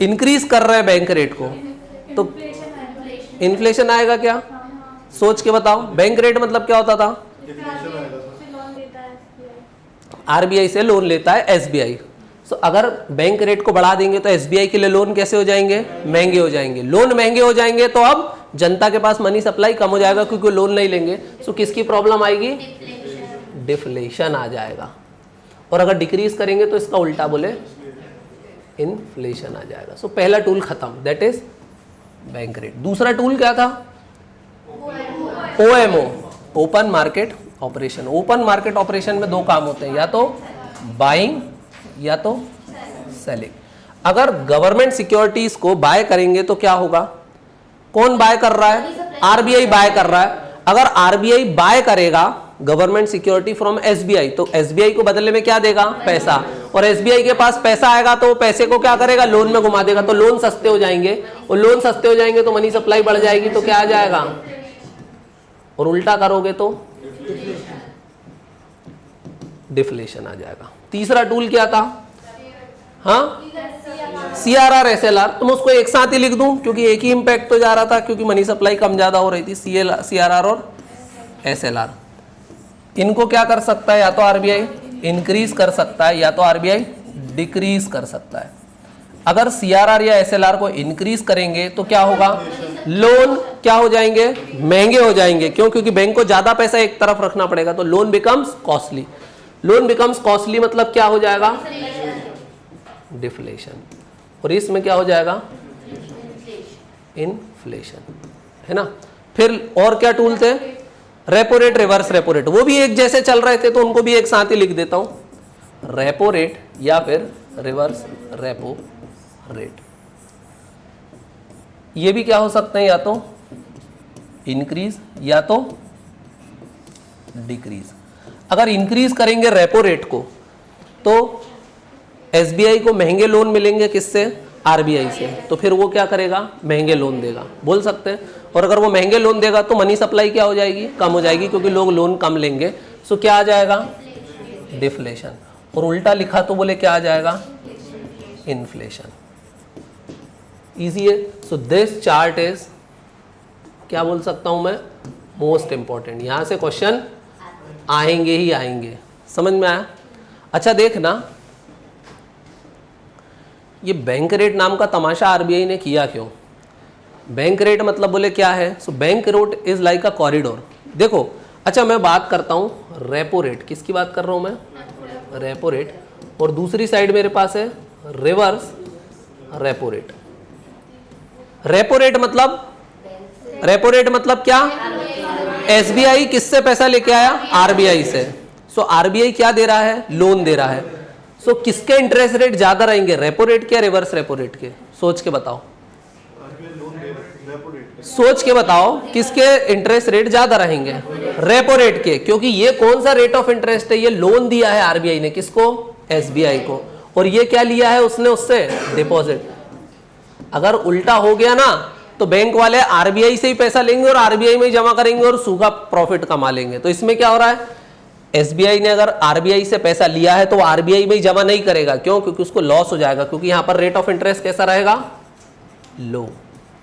S1: इंक्रीज कर रहे हैं बैंक रेट को तो इन्फ्लेशन आएगा क्या, सोच के बताओ। बैंक रेट मतलब क्या होता था, आरबीआई से लोन लेता है एसबीआई। सो अगर बैंक रेट को बढ़ा देंगे तो एसबीआई के लिए लोन कैसे हो जाएंगे, महंगे हो जाएंगे। लोन महंगे हो जाएंगे तो अब जनता के पास मनी सप्लाई कम हो जाएगा क्योंकि लोन नहीं लेंगे। सो किसकी प्रॉब्लम आएगी, डिफ्लेशन आ जाएगा। और अगर डिक्रीज करेंगे तो इसका उल्टा बोले इन्फ्लेशन आ जाएगा। सो पहला टूल खत्म, दैट इज बैंक रेट। दूसरा टूल क्या था, OMO, open market operation. Open market operation में दो काम होते हैं, या तो बाइंग या तो सेलिंग। अगर गवर्नमेंट सिक्योरिटीज को बाय करेंगे तो क्या होगा, कौन बाय कर रहा है, आरबीआई बाय कर रहा है। अगर आरबीआई बाय करेगा गवर्नमेंट सिक्योरिटी फ्रॉम एसबीआई तो एसबीआई को बदले में क्या देगा, पैसा। और एसबीआई के पास पैसा आएगा तो पैसे को क्या करेगा, लोन में घुमा देगा। तो लोन सस्ते हो जाएंगे और लोन सस्ते हो जाएंगे तो मनी सप्लाई बढ़ जाएगी तो क्या आ जाएगा, और उल्टा करोगे तो डिफ्लेशन आ जाएगा। तीसरा टूल क्या था, हाँ सीआरआर एसएलआर। तुम उसको एक साथ ही लिख दूं क्योंकि एक ही इंपैक्ट तो जा रहा था, क्योंकि मनी सप्लाई कम ज्यादा हो रही थी। सीआरआर और एसएलआर, इनको क्या कर सकता है, या तो आरबीआई इंक्रीज कर सकता है या तो आरबीआई डिक्रीज कर सकता है। अगर सीआरआर या एसएलआर को इंक्रीज करेंगे तो क्या होगा, लोन क्या हो जाएंगे, महंगे हो जाएंगे। क्यों, क्योंकि बैंक को ज्यादा पैसा एक तरफ रखना पड़ेगा तो loan becomes costly. Loan becomes costly मतलब क्या हो जाएगा, डिफ्लेशन। और इसमें क्या हो जाएगा, इन्फ्लेशन, है ना। फिर और क्या टूल थे, repo rate, reverse repo rate. वो भी एक जैसे चल रहे थे तो उनको भी एक साथ ही लिख देता हूं, रेपो रेट या फिर रिवर्स रेपो रेट। ये भी क्या हो सकते हैं, या तो इंक्रीज या तो डिक्रीज। अगर इंक्रीज करेंगे रेपो रेट को तो एसबीआई को महंगे लोन मिलेंगे, किससे, आरबीआई से। तो फिर वो क्या करेगा, महंगे लोन देगा, बोल सकते हैं। और अगर वो महंगे लोन देगा तो मनी सप्लाई क्या हो जाएगी, कम हो जाएगी, क्योंकि लोग लोन कम लेंगे। सो क्या आ जाएगा, डिफ्लेशन। और उल्टा लिखा तो बोले क्या आ जाएगा, इन्फ्लेशन। इजी है। सो दिस चार्ट इज, क्या बोल सकता हूं मैं, मोस्ट इंपॉर्टेंट। यहां से क्वेश्चन आएंगे ही आएंगे, समझ में आया। अच्छा देखना, ये बैंक रेट नाम का तमाशा आरबीआई ने किया क्यों। बैंक रेट मतलब बोले क्या है, so bank rate is like a corridor. देखो, अच्छा मैं बात करता हूं रेपो रेट, किसकी बात कर रहा हूं मैं, रेपो रेट। और दूसरी साइड मेरे पास है reverse repo rate. Repo rate मतलब क्या, एसबीआई किससे पैसा लेके आया, आरबीआई से। सो आरबीआई क्या दे रहा है, लोन दे रहा है। सो किसके इंटरेस्ट रेट ज्यादा रहेंगे, रेपो रेट के या रिवर्स रेपो रेट के, सोच के बताओ, सोच के बताओ किसके इंटरेस्ट रेट ज्यादा रहेंगे, रेपो रेट के। क्योंकि ये कौन सा रेट ऑफ इंटरेस्ट है, ये लोन दिया है आरबीआई ने, किसको, एसबीआई को। और ये क्या लिया है उसने उससे, डिपॉजिट। अगर उल्टा हो गया ना तो बैंक वाले आरबीआई से ही पैसा लेंगे और आरबीआई में ही जमा करेंगे और सूखा प्रॉफिट कमा लेंगे। तो इसमें क्या हो रहा है, एसबीआई ने अगर आरबीआई से पैसा लिया है तो आरबीआई में ही जमा नहीं करेगा। क्यों, क्योंकि उसको लॉस हो जाएगा, क्योंकि यहां पर रेट ऑफ इंटरेस्ट कैसा रहेगा, लो।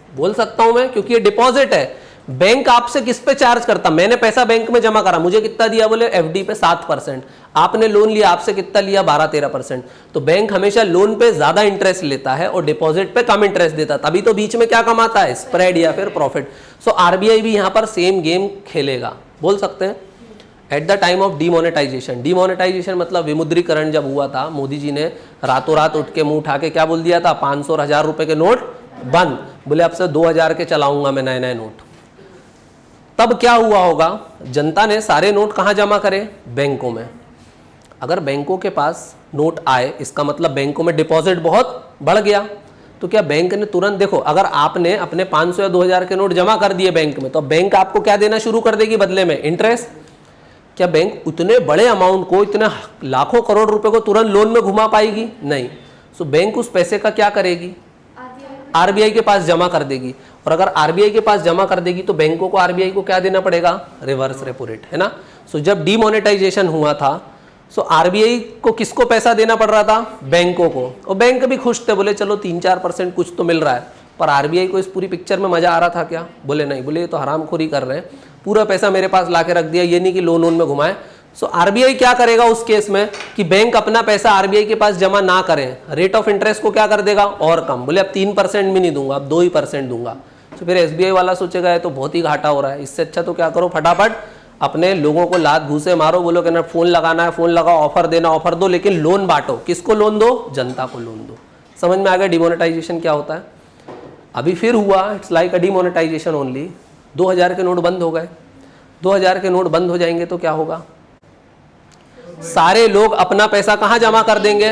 S1: बोल सकता हूं मैं, क्योंकि ये डिपॉजिट है। बैंक आपसे किस पे चार्ज करता, मैंने पैसा बैंक में जमा करा, मुझे कितना दिया, बोले एफडी पे 7%, आपने लोन लिया, आपसे कितना लिया, 12-13%। तो बैंक हमेशा लोन पे ज्यादा इंटरेस्ट लेता है और डिपॉजिट पे कम इंटरेस्ट देता है, तभी तो बीच में क्या कमाता है, स्प्रेड या फिर प्रॉफिट। सो आरबीआई भी यहाँ पर सेम गेम खेलेगा, बोल सकते हैं। At the time of demonetisation, demonetisation मतलब विमुद्रीकरण जब हुआ था, मोदी जी ने रातों रात उठ के मुंह उठा के क्या बोल दिया था, 500 और 1000 रुपए के नोट बंद, बोले अब से 2000 के चलाऊंगा मैं नए नए नोट। तब क्या हुआ होगा, जनता ने सारे नोट कहाँ जमा करे, बैंकों में। अगर बैंकों के पास नोट आए, इसका मतलब बैंकों में डिपॉजिट बहुत बढ़ गया, तो क्या बैंक ने तुरंत, देखो अगर आपने अपने 500 या 2000 के नोट जमा कर दिए बैंक में, तो बैंक आपको क्या देना शुरू कर देगी बदले में, इंटरेस्ट। क्या बैंक उतने बड़े अमाउंट को, इतने लाखों करोड़ रुपए को तुरंत लोन में घुमा पाएगी, नहीं। सो बैंक उस पैसे का क्या करेगी, आरबीआई के पास जमा कर देगी। और अगर आरबीआई के पास जमा कर देगी तो बैंकों को आरबीआई को क्या देना पड़ेगा, रिवर्स रेपो रेट, है ना। सो जब डीमोनेटाइजेशन हुआ था, सो आरबीआई को किसको पैसा देना पड़ रहा था, बैंकों को, और बैंक भी खुश थे, बोले चलो 3-4% कुछ तो मिल रहा है। पर आरबीआई को इस पूरी पिक्चर में मजा आ रहा था क्या, बोले नहीं, बोले ये तो हरामखोरी कर रहे हैं, पूरा पैसा मेरे पास ला के रख दिया, ये नहीं कि लोन में घुमाए। सो आरबीआई क्या करेगा उस केस में कि बैंक अपना पैसा आरबीआई के पास जमा ना करें, रेट ऑफ इंटरेस्ट को क्या कर देगा, और कम, बोले अब 3% भी नहीं दूंगा, अब 2% दूंगा। तो फिर एसबीआई वाला सोचेगा ये तो बहुत ही घाटा हो रहा है, इससे अच्छा तो क्या करो, फटाफट अपने लोगों को लात घूसे मारो, बोलो कि ना फोन लगाना है फोन लगाओ, ऑफर देना ऑफर दो, लेकिन लोन बांटो। किसको लोन दो, जनता को लोन दो। समझ में आ गया डिमोनेटाइजेशन क्या होता है। अभी फिर हुआ, it's like a demonetisation only. 2000 के नोट बंद हो गए, 2000 के नोट बंद हो जाएंगे तो क्या होगा, सारे लोग अपना पैसा कहां जमा कर देंगे,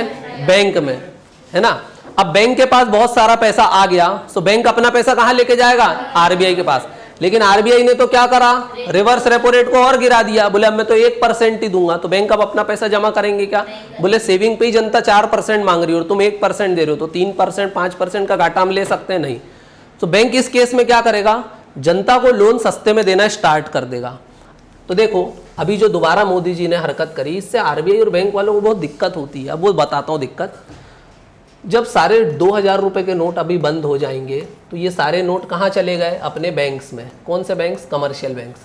S1: बैंक में, है ना। अब बैंक के पास बहुत सारा पैसा आ गया, सो बैंक अपना पैसा कहां लेके जाएगा, आरबीआई के पास। लेकिन आरबीआई ने तो क्या करा, रिवर्स रेपो रेट को और गिरा दिया, बोले अब मैं तो 1% ही दूंगा। तो बैंक अब अपना पैसा जमा करेंगे क्या, बोले सेविंग पे ही जनता 4% मांग रही हो और तुम 1% दे रहे हो, तो 3% 5% का घाटा हम ले सकते हैं, नहीं। तो बैंक इस केस में क्या करेगा, जनता को लोन सस्ते में देना स्टार्ट कर देगा। तो देखो अभी जो दोबारा मोदी जी ने हरकत करी, इससे आरबीआई और बैंक वालों को बहुत दिक्कत होती है। अब वो बताता हूँ दिक्कत, जब सारे 2000 रुपए के नोट अभी बंद हो जाएंगे तो ये सारे नोट कहाँ चले गए, अपने बैंक्स में। कौन से banks, commercial banks.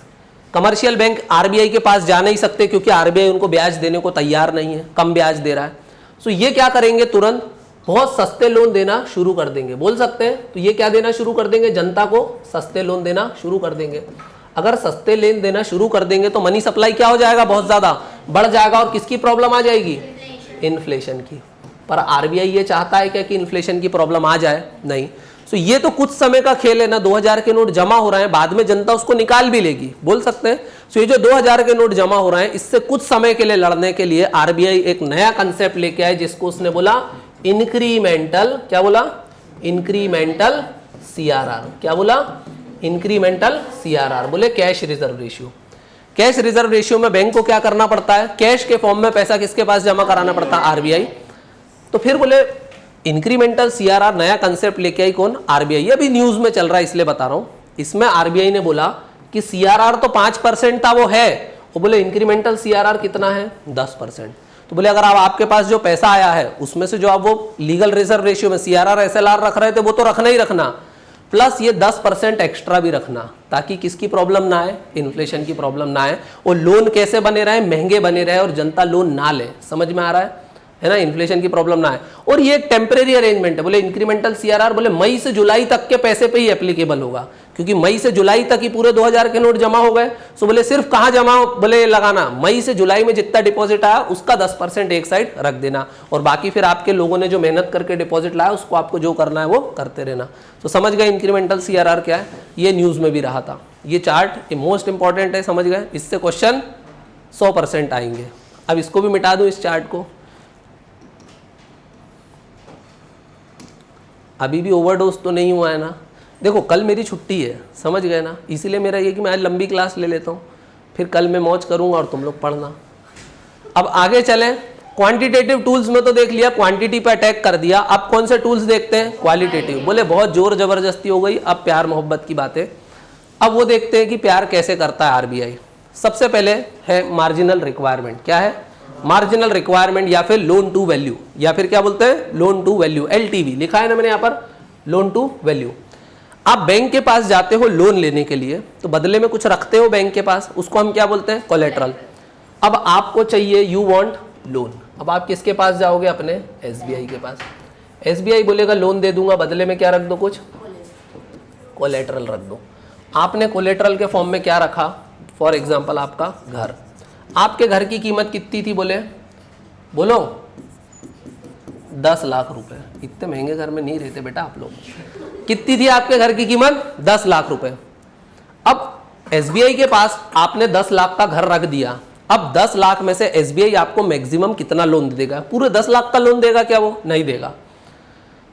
S1: Commercial bank RBI के पास जा नहीं सकते क्योंकि आरबीआई उनको ब्याज देने को तैयार नहीं है, कम ब्याज दे रहा है। सो ये क्या करेंगे, तुरंत बहुत सस्ते लोन देना शुरू कर देंगे, बोल सकते हैं। तो ये क्या देना शुरू कर देंगे, जनता को सस्ते लोन देना शुरू कर देंगे। अगर सस्ते लेन देना शुरू कर देंगे तो मनी सप्लाई क्या हो जाएगा, बहुत ज्यादा बढ़ जाएगा, और किसकी प्रॉब्लम आ जाएगी, इन्फ्लेशन की। पर आरबीआई ये चाहता है क्या कि इन्फ्लेशन की प्रॉब्लम आ जाए, नहीं। सो ये तो कुछ समय का खेल है ना, 2000 के नोट जमा हो रहे हैं, बाद में जनता उसको निकाल भी लेगी, बोल सकते हैं। सो ये जो 2000 के नोट जमा हो रहे हैं, इससे कुछ समय के लिए लड़ने के लिए आरबीआई एक नया कंसेप्ट लेके आए, जिसको उसने बोला इंक्रीमेंटल, क्या बोला, इंक्रीमेंटल सीआरआर। क्या बोला, इंक्रीमेंटल सीआरआर, बोले cash reserve ratio. Cash reserve ratio में बैंक को क्या करना पड़ता है, कैश के फॉर्म में पैसा किसके पास जमा कराना पड़ता है, आरबीआई। तो फिर बोले इंक्रीमेंटल सीआरआर नया कंसेप्ट लेके आई, कौन, आरबीआई। अभी न्यूज में चल रहा है इसलिए बता रहा हूं। इसमें आरबीआई ने बोला कि सीआरआर तो 5% था, वो है, वो बोले इंक्रीमेंटल सीआरआर कितना है, 10%। तो बोले अगर आपके पास जो पैसा आया है उसमें से जो आप वो लीगल रिजर्व रेशियो में सीआरआर एसएलआर रख रहे थे, वो तो रखना ही रखना, प्लस ये 10% एक्स्ट्रा भी रखना, ताकि किसकी प्रॉब्लम ना आए, इन्फ्लेशन की प्रॉब्लम ना आए, और लोन कैसे बने रहे, महंगे बने रहे, और जनता लोन ना ले। समझ में आ रहा है ना, इन्फ्लेशन की प्रॉब्लम ना आए। और ये एक टेम्परेरी अरेंजमेंट है, बोले इंक्रीमेंटल सीआरआर बोले मई से जुलाई तक के पैसे पे ही एप्लीकेबल होगा, क्योंकि मई से जुलाई तक ही पूरे 2000 के नोट जमा हो गए। सो बोले सिर्फ कहाँ जमा, बोले लगाना, मई से जुलाई में जितना डिपॉजिट आया उसका 10% एक साइड रख देना, और बाकी फिर आपके लोगों ने जो मेहनत करके डिपॉजिट लाया उसको आपको जो करना है वो करते रहना। तो समझ गए इंक्रीमेंटल सीआरआर क्या है, ये न्यूज में भी रहा था। ये चार्ट मोस्ट इंपॉर्टेंट है, समझ गए, इससे क्वेश्चन 100% आएंगे। अब इसको भी मिटा दूं, इस चार्ट को। अभी भी ओवरडोज तो नहीं हुआ है ना। देखो कल मेरी छुट्टी है, समझ गए ना, इसीलिए मेरा ये कि मैं आज लंबी क्लास ले लेता हूँ, फिर कल मैं मौज करूँगा और तुम लोग पढ़ना। अब आगे चलें, क्वांटिटेटिव टूल्स में तो देख लिया, क्वांटिटी पे अटैक कर दिया। अब कौन से टूल्स देखते हैं, क्वालिटेटिव। बोले बहुत जोर जबरदस्ती हो गई, अब प्यार मोहब्बत की बातें। अब वो देखते हैं कि प्यार कैसे करता है आरबीआई। सबसे पहले है मार्जिनल रिक्वायरमेंट। क्या है, मार्जिनल रिक्वायरमेंट, या फिर लोन टू वैल्यू, या फिर क्या बोलते हैं, लोन टू वैल्यू, एलटीवी लिखा है ना मैंने यहाँ पर, लोन टू वैल्यू। आप बैंक के पास जाते हो लोन लेने के लिए, तो बदले में कुछ रखते हो बैंक के पास, उसको हम क्या बोलते हैं? कोलेट्रल। अब आपको चाहिए, यू वांट लोन, अब आप किसके पास जाओगे? अपने एसबीआई के पास। एसबीआई बोलेगा लोन दे दूंगा, बदले में क्या रख दो? कुछ कोलेट्रल रख दो। आपने कोलेट्रल के फॉर्म में क्या रखा? फॉर एग्जाम्पल आपका घर। आपके घर की कीमत कितनी थी? बोलो 10 लाख रुपए। इतने महंगे घर में नहीं रहते बेटा आप लोग। कितनी थी आपके घर की कीमत? 10 लाख रुपए। अब एसबीआई के पास आपने 10 लाख का घर रख दिया। अब 10 लाख में से एसबीआई आपको मैक्सिमम कितना लोन देगा? पूरे 10 लाख का लोन देगा क्या? वो नहीं देगा।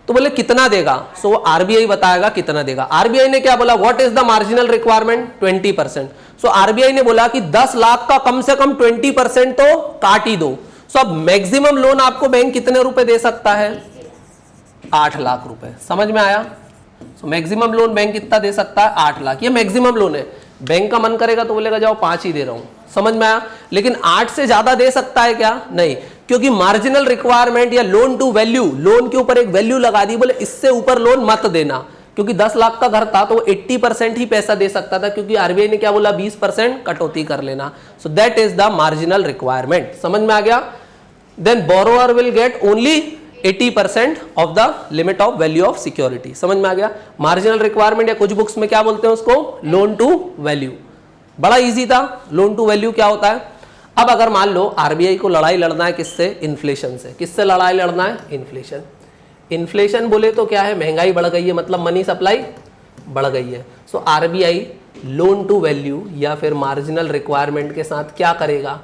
S1: तो बोले कितना देगा? सो आरबीआई बताएगा कितना देगा। आरबीआई ने क्या बोला? What is the marginal requirement? 20%। So RBI ने बोला कि 10 लाख का कम से कम 20% तो काट ही दो। सो अब मैक्सिमम लोन आपको बैंक कितने रुपए दे सकता है? 8 लाख रुपए। समझ में आया? सो मैक्सिमम लोन बैंक कितना दे सकता है? 8 लाख। ये मैक्सिमम लोन है। बैंक का मन करेगा तो बोलेगा जाओ 5 ही दे रहा हूं। समझ में आया? लेकिन 8 से ज्यादा दे सकता है क्या? नहीं, क्योंकि मार्जिनल रिक्वायरमेंट या लोन टू वैल्यू, लोन के ऊपर एक वैल्यू लगा दी, बोले इससे ऊपर लोन मत देना। क्योंकि 10 लाख का घर था तो 80% ही पैसा दे सकता था, क्योंकि आरबीआई ने क्या बोला? 20% कटौती कर लेना। So that is the marginal requirement. समझ में आ गया? Then borrower will get only 80% of the limit of value of security. समझ में आ गया? मार्जिनल रिक्वायरमेंट या कुछ बुक्स में क्या बोलते हैं उसको? Loan to value. बड़ा इजी था। लोन टू वैल्यू क्या होता है? अब अगर मान लो आरबीआई को लड़ाई लड़ना है किससे? इन्फ्लेशन से। किससे लड़ाई लड़ना है? इन्फ्लेशन। इन्फ्लेशन बोले तो क्या है? महंगाई बढ़ गई है, मतलब मनी सप्लाई बढ़ गई है। So RBI loan to value या फिर मार्जिनल रिक्वायरमेंट के साथ क्या करेगा?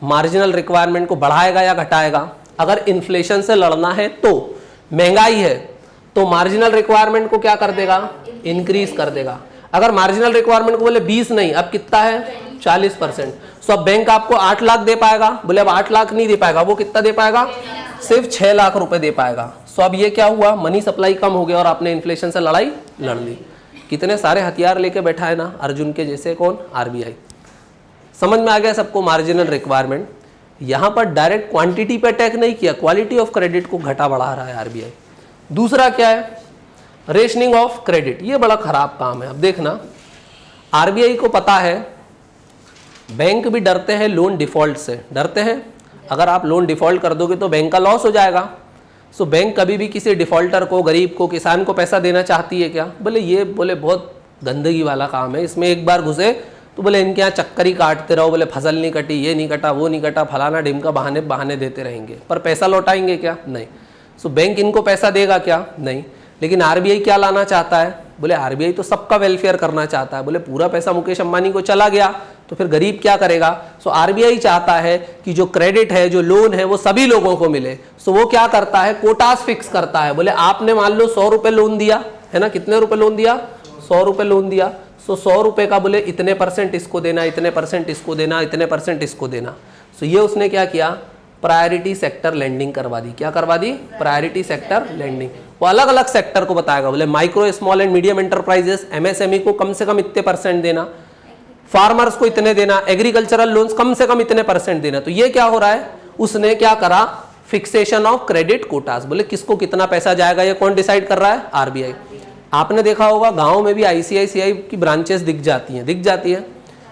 S1: मार्जिनल रिक्वायरमेंट को बढ़ाएगा या घटाएगा? अगर इन्फ्लेशन से लड़ना है तो महंगाई है तो मार्जिनल रिक्वायरमेंट को क्या कर देगा? इंक्रीज कर देगा। अगर मार्जिनल रिक्वायरमेंट को बोले 20 नहीं, अब कितना है? 40%। सो अब बैंक आपको 8 लाख दे पाएगा? बोले अब 8 लाख नहीं दे पाएगा। वो कितना दे पाएगा? सिर्फ 6 लाख रुपए दे पाएगा। सो अब ये क्या हुआ? मनी सप्लाई कम हो गया और आपने इन्फ्लेशन से लड़ाई लड़ ली। कितने सारे हथियार लेके बैठा है ना अर्जुन के जैसे। कौन? आरबीआई। समझ में आ गया सबको? Marginal requirement. यहां पर डायरेक्ट क्वांटिटी पे अटैक नहीं किया, क्वालिटी ऑफ क्रेडिट को घटा बढ़ा रहा है आरबीआई। दूसरा क्या है? Rationing of credit. ये बड़ा खराब काम है। अब देखना, आरबीआई को पता है बैंक भी डरते हैं लोन डिफॉल्ट से। डरते हैं अगर आप लोन डिफॉल्ट कर दोगे तो बैंक का लॉस हो जाएगा। सो बैंक कभी भी किसी डिफॉल्टर को, गरीब को, किसान को पैसा देना चाहती है क्या? बोले ये बहुत गंदगी वाला काम है, इसमें एक बार घुसे तो बोले इनके यहाँ चक्कर ही काटते रहो। बोले फसल नहीं कटी, ये नहीं कटा, वो नहीं कटा, फलाना ढिमका, बहाने देते रहेंगे, पर पैसा लौटाएंगे क्या? नहीं। सो बैंक इनको पैसा देगा क्या? नहीं। लेकिन आरबीआई क्या लाना चाहता है? बोले आरबीआई तो सबका वेलफेयर करना चाहता है। बोले पूरा पैसा मुकेश अंबानी को चला गया तो फिर गरीब क्या करेगा? सो आरबीआई चाहता है कि जो क्रेडिट है, जो लोन है, वो सभी लोगों को मिले। सो वो क्या करता है? कोटास फिक्स करता है। बोले आपने मान लो 100 रुपए लोन दिया है ना, कितने रुपए लोन दिया? 100 रुपए लोन दिया। सो 100 रुपए का बोले इतने % इसको देना, इतने % इसको देना, इतने % इसको देना। सो ये उसने क्या किया? प्रायोरिटी सेक्टर लेंडिंग करवा दी। क्या करवा दी? Priority sector lending. वो अलग अलग सेक्टर को बताएगा। बोले micro, small and medium enterprises, MSME को कम से कम इतने % देना, फार्मर्स को इतने देना, एग्रीकल्चरल लोन्स कम से कम इतने % देना। तो ये क्या हो रहा है? उसने क्या करा? Fixation of credit quotas. बोले किसको कितना पैसा जाएगा ये कौन डिसाइड कर रहा है? आरबीआई। आपने देखा होगा गांव में भी आईसीआईसीआई की ब्रांचेस दिख जाती है।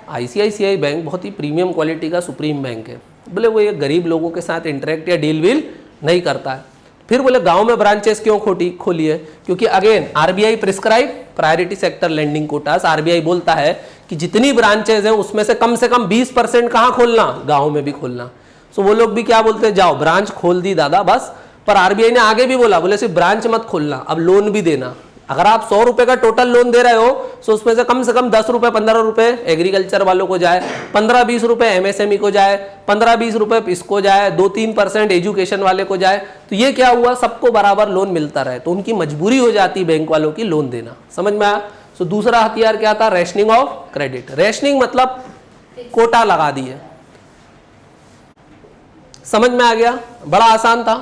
S1: आईसीआईसीआई बैंक बहुत ही प्रीमियम क्वालिटी का सुप्रीम बैंक है। बोले वो ये गरीब लोगों के साथ इंटरेक्ट या डील वील नहीं करता है। फिर बोले गांव में ब्रांचेस क्यों खोली है? क्योंकि again RBI prescribe priority sector lending quotas. RBI बोलता है कि जितनी ब्रांचेस हैं उसमें से कम 20% कहाँ खोलना? गांव में भी खोलना। सो वो लोग भी क्या बोलते हैं? जाओ ब्रांच खोल दी दादा बस। पर आरबीआई ने आगे भी बोला, बोले सिर्फ ब्रांच मत खोलना, अब लोन भी देना। अगर आप 100 रुपए का टोटल लोन दे रहे हो तो उसमें से कम 10 रुपए 15 रुपए एग्रीकल्चर वालों को जाए, 15-20 रुपए एमएसएमई को जाए, 15-20 रुपए इसको जाए, 2-3% एजुकेशन वाले को जाए। तो ये क्या हुआ? सबको बराबर लोन मिलता रहे, तो उनकी मजबूरी हो जाती बैंक वालों की लोन देना। समझ में आया? सो दूसरा हथियार क्या था? Rationing of credit. रेशनिंग मतलब कोटा लगा दिए। समझ में आ गया? बड़ा आसान था।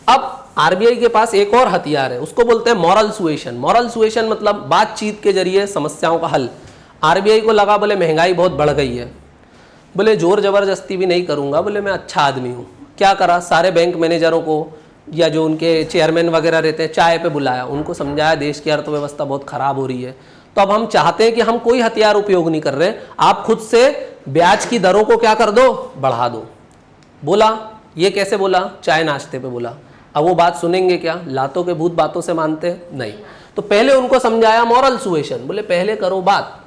S1: अब आरबीआई के पास एक और हथियार है, उसको बोलते हैं मॉरल सुएशन। मॉरल सुएशन मतलब बातचीत के जरिए समस्याओं का हल। आरबीआई को लगा बोले महंगाई बहुत बढ़ गई है, बोले जोर जबरदस्ती भी नहीं करूंगा, बोले मैं अच्छा आदमी हूँ। क्या करा? सारे बैंक मैनेजरों को, या जो उनके चेयरमैन वगैरह रहते हैं चाय पे बुलाया, उनको समझाया देश की अर्थव्यवस्था बहुत खराब हो रही है। तो अब हम चाहते हैं कि हम कोई हथियार उपयोग नहीं कर रहे, आप खुद से ब्याज की दरों को क्या कर दो, बढ़ा दो। बोला, ये कैसे बोला, चाय नाश्ते पे बोला। अब वो बात सुनेंगे क्या, लातों के भूत बातों से मानते नहीं। तो पहले उनको समझाया मॉरल सुएशन, बोले पहले करो बात।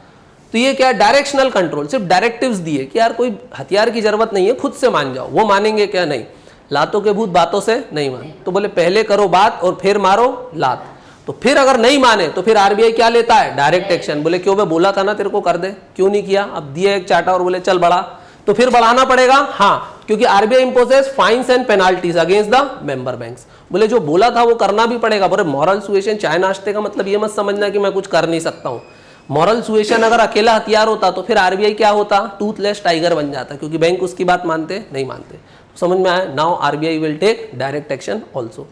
S1: तो ये क्या, डायरेक्शनल कंट्रोल, सिर्फ डायरेक्टिव्स दिए कि यार कोई हथियार की जरूरत नहीं है, खुद से मान जाओ। वो मानेंगे क्या, नहीं, लातों के भूत बातों से नहीं मान। तो बोले पहले करो बात और फिर मारो लात। तो फिर अगर नहीं माने तो फिर आरबीआई क्या लेता है, डायरेक्ट एक्शन। बोले क्यों, मैं बोला था ना तेरे को कर दे, क्यों नहीं किया। अब दिया एक चाटा और बोले चल बढ़ा, तो फिर बढ़ाना पड़ेगा। हाँ, क्योंकि RBI imposes fines and penalties against the member banks. बोले जो बोला था वो करना भी पड़ेगा। बोले मॉरल सुएशन चाय नाश्ते का मतलब ये मत समझना कि मैं कुछ कर नहीं सकता हूँ। मॉरल सुएशन अगर अकेला हथियार होता तो फिर आरबीआई क्या होता, टूथलेस टाइगर बन जाता, क्योंकि बैंक उसकी बात मानते नहीं मानते। समझ में आया। Now RBI will take direct action also.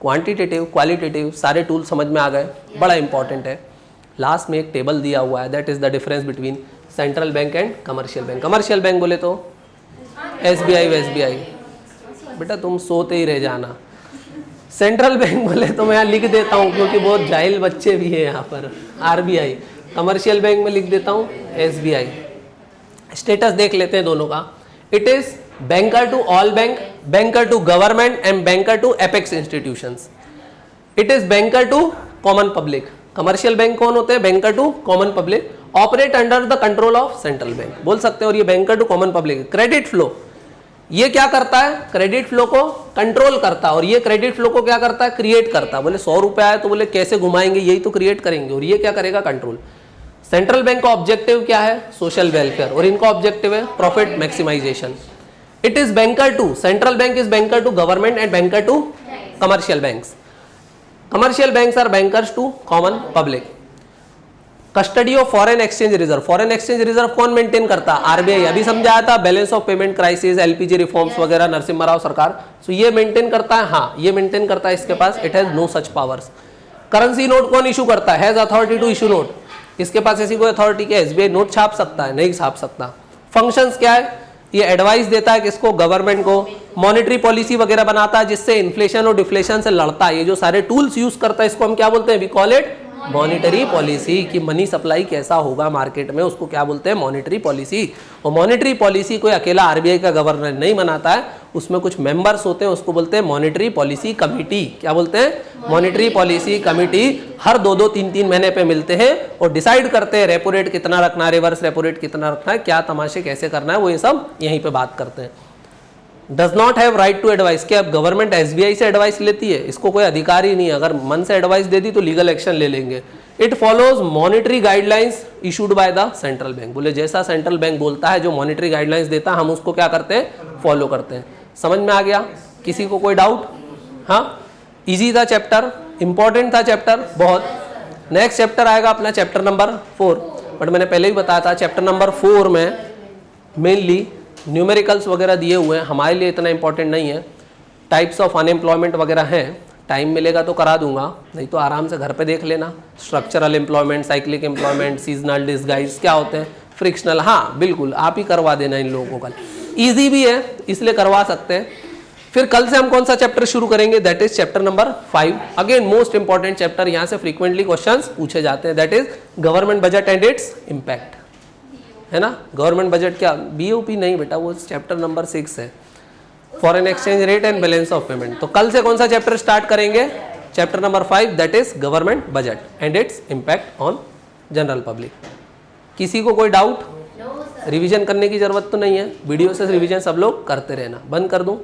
S1: Quantitative, qualitative सारे टूल समझ में आ गए, बड़ा इंपॉर्टेंट है। लास्ट में एक टेबल दिया हुआ है, that is the difference between central bank and commercial bank. Commercial bank बोले तो एसबीआई वेसबीआई, बेटा तुम सोते ही रह जाना। सेंट्रल बैंक बोले तो मैं यहाँ लिख देता हूँ क्योंकि बहुत जाहिल बच्चे भी हैं यहाँ पर, आरबीआई। कमर्शियल बैंक में लिख देता हूँ एसबीआई। स्टेटस देख लेते हैं दोनों का। It is banker to all bank, banker to government and banker to apex institutions. It is banker to common public. Commercial bank कौन होते हैं, banker to common public, operate under the control of central bank बोल सकते हैं। और ये banker to common public. Credit flow, ये क्या करता है, क्रेडिट फ्लो को कंट्रोल करता है, और ये क्रेडिट फ्लो को क्या करता है, क्रिएट करता है। बोले 100 रुपए आए तो बोले कैसे घुमाएंगे, यही तो क्रिएट करेंगे, और ये क्या करेगा, कंट्रोल। सेंट्रल बैंक का ऑब्जेक्टिव क्या है, सोशल वेलफेयर, और इनका ऑब्जेक्टिव है profit maximisation. It is banker to, central bank is banker to government and banker to commercial banks. Commercial banks are bankers to common public. Custody of foreign exchange reserve, foreign exchange reserve कौन मेंटेन करता है, आरबीआई। अभी समझाया था, balance of payment crisis, LPG reforms वगैरह, नरसिम्हा राव सरकार, सो ये मेंटेन करता है। हाँ, ये मेंटेन करता है, इसके पास it has no such powers. Currency note कौन इशू करता है, has authority to issue note, इसके पास ऐसी कोई अथॉरिटी क्या, एसबीआई नोट छाप सकता है, नहीं छाप सकता। फंक्शंस क्या है, ये एडवाइस देता है किसको, गवर्नमेंट को। मॉनेटरी पॉलिसी वगैरह बनाता है जिससे इन्फ्लेशन और डिफ्लेशन से लड़ता है। ये जो सारे टूल्स यूज करता है इसको हम क्या बोलते हैं, we call it monetary policy. कि मनी सप्लाई कैसा होगा मार्केट में, उसको क्या बोलते हैं, मॉनेटरी पॉलिसी। और मॉनेटरी पॉलिसी कोई अकेला आरबीआई का गवर्नर नहीं बनाता है, उसमें कुछ मेंबर्स होते हैं, उसको बोलते हैं मॉनेटरी पॉलिसी कमिटी। क्या बोलते हैं, मॉनेटरी पॉलिसी कमिटी। हर 2-2, 3-3 महीने पे मिलते हैं और डिसाइड करते हैं रेपो रेट कितना रखना है, रिवर्स रेपो रेट कितना रखना है, क्या तमाशे कैसे करना है, वो ये सब यहीं पे बात करते हैं। Does not have right to advice, क्या अब गवर्नमेंट एसबीआई से एडवाइस लेती है, इसको कोई अधिकार ही नहीं है। अगर मन से एडवाइस दे दी तो लीगल एक्शन ले लेंगे। It follows monetary guidelines issued by the central bank. बोले जैसा सेंट्रल बैंक बोलता है, जो मॉनेटरी गाइडलाइंस देता है, हम उसको क्या करते हैं, फॉलो करते हैं। समझ में आ गया, किसी को कोई डाउट। हाँ, इजी था चैप्टर, इंपॉर्टेंट था चैप्टर बहुत। नेक्स्ट चैप्टर आएगा अपना चैप्टर नंबर 4, बट मैंने पहले ही बताया था चैप्टर नंबर 4 में मेनली न्यूमेरिकल्स वगैरह दिए हुए हैं, हमारे लिए इतना इंपॉर्टेंट नहीं है। टाइप्स ऑफ अनएम्प्लॉयमेंट वगैरह हैं, टाइम मिलेगा तो करा दूंगा, नहीं तो आराम से घर पे देख लेना। Structural employment, cyclic employment, seasonal disguise क्या होते हैं, फ्रिक्शनल, हाँ बिल्कुल आप ही करवा देना इन लोगों को कल। ईजी भी है इसलिए करवा सकते हैं। फिर कल से हम कौन सा चैप्टर शुरू करेंगे, that is chapter number 5। Again most important chapter, यहाँ से फ्रीक्वेंटली क्वेश्चंस पूछे जाते हैं, that is government budget and its impact, है ना। गवर्नमेंट बजट क्या, बीओपी नहीं बेटा, वो चैप्टर नंबर 6 है, foreign exchange rate and balance of payment. तो कल से कौन सा चैप्टर स्टार्ट करेंगे, chapter number 5, that is government budget and its impact on general public. किसी को कोई डाउट, रिवीजन करने की जरूरत तो नहीं है, वीडियो से रिवीजन सब लोग करते रहना। बंद कर दूं।